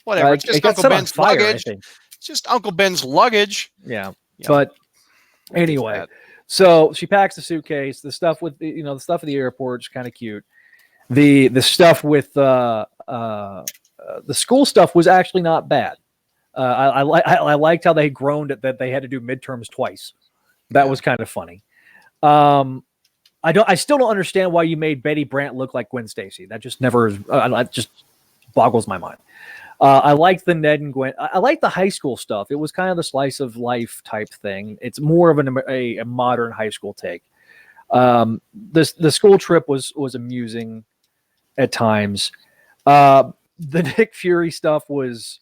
Whatever. It's It just got Uncle set on Ben's fire, I luggage. think. It's just Uncle Ben's luggage. Yeah. Yeah. But anyway, That. so she packs the suitcase. The stuff with the stuff at the airport is kind of cute. The stuff with the school stuff was actually not bad. I liked how they groaned at that they had to do midterms twice. That was kind of funny. I still don't understand why you made Betty Brant look like Gwen Stacy. That just never it just boggles my mind. I liked the Ned and Gwen. I like the high school stuff. It was kind of the slice of life type thing. It's more of a modern high school take. The school trip was amusing at times. The Nick Fury stuff was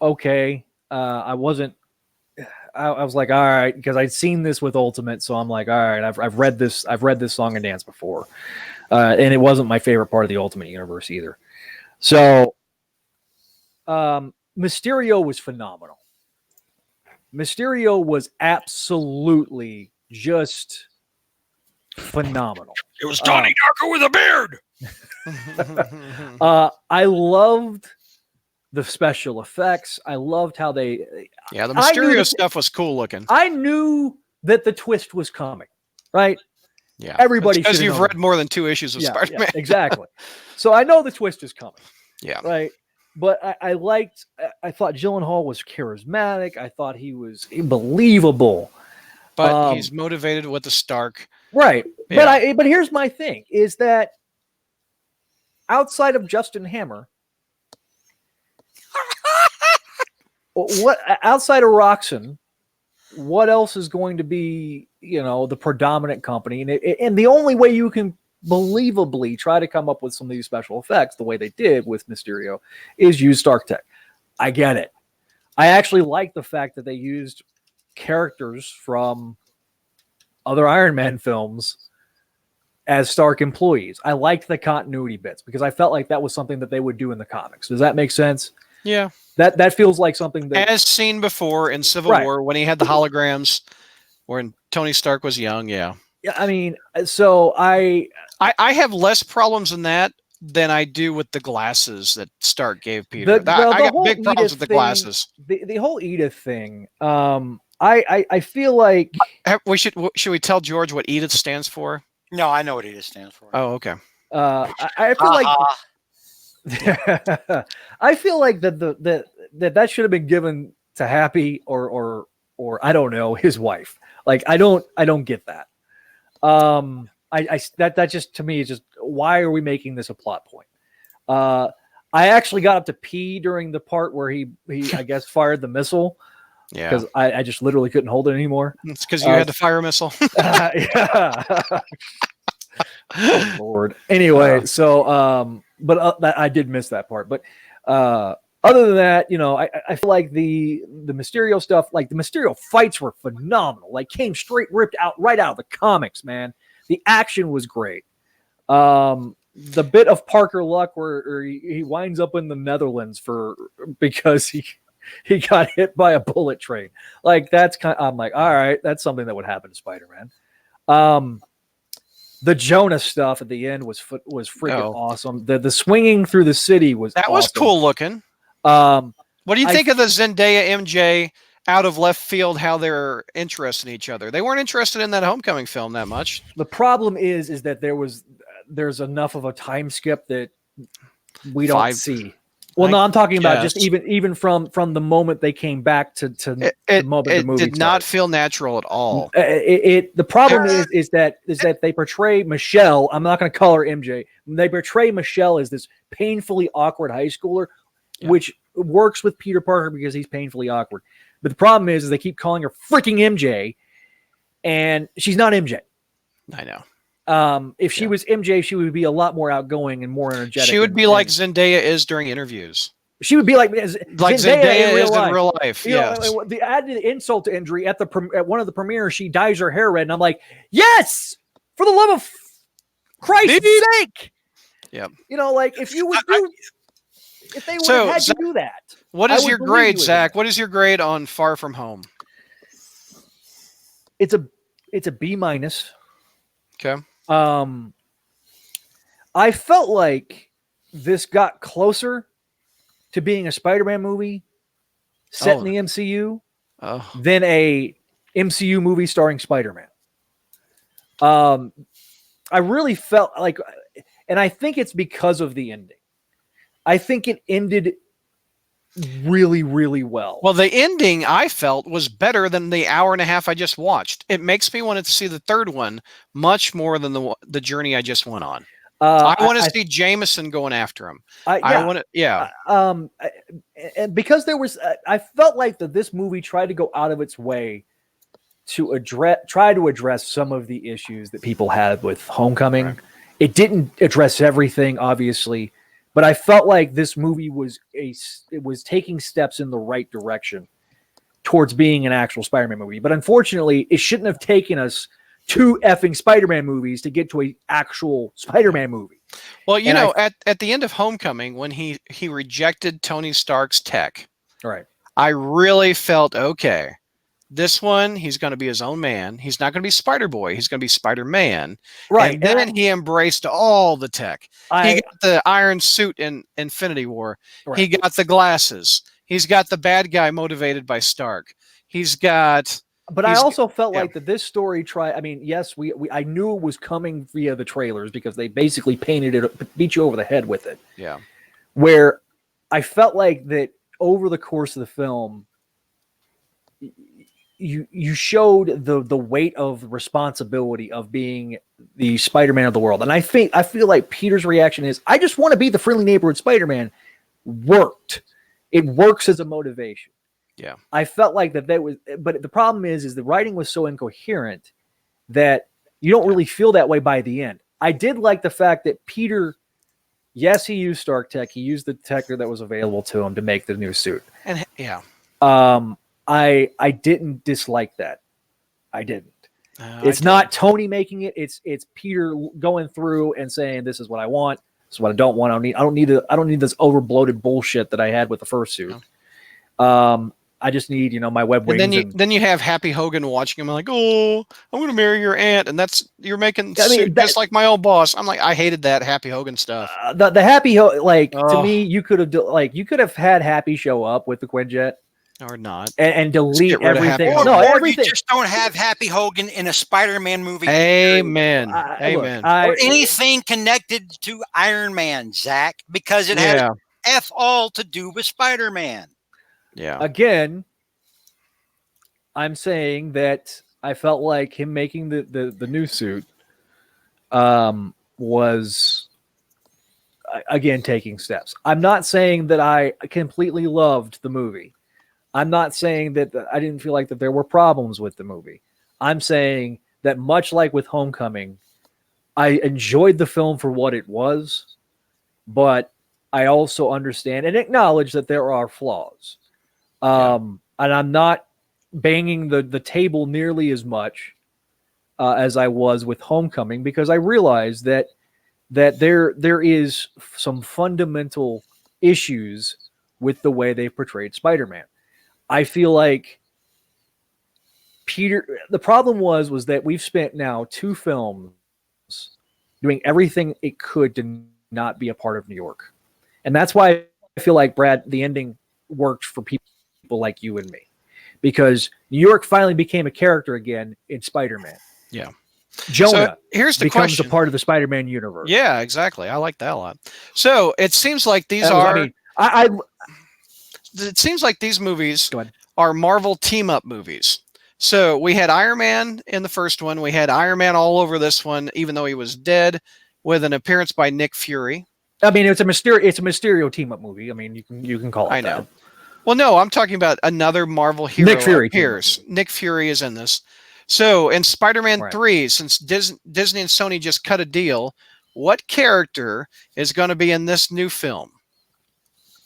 okay. I wasn't. I was like, all right, because I'd seen this with Ultimate, so I'm like, all right, I've read this song and dance before, and it wasn't my favorite part of the Ultimate universe either. So, Mysterio was phenomenal. Mysterio was absolutely just phenomenal. It was Donnie Darko with a beard. I loved the special effects. I loved how they. Yeah, the I knew Mysterio that- stuff was cool looking. I knew that the twist was coming, right? Yeah, Everybody because should've you've known. read more than 2 issues of Spider-Man. exactly. So I know the twist is coming, Yeah, right? But I thought Gyllenhaal was charismatic. I thought he was believable. but he's motivated with the Stark. Right. Yeah. But here's my thing is that outside of Justin Hammer, what outside of Roxxon, what else is going to be, the predominant company? And the only way you can believably try to come up with some of these special effects the way they did with Mysterio is use Stark Tech. I get it. I actually like the fact that they used characters from other Iron Man films as Stark employees. I liked the continuity bits because I felt like that was something that they would do in the comics. Does that make sense? Yeah, That feels like something that as seen before in Civil Right. War when he had the holograms, when Tony Stark was young. Yeah, I mean, so I I have less problems in that than I do with the glasses that Stark gave Peter. The I got whole big problems Edith with the thing- glasses. the whole Edith thing. I feel like Should we tell George what Edith stands for? No, I know what it stands for. Oh, okay. I feel like I feel like that should have been given to Happy or I don't know, his wife. Like I don't get that. That just to me is just why are we making this a plot point? I actually got up to pee during the part where he I guess fired the missile Yeah, because I just literally couldn't hold it anymore. it's because you had to fire a missile. Yeah. Oh, Lord. Anyway, so but I did miss that part. But other than that, I feel like the Mysterio stuff, like the Mysterio fights were phenomenal. Like came ripped out right out of the comics, man. The action was great. The bit of Parker Luck where he winds up in the Netherlands because he got hit by a bullet train. Like I'm like, all right, that's something that would happen to Spider-Man. The Jonah stuff at the end was freaking awesome. The swinging through the city was That was awesome. cool looking. What do you think of the Zendaya MJ out of left field? How they're interested in each other? They weren't interested in that Homecoming film that much. The problem is that there's enough of a time skip that we don't see. Well, no, I'm talking about just even from the moment they came back to the moment the movie did not started. feel natural at all. The problem is that they portray Michelle. I'm not going to call her MJ. They portray Michelle as this painfully awkward high schooler, which works with Peter Parker because he's painfully awkward. But the problem is they keep calling her freaking MJ, and she's not MJ. I know. If she was MJ, she would be a lot more outgoing and more energetic. She would be like Zendaya is during interviews. She would be like Zendaya is in real life. You Yes. know, the added insult to injury at one of the premieres, she dyes her hair red, and I'm like, yes, for the love of Christ's Beep. sake. Yep. You know, like if you would do, if they would So, have had Zach, to do that. What I is would your believe grade, you would do Zach? that. What is your grade on Far From Home? It's a B minus. Okay. I felt like this got closer to being a Spider-Man movie set in the MCU Oh, than a MCU movie starring Spider-Man. I really felt like, and I think it's because of the ending. I think it ended really, really well. well, the ending I felt was better than the hour and a half I just watched. It makes me want to see the third one much more than the journey I just went on. I want to see Jameson going after him. I want to, yeah. And because there was, I felt like that this movie tried to go out of its way to address some of the issues that people had with Homecoming. Right. It didn't address everything, obviously, but I felt like this movie was taking steps in the right direction towards being an actual Spider-Man movie. But unfortunately, it shouldn't have taken us 2 effing Spider-Man movies to get to an actual Spider-Man movie. Well, you And know, at the end of Homecoming, when he rejected Tony Stark's tech, Right. I really felt, okay, this one, he's going to be his own man. He's not going to be Spider-Boy. He's going to be Spider-Man. Right. And then he embraced all the tech. He got the iron suit in Infinity War. Right. He got the glasses. He's got the bad guy motivated by Stark. He's got... But I also felt like that this story I mean, yes, I knew it was coming via the trailers because they basically painted it, beat you over the head with it. Yeah. Where I felt like that over the course of the film, you showed the weight of responsibility of being the Spider-Man of the world. And I feel like Peter's reaction is, I just want to be the friendly neighborhood Spider-Man. Worked. It works as a motivation. Yeah. I felt like that was, but the problem is the writing was so incoherent that you don't really feel that way by the end. I did like the fact that Peter, yes, he used Stark Tech. He used the tech that was available to him to make the new suit. And yeah. I didn't dislike that. I didn't. It's not Tony making it. It's Peter going through and saying, "This is what I want. This is what I don't want. I don't need this over bloated bullshit that I had with the first suit. I just need, my web wings." And then you have Happy Hogan watching him like, "Oh, I'm going to marry your aunt," and you're making suit just like my old boss. I'm like, I hated that Happy Hogan stuff. The Happy to me, you could have had Happy show up with the Quinjet. Or not. And delete everything. Or everything. you just don't have Happy Hogan in a Spider-Man movie. Amen. Amen. Or anything connected to Iron Man, Zach, because it has F all to do with Spider-Man. Yeah. Again, I'm saying that I felt like him making the new suit was, again, taking steps. I'm not saying that I completely loved the movie. I'm not saying that I didn't feel like that there were problems with the movie. I'm saying that much like with Homecoming, I enjoyed the film for what it was, but I also understand and acknowledge that there are flaws. And I'm not banging the table nearly as much as I was with Homecoming, because I realize that there is some fundamental issues with the way they portrayed Spider-Man. I feel like the problem was that we've spent now 2 films doing everything it could to not be a part of New York. And that's why I feel like, Brad, the ending worked for people like you and me, because New York finally became a character again in Spider-Man. Yeah. Jonah so here's the becomes question. a part of the Spider-Man universe. Yeah, exactly. I like that a lot. So it seems like these it seems like these movies are Marvel team-up movies. So we had Iron Man in the first one. We had Iron Man all over this one, even though he was dead, with an appearance by Nick Fury. I mean, it's a Mysterio team-up movie. I mean, you can call it. I know. That. Well, no, I'm talking about another Marvel hero. Nick Fury appears. Nick Fury is in this. So in Spider-Man 3, since Disney and Sony just cut a deal, what character is going to be in this new film?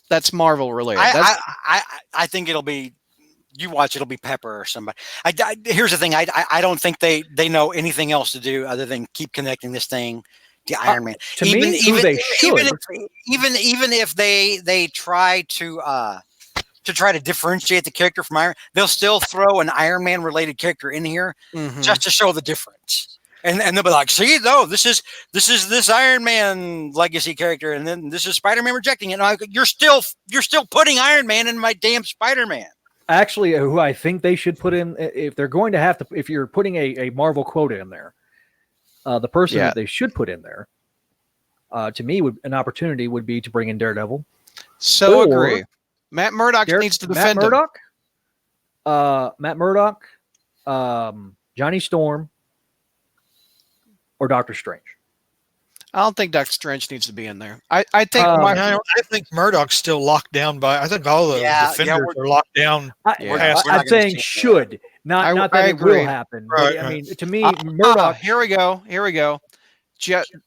That's Marvel related. I think it'll be, you watch, it'll be Pepper or somebody. Here's the thing. I don't think they know anything else to do other than keep connecting this thing the Iron Man. To me, who they should. Even if they try to try to differentiate the character from Iron, they'll still throw an Iron Man related character in here just to show the difference. And they'll be like, see, no, this is this Iron Man legacy character, and then this is Spider-Man rejecting it. And you're still putting Iron Man in my damn Spider-Man. Actually, who I think they should put in, if they're going to have to, if you're putting a Marvel quota in there, the person that they should put in there, to me, an opportunity would be to bring in Daredevil. So agree. Matt Murdock needs to defend him. Matt Murdock, Johnny Storm, or Doctor Strange. I don't think Doctor Strange needs to be in there. I think I think Murdoch's still locked down by. I think all the defenders are locked down. I'm saying should, not that it will happen. Right. I mean, to me, Murdoch. Here we go.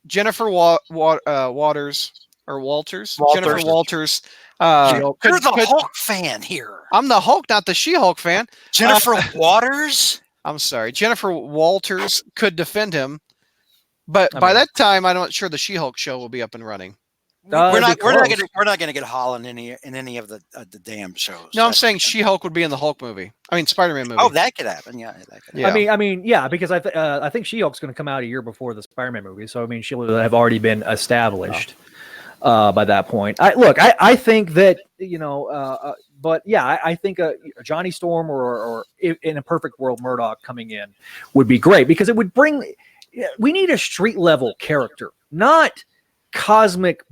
Jennifer Walters. Jennifer Walters. You're the Hulk fan here. I'm the Hulk, not the She-Hulk fan. Jennifer Waters. I'm sorry. Jennifer Walters could defend him, but by that time, I'm not sure the She-Hulk show will be up and running. We're not going to get Holland in any of the damn shows. No, I'm saying She-Hulk would be in the Hulk movie. I mean, Spider-Man movie. Oh, that could happen. Yeah, that could happen. I mean, yeah, because I think She-Hulk's going to come out a year before the Spider-Man movie, so I mean, she'll have already been established by that point. I think that but yeah, I think Johnny Storm or in a perfect world, Murdoch coming in would be great because it would bring. We need a street level character, not cosmic.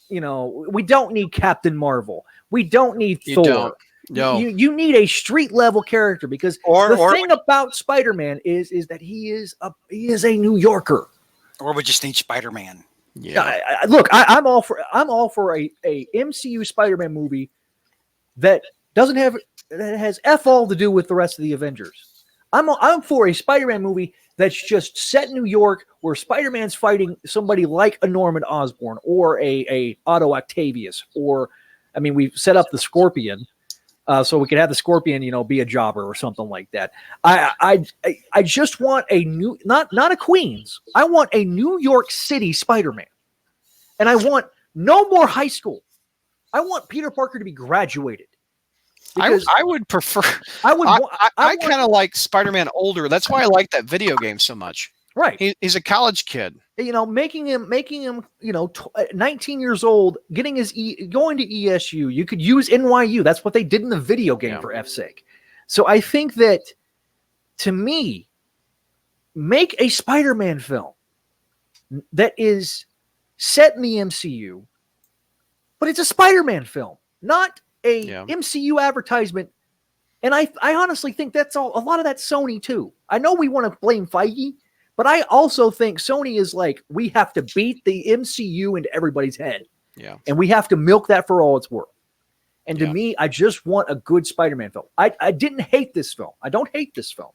We don't need Captain Marvel. We don't need Thor. Don't. No, you need a street level character because the thing about Spider-Man is that he is a New Yorker. Or we just need Spider-Man. Yeah. I'm all for a MCU Spider-Man movie that has F all to do with the rest of the Avengers. I'm for a Spider-Man movie that's just set in New York where Spider-Man's fighting somebody like a Norman Osborn or a Otto Octavius, or we've set up the Scorpion, so we could have the Scorpion, be a jobber or something like that. I just want a new, not a Queens. I want a New York City Spider-Man, and I want no more high school. I want Peter Parker to be graduated. I would prefer. I kind of like Spider-Man older. That's why I like that video game so much. Right. He's a college kid. Making him 19 years old, going to ESU. You could use NYU. That's what they did in the video game, for F's sake. So I think that, to me, make a Spider-Man film that is set in the MCU, but it's a Spider-Man film, not a MCU advertisement. And I honestly think that's a lot of that's Sony too. I know we want to blame Feige, but I also think Sony is like, we have to beat the MCU into everybody's head. Yeah. And we have to milk that for all it's worth. And to me, I just want a good Spider-Man film. I didn't hate this film. I don't hate this film.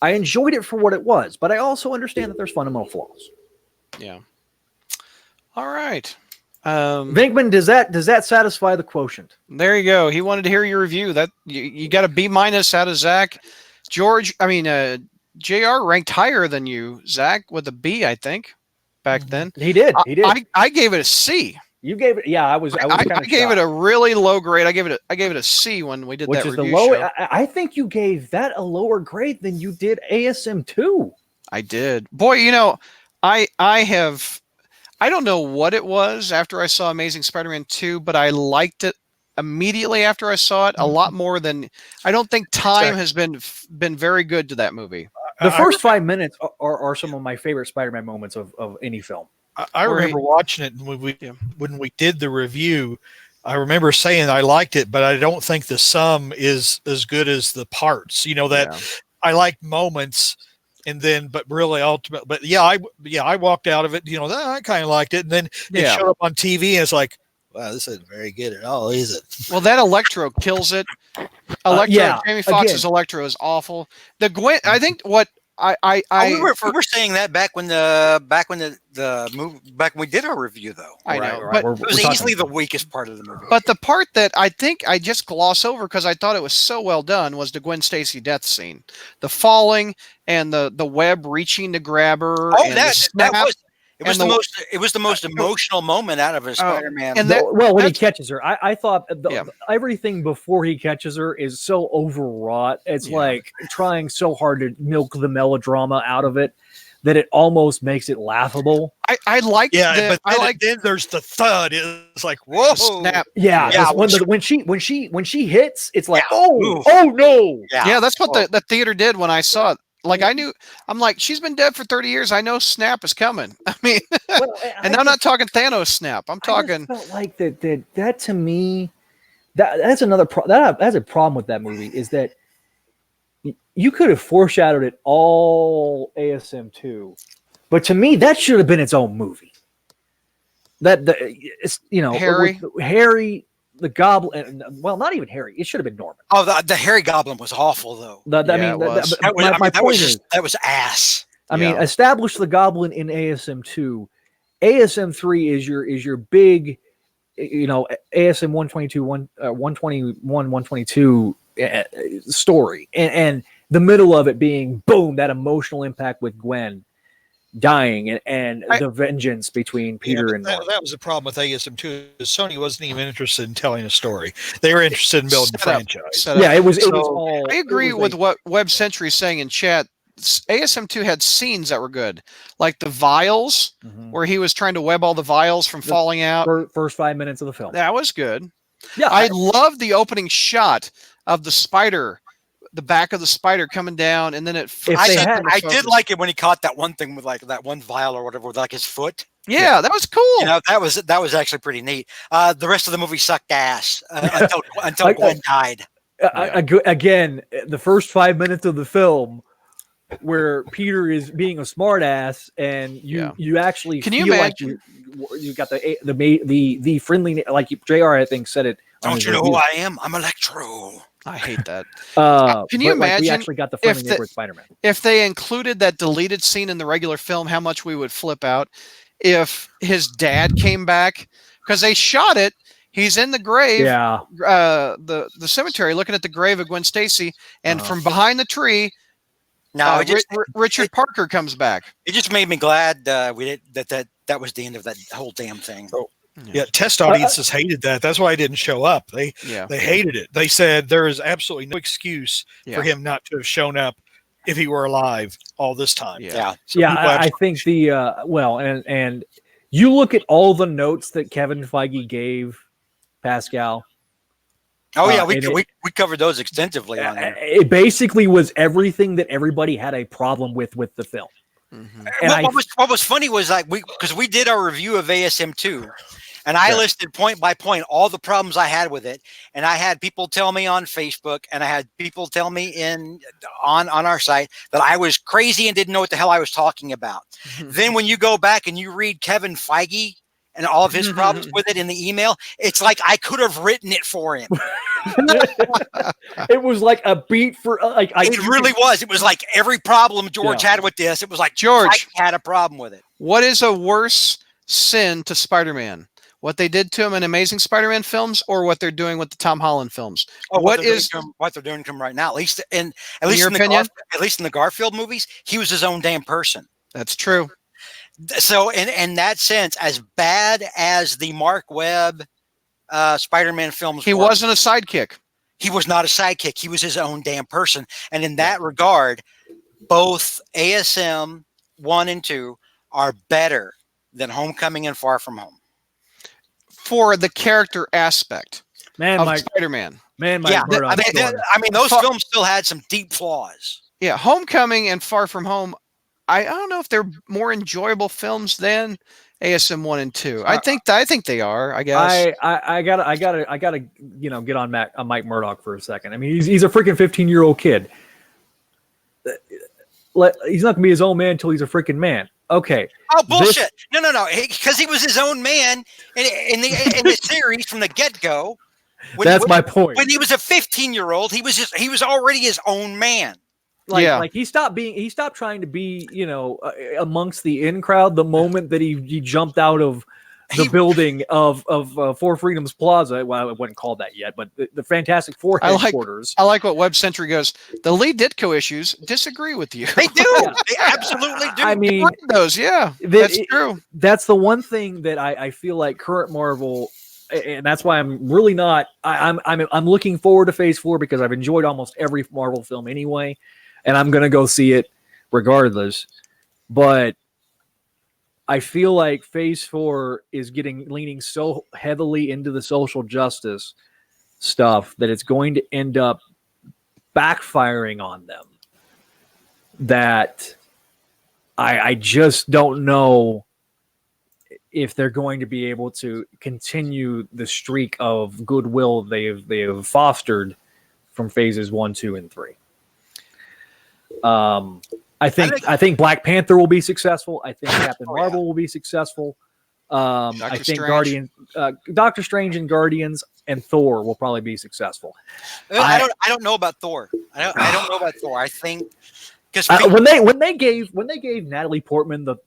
I enjoyed it for what it was, but I also understand that there's fundamental flaws. Yeah. All right. Venkman, does that satisfy the quotient? There you go. He wanted to hear your review. That you got a B- out of Zach. JR ranked higher than you, Zach, with a B, I think, back then. He did. I gave it a C. You gave it, I gave it a really low grade. I gave it a C when we did that review. Which is the low. Show. I think you gave that a lower grade than you did ASM2. I did. Boy, I don't know what it was after I saw Amazing Spider-Man 2, but I liked it immediately after I saw it a lot more than. I don't think time has been very good to that movie. The first 5 minutes are some of my favorite Spider-Man moments of any film. I remember watching it when we did the review. I remember saying I liked it, but I don't think the sum is as good as the parts. I like moments. And then, but really ultimate, but I walked out of it, I kind of liked it. And then it showed up on TV and it's like, wow, this isn't very good at all, is it? Well, that Electro kills it. Jamie Foxx's Electro is awful. The Gwen, I think what we were saying that back when we did our review, though. I know, right. But it was easily the weakest part of the movie. But the part that I think I just gloss over because I thought it was so well done was the Gwen Stacy death scene, the falling and the web reaching to grab her. Oh, that It was And the most. It was the most emotional moment out of a Spider-Man. and that- Well, when he that's- catches her, I thought Yeah. everything before he catches her is so overwrought. It's Yeah. like trying so hard to milk the melodrama out of it that it almost makes it laughable. I like Yeah, but I then, like then there's the thud. It's like, whoa. snap. Yeah, Yeah, when she hits, it's like, Yeah. oh, Oof. oh no. Yeah, that's what Oh. the theater did when I saw it. Like I'm like, she's been dead for 30 years. I know Snap is coming. I mean, Well, and I'm not talking Thanos Snap. I'm talking. I just felt like that to me, that's another that's a problem with that movie is that you could have foreshadowed it all ASM2, but to me that should have been its own movie. It's Harry? with Harry the Goblin. Well, not even Harry. It should have been Norman. Oh, the Harry Goblin was awful though. Yeah, it was. My point is, That was ass. I mean, Yeah. establish the Goblin in ASM2. ASM3 is your big, ASM 122, 121, 122 story, and the middle of it being boom, that emotional impact with Gwen dying and the vengeance between Peter and Norman. that was the problem with ASM2. Sony wasn't even interested in telling a story. They were interested in building a Set up. franchise. Set up. Yeah, it was So, all. I agree it was with like- what Web Century is saying in chat. ASM2 had scenes that were good, like the vials Mhm. where he was trying to web all the vials from falling out. First 5 minutes of the film. That was good. Yeah, I love the opening shot of the spider, the back of the spider coming down, and then it. If I they did, had- I did like it when he caught that one thing with like that one vial or whatever with like his foot. Yeah, that was cool. You know, that was actually pretty neat. The rest of the movie sucked ass until I- Gwen died. Again, the first 5 minutes of the film, where Peter is being a smartass, and you actually Can you feel like imagine- you got the friendly, like JR I think said it. on Don't his you know who review. I am? I'm Electro. I hate that. Can you we imagine actually got the friendly if the- neighborhood Spider-Man? If they included that deleted scene in the regular film, how much we would flip out if his dad came back, because they shot it. He's in the grave, Yeah, the cemetery, looking at the grave of Gwen Stacy, and Uh-huh. from behind the tree, No, Richard Parker comes back. it just made me glad we did that was the end of that whole damn thing. Yeah, test audiences hated that. That's why he didn't show up. They Yeah, hated it. They said there is absolutely no excuse Yeah. for him not to have shown up if he were alive all this time. yeah. Yeah. So yeah. people I absolutely- think and you look at all the notes that Kevin Feige gave Pascal. Oh yeah, and we covered those extensively on there. It basically was everything that everybody had a problem with the film. Mhm. And What was funny was like because we did our review of ASM2, and I listed point by point all the problems I had with it, and I had people tell me on Facebook, and I had people tell me on our site that I was crazy and didn't know what the hell I was talking about. Then when you go back and you read Kevin Feige and all of his problems with it in the email, it's like I could have written it for him. It was like a beat for like It really was. It was like every problem George Yeah. had with this. It was like George. Feige had a problem with it. What is a worse sin to Spider-Man? What they did to him in Amazing Spider-Man films, or what they're doing with the Tom Holland films? Oh, What they're doing is- to him- what they're doing to him right now? At least in your opinion? at least in the Garfield movies, he was his own damn person. That's true. So in that sense, as bad as the Mark Webb Spider-Man films, He were, wasn't a sidekick. he was not a sidekick. He was his own damn person. And in that regard, both ASM 1 and 2 are better than Homecoming and Far From Home. For the character aspect man, of Mike, Spider-Man. Mike Yeah, Murdoch. I mean, those Fa- films still had some deep flaws. Yeah, Homecoming and Far From Home, I don't know if they're more enjoyable films than ASM 1 and 2. I think they are, I guess. I gotta get on Mike Murdoch for a second. I mean, he's a freaking 15-year-old kid. He's not gonna be his own man until he's a freaking man. Okay. Oh bullshit! No, because he was his own man in the series from the get go. That's my point. When he was a 15-year-old, he was already his own man. Like he stopped trying to be amongst the in crowd the moment that he jumped out of building of Four Freedoms Plaza. Well, it wasn't called that yet, but the Fantastic Four headquarters. I like what Web Century goes. The lead Ditko issues disagree with you. They do. Yeah. They absolutely do. I mean, Those, yeah, that's true. That's the one thing that I feel like current Marvel, and that's why I'm really not. I'm looking forward to Phase 4 because I've enjoyed almost every Marvel film anyway, and I'm gonna go see it regardless. But I feel like Phase 4 is leaning so heavily into the social justice stuff that it's going to end up backfiring on them. That I just don't know if they're going to be able to continue the streak of goodwill they've fostered from phases 1, 2, and 3. I think Black Panther will be successful. I think Captain Marvel will be successful. I think Doctor Strange and Guardians and Thor will probably be succmsuccessful. I don't know about Thor. I don't know about Thor. I think because when they gave Natalie Portman the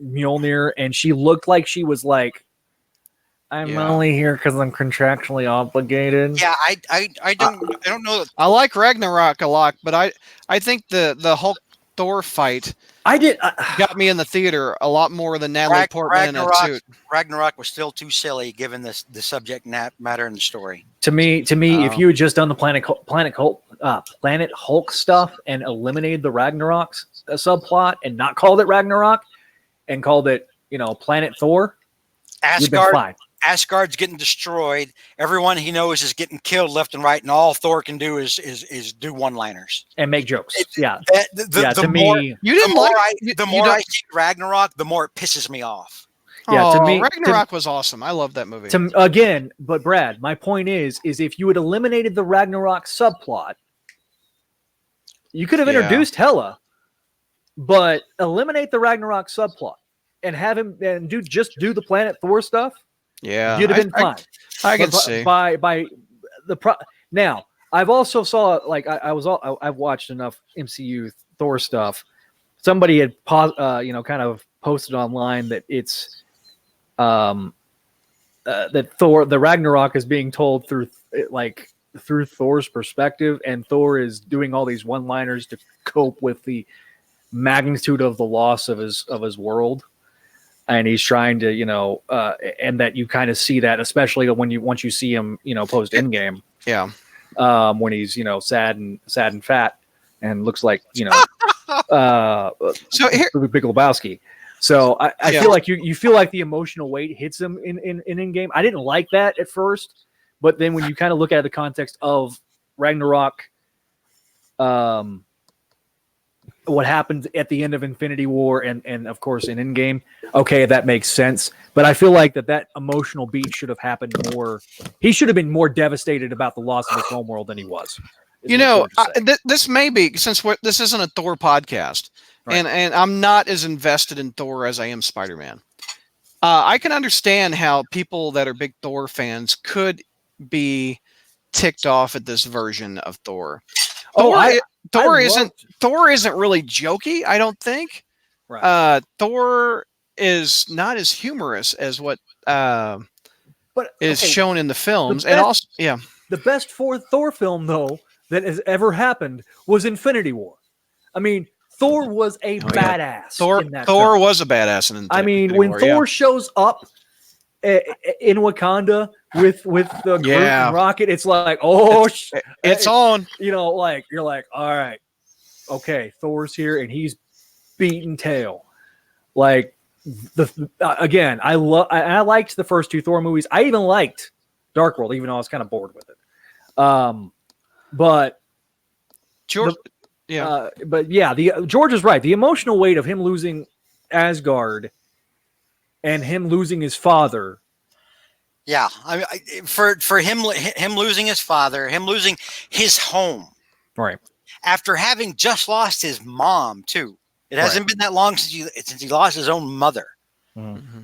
Mjolnir and she looked like she was like, I'm only here because I'm contractually obligated. Yeah, I don't know. I like Ragnarok a lot, but I think the Hulk Thor fight got me in the theater a lot more than Natalie Portman in a suit. Ragnarok was still too silly given the subject matter in the story. To me, if you had just done the Planet Hulk stuff and eliminated the Ragnarok subplot and not called it Ragnarok and called it, Planet Thor, you'd been fine. Asgard's getting destroyed. Everyone he knows is getting killed left and right, and all Thor can do is do one-liners and make jokes. The more I see Ragnarok, the more it pisses me off. Yeah, to me, Ragnarok was awesome. I love that movie. But Brad, my point is if you had eliminated the Ragnarok subplot, you could have introduced Hela, but eliminate the Ragnarok subplot and have him and do the Planet Thor stuff. Yeah, you'd have been fine. I can see. Now, I've also saw I've watched enough MCU Thor stuff. Somebody had kind of posted online that it's that Thor, the Ragnarok is being told through Thor's perspective, and Thor is doing all these one-liners to cope with the magnitude of the loss of his world. And he's trying to, and that you kind of see that, especially once you see him, post Endgame. Yeah. When he's, sad and fat and looks like, so here, Big Lebowski. So I feel like you feel like the emotional weight hits him in Endgame. I didn't like that at first, but then when you kind of look at the context of Ragnarok, what happened at the end of Infinity War and of course in Endgame, okay, that makes sense. But I feel like that emotional beat should have happened more. He should have been more devastated about the loss of his homeworld than he was. This may be, since this isn't a Thor podcast, right, and I'm not as invested in Thor as I am Spider-Man. I can understand how people that are big Thor fans could be ticked off at this version of Thor. Thor isn't really jokey, I don't think. Right. Thor is not as humorous as what is shown in the films. The best Thor film though that has ever happened was Infinity War. I mean, Thor was a badass. Thor was a badass in Infinity War. When Thor shows up in Wakanda with the Groot and Rocket, it's like, it's on. You're like, all right, okay, Thor's here and he's beating tail. Like again, I liked the first two Thor movies. I even liked Dark World, even though I was kind of bored with it. But George, George is right. The emotional weight of him losing Asgard and him losing his father. Yeah, for him losing his father, him losing his home, right? After having just lost his mom too. It hasn't been that long since he lost his own mother. Mm-hmm.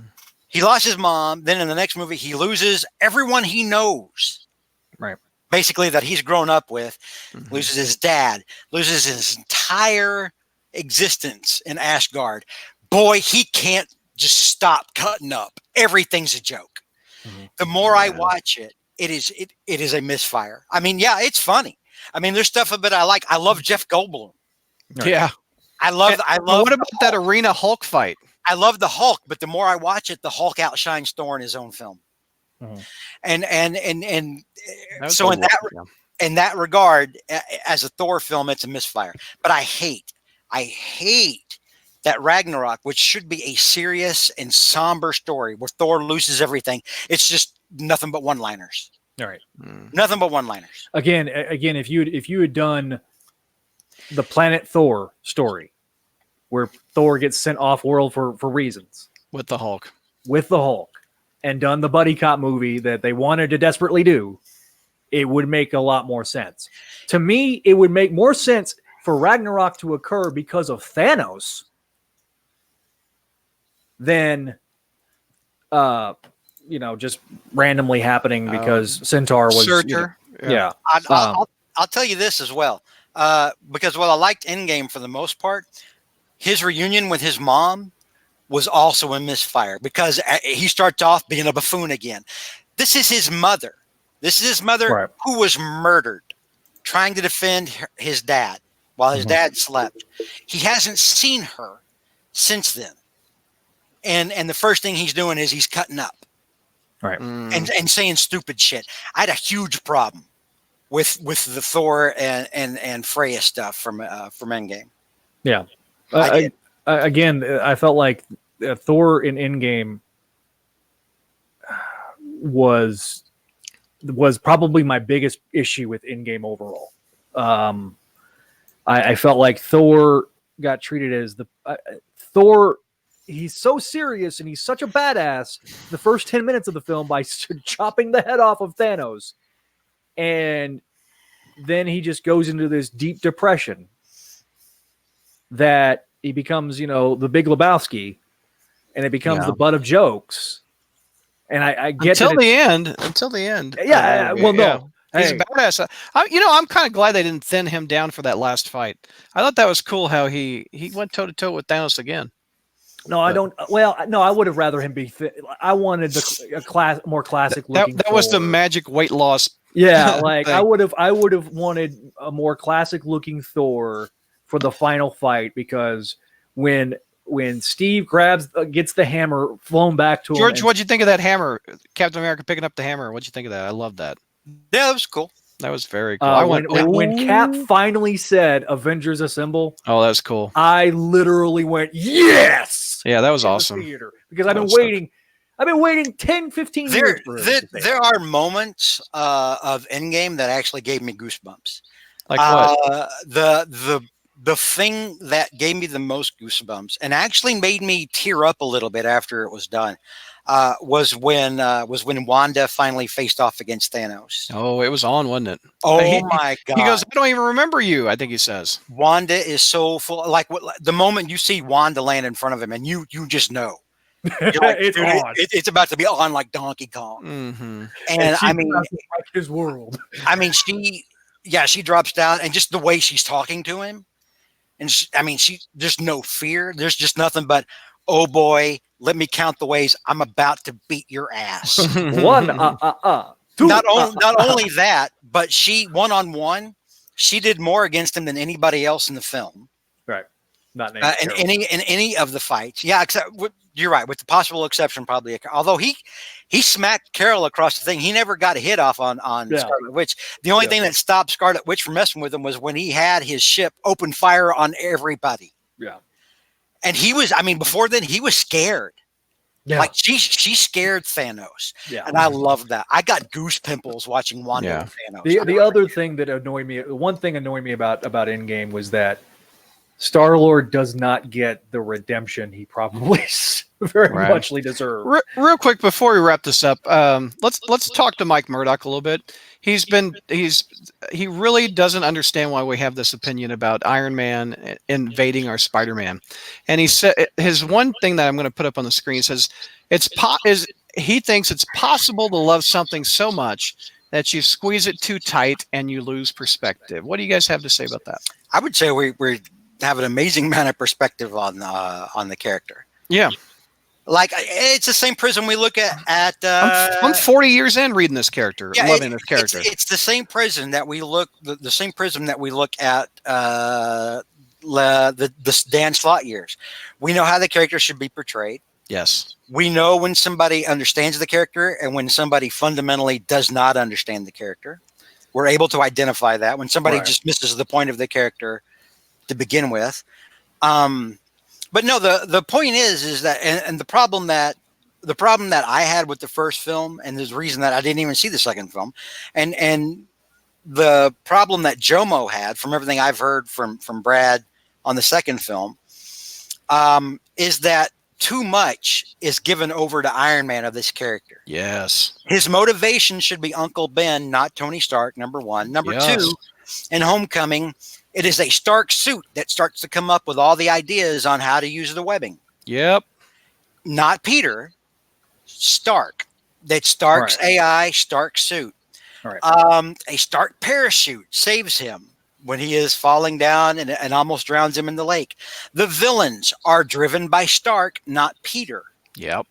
He lost his mom. Then in the next movie, he loses everyone he knows. Right. Basically, that he's grown up with. Mm-hmm. Loses his dad. Loses his entire existence in Asgard. Boy, he can't just stop cutting up. Everything's a joke. Mhm. The more I watch it, it is a misfire. I mean, yeah, it's funny. I mean, there's stuff about I like. I love Jeff Goldblum. Yeah. I love. What about that arena Hulk fight? I love the Hulk, but the more I watch it, the Hulk outshines Thor in his own film. Mhm. And That so was in a that lot, in that regard, as a Thor film, it's a misfire. But I hate that Ragnarok, which should be a serious and somber story where Thor loses everything. It's just nothing but one-liners. All right. Nothing but one-liners. Again, if you had done the Planet Thor story, where Thor gets sent off world for reasons with the Hulk. with the Hulk, and done the buddy cop movie that they wanted to desperately do, it would make a lot more sense. To me, it would make more sense for Ragnarok to occur because of Thanos than just randomly happening because Centaur was Surtur. yeah. I'll tell you this as well, because while I liked Endgame for the most part, his reunion with his mom was also a misfire because he starts off being a buffoon again. This is his mother. This is his mother Right. who was murdered trying to defend his dad while his dad slept. He hasn't seen her since then. And the first thing he's doing is he's cutting up Right. and saying stupid shit. I had a huge problem with the Thor and Freya stuff from Endgame. Yeah. I did. Again, I felt like Thor in Endgame was probably my biggest issue with Endgame overall. I felt like Thor got treated as Thor. He's so serious and he's such a badass the first 10 minutes of the film by chopping the head off of Thanos. And then he just goes into this deep depression that he becomes, the Big Lebowski, and it becomes the butt of jokes. And I get Until the end. Yeah. Well, no. Yeah. He's a Hey, badass. I'm kind of glad they didn't thin him down for that last fight. I thought that was cool how he went toe to toe with Thanos again. no, I don't. Well, no, I would have rather him be fit. I wanted more classic looking. That was the Thor. magic weight loss. Yeah, like thing. I would have wanted a more classic looking Thor for the final fight, because when Steve gets the hammer flown back to him. George, what'd you think of that hammer? Captain America picking up the hammer. What'd you think of that? I love that. Yeah, that was cool. That was very cool. When Cap finally said "Avengers Assemble," Oh, that was cool. I literally went yes. Yeah, that was in the awesome. theater, because I've That been was waiting. I've been waiting 10, 15 years for it. There are moments of Endgame that actually gave me goosebumps. Like what? The thing that gave me the most goosebumps and actually made me tear up a little bit after it was done was when Wanda finally faced off against Thanos. Oh, it was on, wasn't it? Oh He- my god! He goes, I don't even remember you. I think he says. Wanda is so full. Like the moment you see Wanda land in front of him, and you just know. You're like, It's dude, on. it's about to be on like Donkey Kong. Mm-hmm. And She's I mean, about to wreck his world. she drops down, and just the way she's talking to him, and there's no fear. There's just nothing but, oh boy, let me count the ways I'm about to beat your ass. One, two. not only that, but she one-on-one, she did more against him than anybody else in the film. Right. Not named In Carol. any of the fights. Yeah, you're right, with the possible exception probably. Although he smacked Carol across the thing. He never got a hit off on Yeah. Scarlet Witch. The only thing that stopped Scarlet Witch from messing with him was when he had his ship open fire on everybody. Yeah. And before then he was scared. Yeah. Like she scared Thanos. Yeah. And I love that. I got goose pimples watching Wanda and Thanos. The other thing that annoyed me, one thing annoying me about Endgame was that Star-Lord does not get the redemption he probably very Right. muchly deserved. Real quick before we wrap this up, let's talk to Mike Murdock a little bit. He really doesn't understand why we have this opinion about Iron Man invading our Spider-Man, and he said his one thing that I'm going to put up on the screen says he thinks it's possible to love something so much that you squeeze it too tight and you lose perspective. What do you guys have to say about that? I would say we have an amazing amount of perspective on the character. Yeah. Like it's the same prism we look at. I'm 40 years in reading this character, loving this character. It's the same prism that we look the same prism that we look at the Dan Slott years. We know how the character should be portrayed. Yes. We know when somebody understands the character and when somebody fundamentally does not understand the character. We're able to identify that when somebody just misses the point of the character to begin with. But no, the point is that, and the problem that I had with the first film, and there's a reason that I didn't even see the second film, and the problem that Jomo had, from everything I've heard from Brad on the second film, is that too much is given over to Iron Man of this character. Yes. His motivation should be Uncle Ben, not Tony Stark, number one. Number two, in Homecoming, it is a Stark suit that starts to come up with all the ideas on how to use the webbing. Yep. Not Peter, Stark. That's Stark's AI, Stark suit. A Stark parachute saves him when he is falling down and almost drowns him in the lake. The villains are driven by Stark, not Peter. Yep.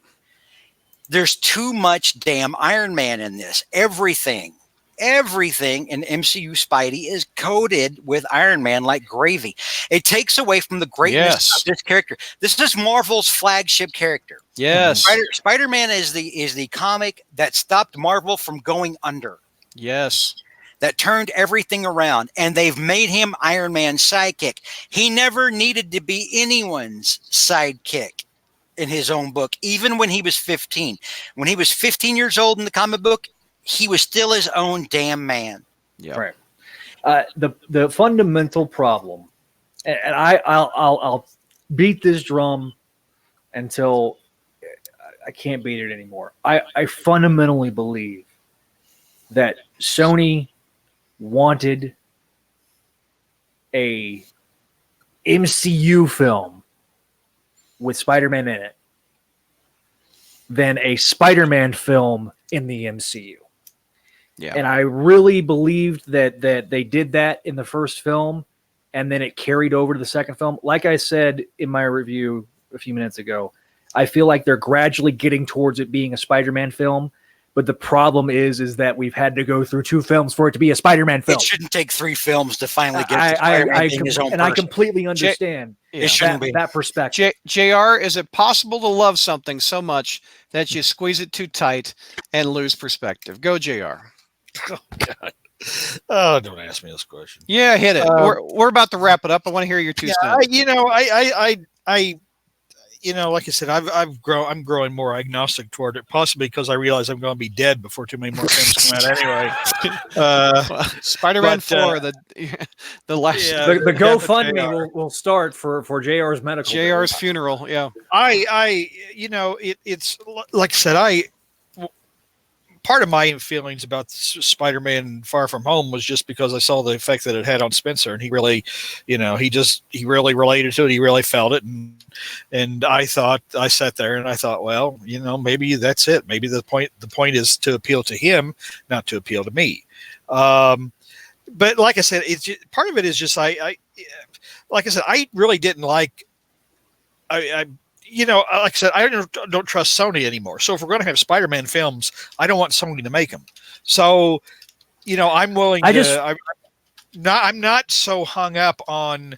There's too much damn Iron Man in this. Everything in MCU Spidey is coated with Iron Man like gravy. It takes away from the greatness of this character. This is Marvel's flagship character. Yes. Spider-Man is the comic that stopped Marvel from going under. Yes. That turned everything around, and they've made him Iron Man's sidekick. He never needed to be anyone's sidekick in his own book, even when he was 15. When he was 15 years old in the comic book, he was still his own damn man. Yeah. Right. The fundamental problem, and I'll beat this drum until I can't beat it anymore. I fundamentally believe that Sony wanted a MCU film with Spider-Man in it than a Spider-Man film in the MCU. Yeah. And I really believed that they did that in the first film, and then it carried over to the second film. Like I said in my review a few minutes ago, I feel like they're gradually getting towards it being a Spider-Man film. But the problem is that we've had to go through 2 films for it to be a Spider-Man film. It shouldn't take 3 films to finally get to Spider-Man being his own person. I completely understand it shouldn't be that perspective. JR, is it possible to love something so much that you squeeze it too tight and lose perspective? Go, JR. Oh, God. Oh, don't ask me this question. Yeah, hit it. We're about to wrap it up. I want to hear your 2 cents. Like I said, I'm growing more agnostic toward it, possibly because I realize I'm going to be dead before too many more films come out anyway. Spider-Man 4, the last, the GoFundMe will start for JR's medical. JR's funeral. Yeah. It's like I said, part of my feelings about Spider-Man Far From Home was just because I saw the effect that it had on Spencer, and he really, he really related to it. He really felt it. And I sat there and I thought, well, maybe that's it. Maybe the point is to appeal to him, not to appeal to me. But like I said, part of it is just, like I said, I really didn't like, like I said, I don't trust Sony anymore. So if we're going to have Spider-Man films, I don't want Sony to make them. So, I'm willing I'm not so hung up on,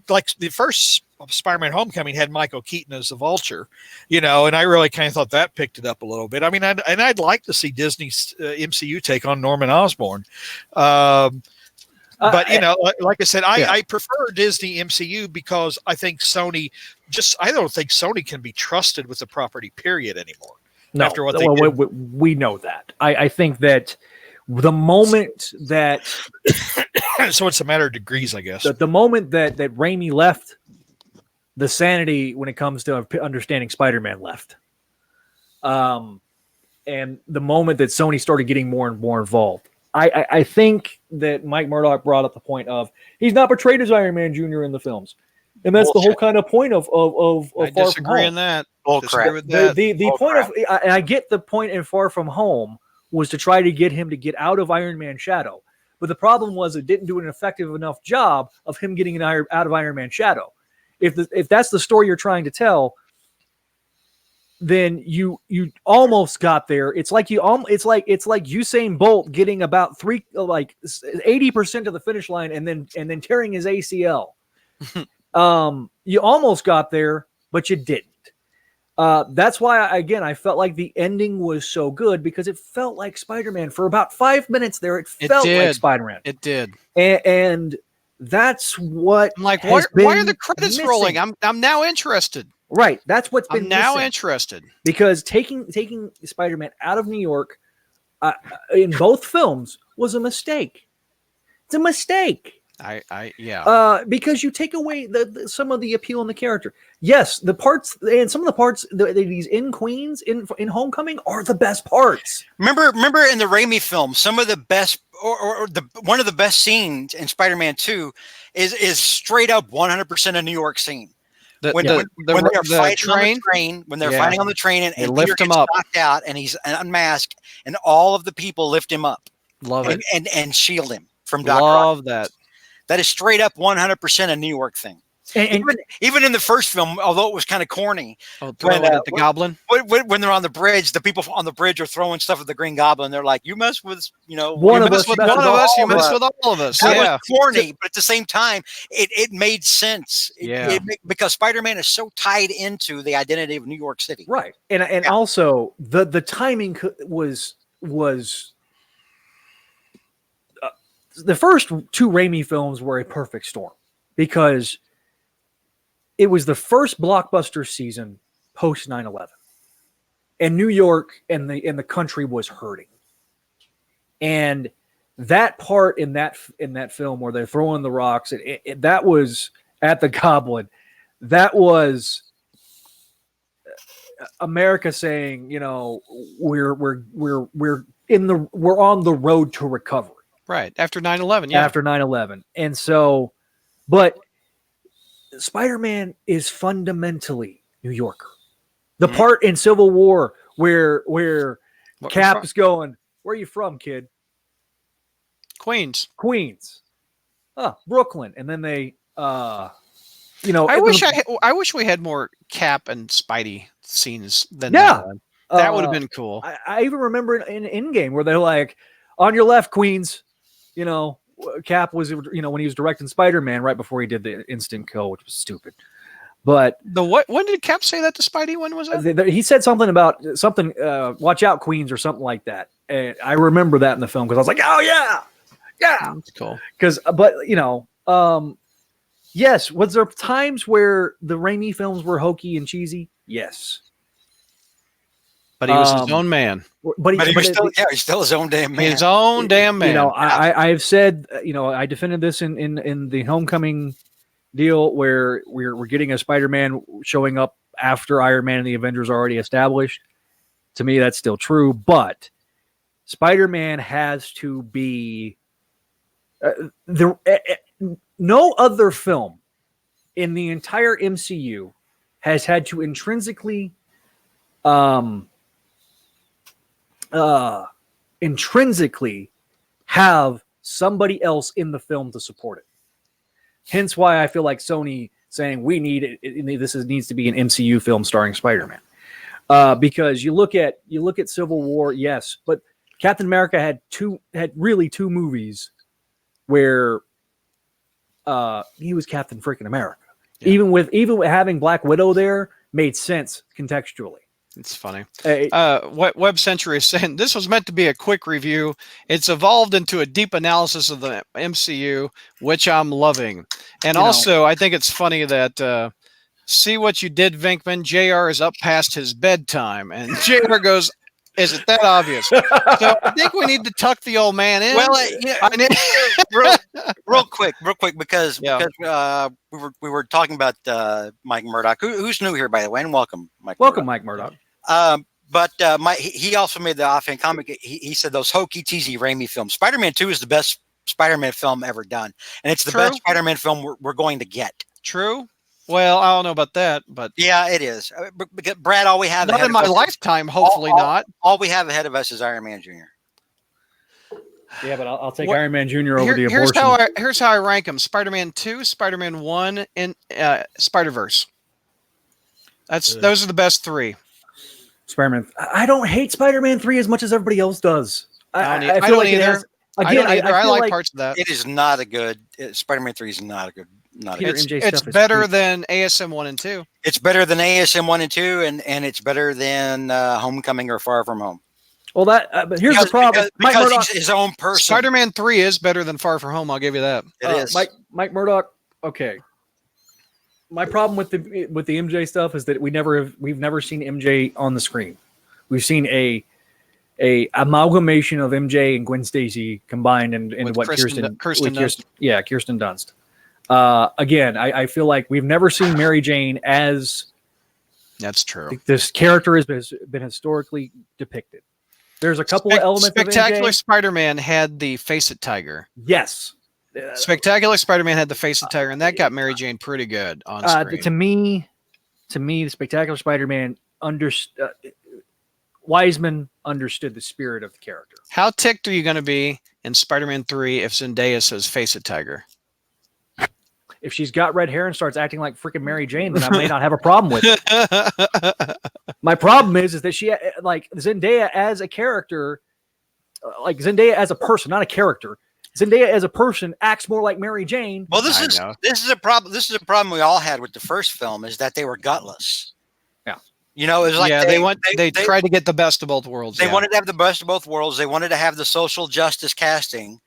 like the first Spider-Man Homecoming had Michael Keaton as the Vulture, and I really kind of thought that picked it up a little bit. I'd like to see Disney's MCU take on Norman Osborn. But like I said, I prefer Disney MCU because I think Sony I don't think Sony can be trusted with the property period anymore. No, after what they did. We know that. I think that the moment that so it's a matter of degrees, I guess. The moment that Raimi left, the sanity when it comes to understanding Spider-Man left. And the moment that Sony started getting more and more involved. I think that Mike Murdock brought up the point of he's not portrayed as Iron Man Jr. in the films, and that's the whole kind of point of I Far disagree From Home. on that. Crap. The point of I get the point in Far From Home was to try to get him to get out of Iron Man's shadow, but the problem was it didn't do an effective enough job of him getting out of Iron Man's shadow. If that's the story you're trying to tell, then you almost got there. It's like it's like Usain Bolt getting about 80% of the finish line and then tearing his ACL. You almost got there, but you didn't. That's why I felt like the ending was so good, because it felt like Spider-Man for about 5 minutes there. It felt like Spider-Man. It did. And that's what I'm like, why are the credits rolling? I'm now interested. Right. That's what's been I'm now missing. interested. Because taking Spider-Man out of New York in both films was a mistake. It's a mistake. Because you take away some of the appeal in the character. Yes, the parts and some of the parts these in Queens in Homecoming are the best parts. Remember in the Raimi film, some of the best one of the best scenes in Spider-Man 2 is straight up 100% a New York scene. When they're fighting on the train, when they're fighting on the train, and they lift Peter him gets up, knocked out, and he's unmasked, and all of the people lift him up, love it, and shield him from Doc Love Ock. that. That is straight up 100% a New York thing. And even in the first film, although it was kind of corny, throwing at the Goblin. When they're on the bridge, the people on the bridge are throwing stuff at the Green Goblin. They're like, "You mess with, one of us, you mess with all of us." That was corny, but at the same time, it made sense. Because Spider-Man is so tied into the identity of New York City, right? And also the timing was. The first two Raimi films were a perfect storm, because it was the first blockbuster season post 9/11, and New York and the country was hurting. And that part in that film where they're throwing the rocks, that was at the Goblin. That was America saying, we're on the road to recovery. Right. After 9/11. Yeah. After 9/11. And so, but Spider-Man is fundamentally New Yorker. The part in Civil War where Cap is going, "Where are you from, kid?" Queens. Oh, Brooklyn. And then they, I wish we had more Cap and Spidey scenes than that. That would have been cool. I even remember in Endgame where they're like, "On your left, Queens." Cap was, when he was directing Spider-Man right before he did the instant kill, which was stupid. But when did Cap say that to Spidey? When was that? He said something about watch out, Queens, or something like that. And I remember that in the film because I was like, oh yeah, that's cool. Yes, was there times where the Raimi films were hokey and cheesy? Yes. But he was his own man. But he's still his own damn man. His own damn man. I've said, I defended this in the Homecoming deal where we're getting a Spider-Man showing up after Iron Man and the Avengers are already established. To me, that's still true. But Spider-Man has to be no other film in the entire MCU has had to intrinsically have somebody else in the film to support it. Hence why I feel like Sony saying we need it. This needs to be an MCU film starring Spider-Man. Because you look at Civil War, yes, but Captain America had really two movies where he was Captain freaking America. Yeah. Even with having Black Widow there made sense contextually. It's funny. What Web Century is saying, this was meant to be a quick review. It's evolved into a deep analysis of the MCU, which I'm loving. And I think it's funny that see what you did, Vinkman. JR is up past his bedtime. And JR goes, is it that obvious? So I think we need to tuck the old man in. Well, real quick, because we were talking about Mike Murdock, who's new here, by the way, and welcome, Mike. Welcome, Mike Murdock. But he also made the offhand comment. He said those hokey, cheesy Raimi films. Spider-Man 2 is the best Spider-Man film ever done, and it's the best Spider-Man film we're going to get. True. Well, I don't know about that, but yeah, it is. Brad, all we have not in my lifetime. Hopefully not. All we have ahead of us is Iron Man Jr. Yeah, but I'll take Iron Man Jr. over the abortion. Here's how I rank them: Spider-Man 2, Spider-Man 1, and Spider-Verse. Those are the best three. Spider-Man. I don't hate Spider-Man 3 as much as everybody else does. I feel don't like it either. has. I Again, don't either. I feel like like parts of that. It is not a good. Spider-Man 3 is not a good. Not a Peter good. MJ It's stuff is better pretty- than ASM 1 and 2. It's better than ASM 1 and 2, and it's better than Homecoming or Far From Home. Well, that but here's the problem. Mike Because Murdoch, he's his own person. Spider-Man 3 is better than Far From Home. I'll give you that. It is. Mike Murdoch. Okay. My problem with the MJ stuff is that we've never seen MJ on the screen. We've seen a amalgamation of MJ and Gwen Stacy combined into With what Kirsten Kirsten Dunst. Kirsten Dunst. Again, I feel like we've never seen Mary Jane as That's true. this character has been historically depicted. There's a couple of elements Spectacular of MJ. Spider-Man had the Face It Tiger. Yes. Spectacular Spider-Man had the Face It Tiger, and that got Mary Jane pretty good on screen. To me, the Spectacular Spider-Man Wiseman understood the spirit of the character. How ticked are you going to be in Spider-Man 3 if Zendaya says Face It Tiger? If she's got red hair and starts acting like freaking Mary Jane, then I may not have a problem with it. My problem is that she, like Zendaya as a character, like Zendaya as a person, not a character. Zendaya as a person acts more like Mary Jane. Well, I know. this is a problem. This is a problem we all had with the first film, is that they were gutless. Yeah. You know, it was like they tried to get the best of both worlds. They yeah. wanted to have the best of both worlds. They wanted to have the social justice casting,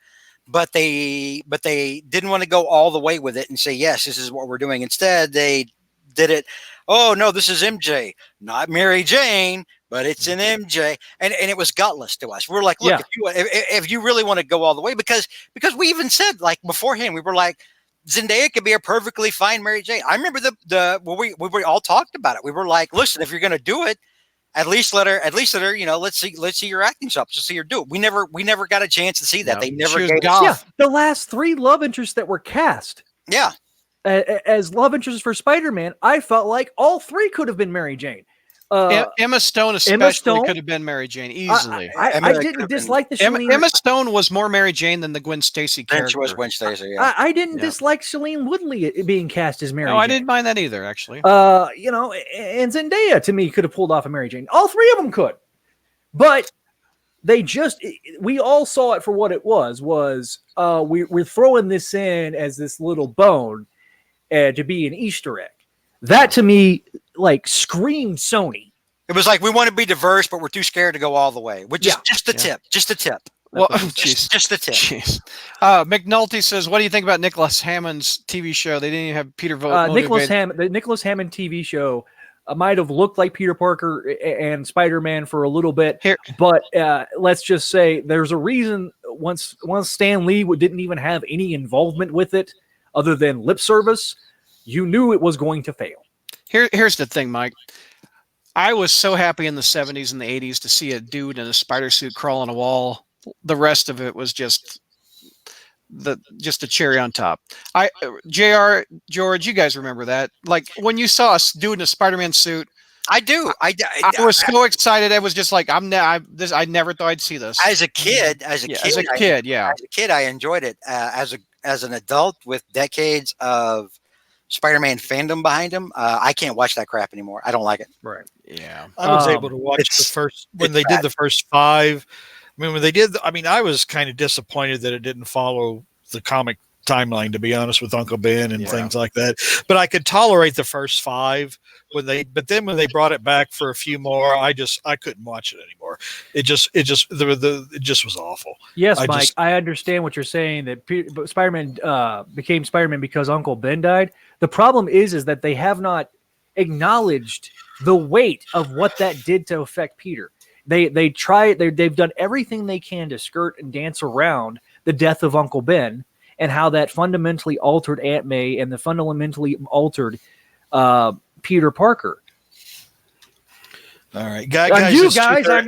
but they didn't want to go all the way with it and say, yes, this is what we're doing. Instead, they did it. Oh no, this is MJ, not Mary Jane, but it's an MJ, and it was gutless to us. We're like, look, Yeah. if you really want to go all the way, because we even said, like, beforehand, we were like, Zendaya could be a perfectly fine Mary Jane. I remember when we all talked about it. We were like, listen, if you're going to do it, at least let her, you know, let's see your acting chops. Let's see her do it. We never got a chance to see that. No, They never she was gave goth. Yeah, the last three love interests that were cast Yeah. as love interests for Spider-Man, I felt like all three could have been Mary Jane. Emma Stone especially Stone? could have been Mary Jane easily. I Emma didn't could've been- dislike the Emma, Shailene. Emma Stone was more Mary Jane than the Gwen Stacy Then character. she was Gwen Stacy. Yeah. I didn't Yeah. dislike Shailene Woodley being cast as Mary No, Jane. I didn't mind that either, actually. You know, and Zendaya to me could have pulled off a Mary Jane. All three of them could, but we all saw it for what it was. We're throwing this in as this little bone to be an Easter egg. That to me, like, screamed Sony. It was like, we want to be diverse, but we're too scared to go all the way. Which is just the tip. Just the tip. Well, Just the tip. jeez. McNulty says, "What do you think about Nicholas Hammond's TV show? They didn't even have Peter vote." The Nicholas Hammond TV show might have looked like Peter Parker and Spider-Man for a little bit, Here- but let's just say there's a reason. Once Stan Lee didn't even have any involvement with it other than lip service, you knew it was going to fail. Here's the thing, Mike. I was so happy in the 70s and the 80s to see a dude in a spider suit crawl on a wall. The rest of it was just a cherry on top. JR, George, you guys remember that? Like when you saw a dude in a Spider-Man suit, I do. I was so excited. I was just like, I never thought I'd see this. As a kid, As a kid, I enjoyed it. As an adult with decades of Spider-Man fandom behind him, I can't watch that crap anymore. I don't like it. Right. Yeah. I was able to watch the first when they did the first five. I mean, when they did, I was kind of disappointed that it didn't follow the comic timeline, to be honest, with Uncle Ben and things like that. But I could tolerate the first five but then when they brought it back for a few more, I couldn't watch it anymore. It just was awful. Yes, Mike, I understand what you're saying, that Spider-Man became Spider-Man because Uncle Ben died. The problem is that they have not acknowledged the weight of what that did to affect Peter. They've done everything they can to skirt and dance around the death of Uncle Ben and how that fundamentally altered Aunt May and the fundamentally altered Peter Parker. All right, guys, on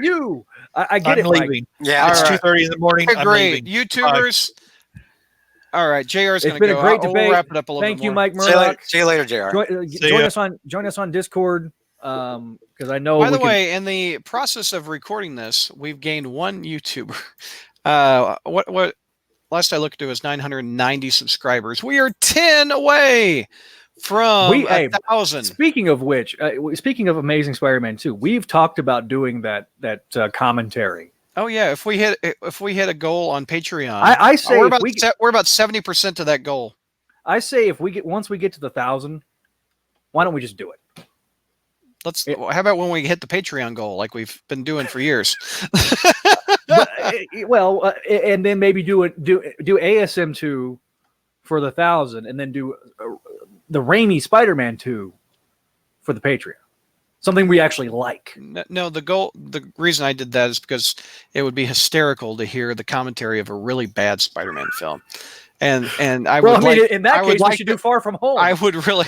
you. I get I'm it, leaving. Mike. Yeah, It's All right. 2:30 in the morning. I'm Great. leaving. YouTubers. All right, JR's going It's to been go. a great We'll debate. wrap it up a little Thank bit you, more. Mike See you later, Murdoch. see you later, JR. Join us on Discord because I know. By the way, in the process of recording this, we've gained one YouTuber. last I looked, it was 990 subscribers. We are 10 away from Hey, 1,000. Speaking of which, speaking of Amazing Spider-Man 2, we've talked about doing that commentary. Oh yeah, if we hit a goal on Patreon, I say we're if about 70% to that goal. I say if once we get to the 1,000, why don't we just do it? How about when we hit the Patreon goal, like we've been doing for years? And then maybe do ASM 2 for the 1,000, and then do the Raimi Spider-Man 2 for the Patreon. Something we actually like. No, the reason I did that is because it would be hysterical to hear the commentary of a really bad Spider-Man film. And I would in that case, we should do Far From Home. I would really.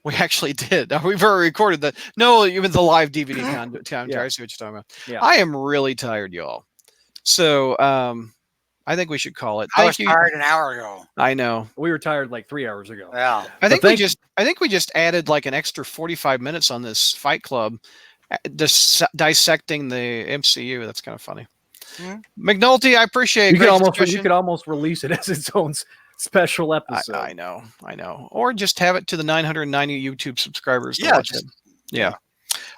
We actually did. We've already recorded that. No, even the live DVD commentary. Yeah. I see what you're talking about. Yeah. I am really tired, y'all. So I think we should call it. I was tired an hour ago. I know. We were tired like 3 hours ago. Yeah. I think we just added like an extra 45 minutes on this Fight Club, dissecting the MCU. That's kind of funny. Mm-hmm. McNulty, I appreciate You could almost release it as its own special episode. I know. Or just have it to the 990 YouTube subscribers. Yeah.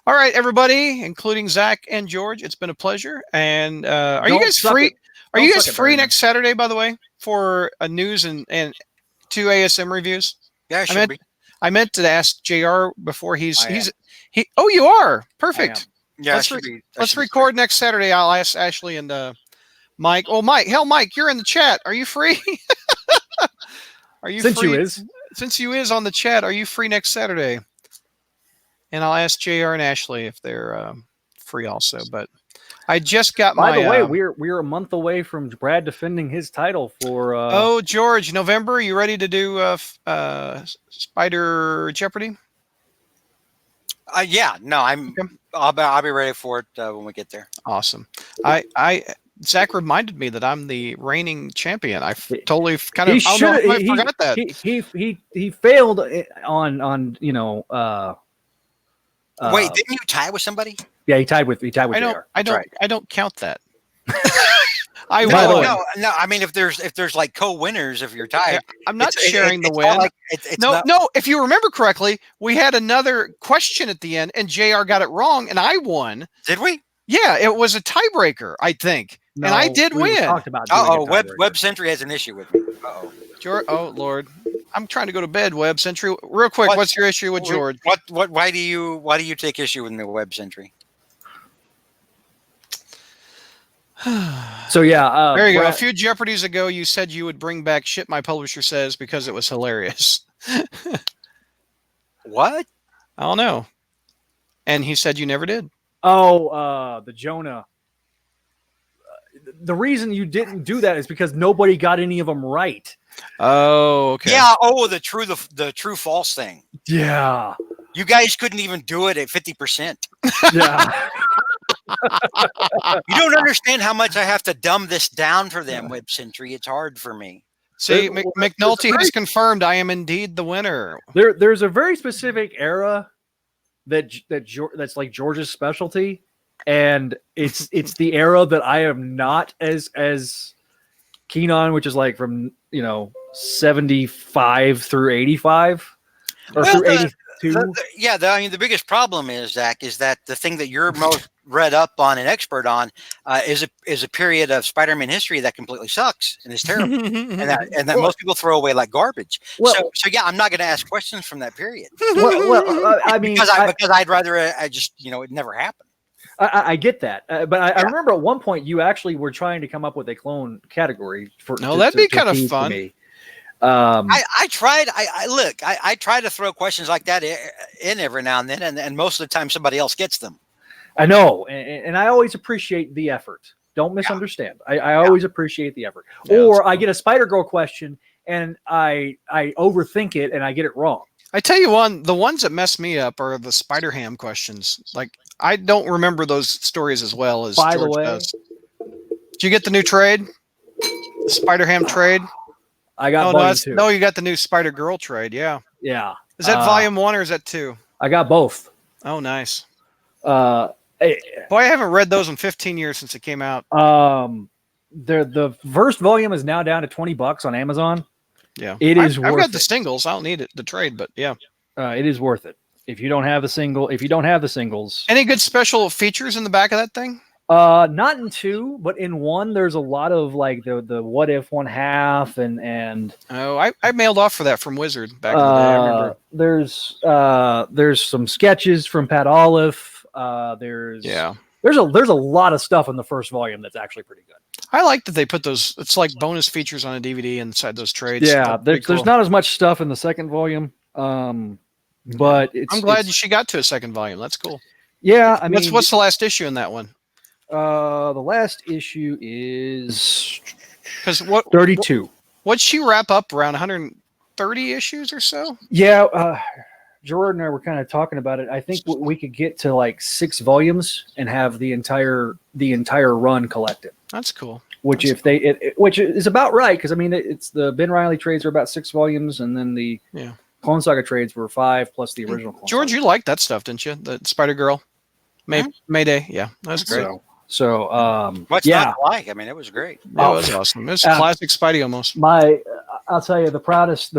All right, everybody, including Zach and George, it's been a pleasure. And are you guys free? Are you guys free next Saturday, by the way, for a news and 2 ASM reviews? Yeah, I meant to ask JR before he. Oh, you are perfect. Yeah, let's record next Saturday. I'll ask Ashley and Mike. Oh, Mike, you're in the chat. Are you free? Are you free? Since you is on the chat, are you free next Saturday? And I'll ask JR and Ashley if they're free also. But I just got By the way, we're a month away from Brad defending his title for. Oh, George, November. You ready to do Spider Jeopardy? Yeah. No, I'll be ready for it when we get there. Awesome. Zach reminded me that I'm the reigning champion. I totally kind of I forgot that. He failed on Wait, didn't you tie with somebody? Yeah, he tied with JR. I don't count that. No. I mean, if there's like co-winners, if you're tied, I'm not sharing the win. No. If you remember correctly, we had another question at the end, and JR got it wrong, and I won. Did we? Yeah, it was a tiebreaker, I think, and I did win. Talked about Web Sentry has an issue with me. George, oh Lord, I'm trying to go to bed. Web Sentry, real quick. What's your issue with George? Why do you take issue with the Web Sentry? So yeah, there you go. A few Jeopardies ago, you said you would bring back Shit My Publisher Says because it was hilarious. What? I don't know. And he said you never did. Oh, the Jonah. The reason you didn't do that is because nobody got any of them right. Oh, okay. Yeah. Oh, the true false thing. Yeah. You guys couldn't even do it at 50%. Yeah. You don't understand how much I have to dumb this down for them, Web Sentry. It's hard for me. See, McNulty has confirmed I am indeed the winner. There's a very specific era that's like George's specialty, and it's the era that I am not as keen on, which is like from 75 through 85 or through 82. The biggest problem is, Zach, is that the thing that you're most read up on and expert on is a period of Spider-Man history that completely sucks and is terrible, and that most people throw away like garbage. So yeah, I'm not going to ask questions from that period. I mean, because I'd rather it never happened. I get that, but I remember at one point you actually were trying to come up with a clone category for. No, that'd be kind of fun. I tried. I try to throw questions like that in every now and then, and most of the time somebody else gets them. I know, and I always appreciate the effort. Don't misunderstand. I always appreciate the effort. Or I get a Spider-Girl question and I overthink it and I get it wrong. I tell you the ones that mess me up are the Spider-Ham questions. Like, I don't remember those stories as well as George does. Did you get the new trade? The Spider-Ham trade? I got two. No, you got the new Spider-Girl trade, yeah. Yeah. Is that volume 1 or is that 2? I got both. Oh, nice. Boy, I haven't read those in 15 years since it came out. the first volume is now down to $20 on Amazon. Yeah, I've got worth the it. singles. I don't need it to trade, but yeah. It is worth it. If you don't have the singles, Any good special features in the back of that thing? not in 2, but in 1, there's a lot of like the what if 1/2 and Oh, I mailed off for that from Wizard back in the day. I remember. there's some sketches from Pat Olive. There's a lot of stuff in the first volume that's actually pretty good. I like that they put those. It's like bonus features on a DVD inside those trades. Yeah, That's pretty there's cool. not as much stuff in the second volume, but I'm glad she got to a second volume. That's cool. Yeah, I mean, What's the last issue in that one? the last issue is Because 32. What'd she wrap up around 130 issues or so? Yeah, Gerard and I were kind of talking about it. I think we could get to like 6 volumes and have the entire run collected. That's cool. Which which is about right, because I mean it's the Ben Reilly trades are about 6 volumes, and then the Clone Saga trades were 5 plus the original. Clone George, Saga. you liked that stuff, didn't you? The Spider Girl, Mayday. Yeah, that was great. What's yeah, not to like? I mean, it was great. That was awesome. It was classic Spidey almost. I'll tell you the proudest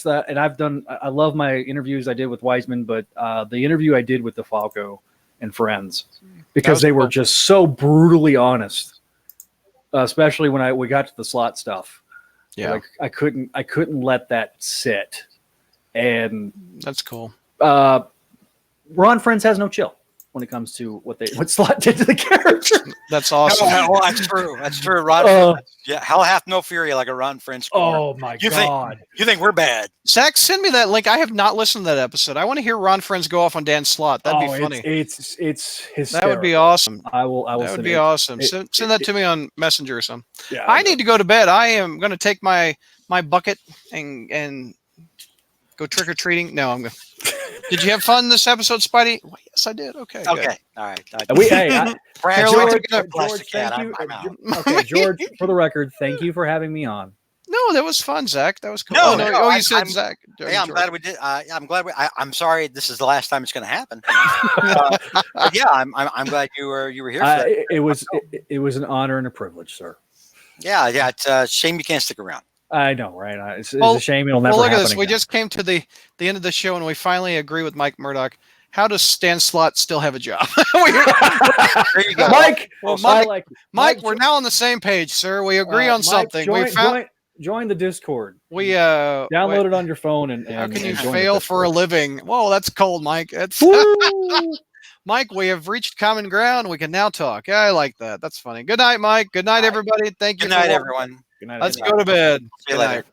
that, and I love my interviews I did with Wiseman, but the interview I did with DeFalco and friends, because they were just so brutally honest. Especially when we got to the slot stuff. Yeah. Like I couldn't let that sit. And that's cool. Ron Friends has no chill when it comes to what Slot did to the character. That's awesome. Well, that's true. That's true. Ron, hell hath no fury like a Ron Friends. Oh my God! You think we're bad? Zach, send me that link. I have not listened to that episode. I want to hear Ron Friends go off on Dan Slott. That'd be funny. It's hysterical. That would be awesome. I will. That would be awesome. Send that to me on Messenger or something. Yeah, I need to go to bed. I am going to take my bucket and go trick or treating. No, I'm going. Did you have fun this episode, Spidey? Well, yes, I did. Okay. Okay. Good. All right. George, thank you. Okay, George. For the record, thank you for having me on. No, that was fun, Zach. That was cool. You said Zach. I'm glad we did. I'm glad I'm sorry. This is the last time it's going to happen. Yeah, I'm glad you were here. For that. It was an honor and a privilege, sir. Yeah. It's a shame you can't stick around. I know, right? It's a shame it'll never happen. Look at this. Again. We just came to the end of the show, and we finally agree with Mike Murdoch. How does Stan Slott still have a job? There you go, Mike. Well, Mike, we're now on the same page, sir. We agree on something. Join the Discord. We download it on your phone and how can you join fail for a living? Whoa, that's cold, Mike. That's Mike. We have reached common ground. We can now talk. Yeah, I like that. That's funny. Good night, Mike. Good night, everybody. Thank you. Good night, everyone. Good night. Let's go to bed. See you later.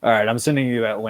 All right, I'm sending you that link.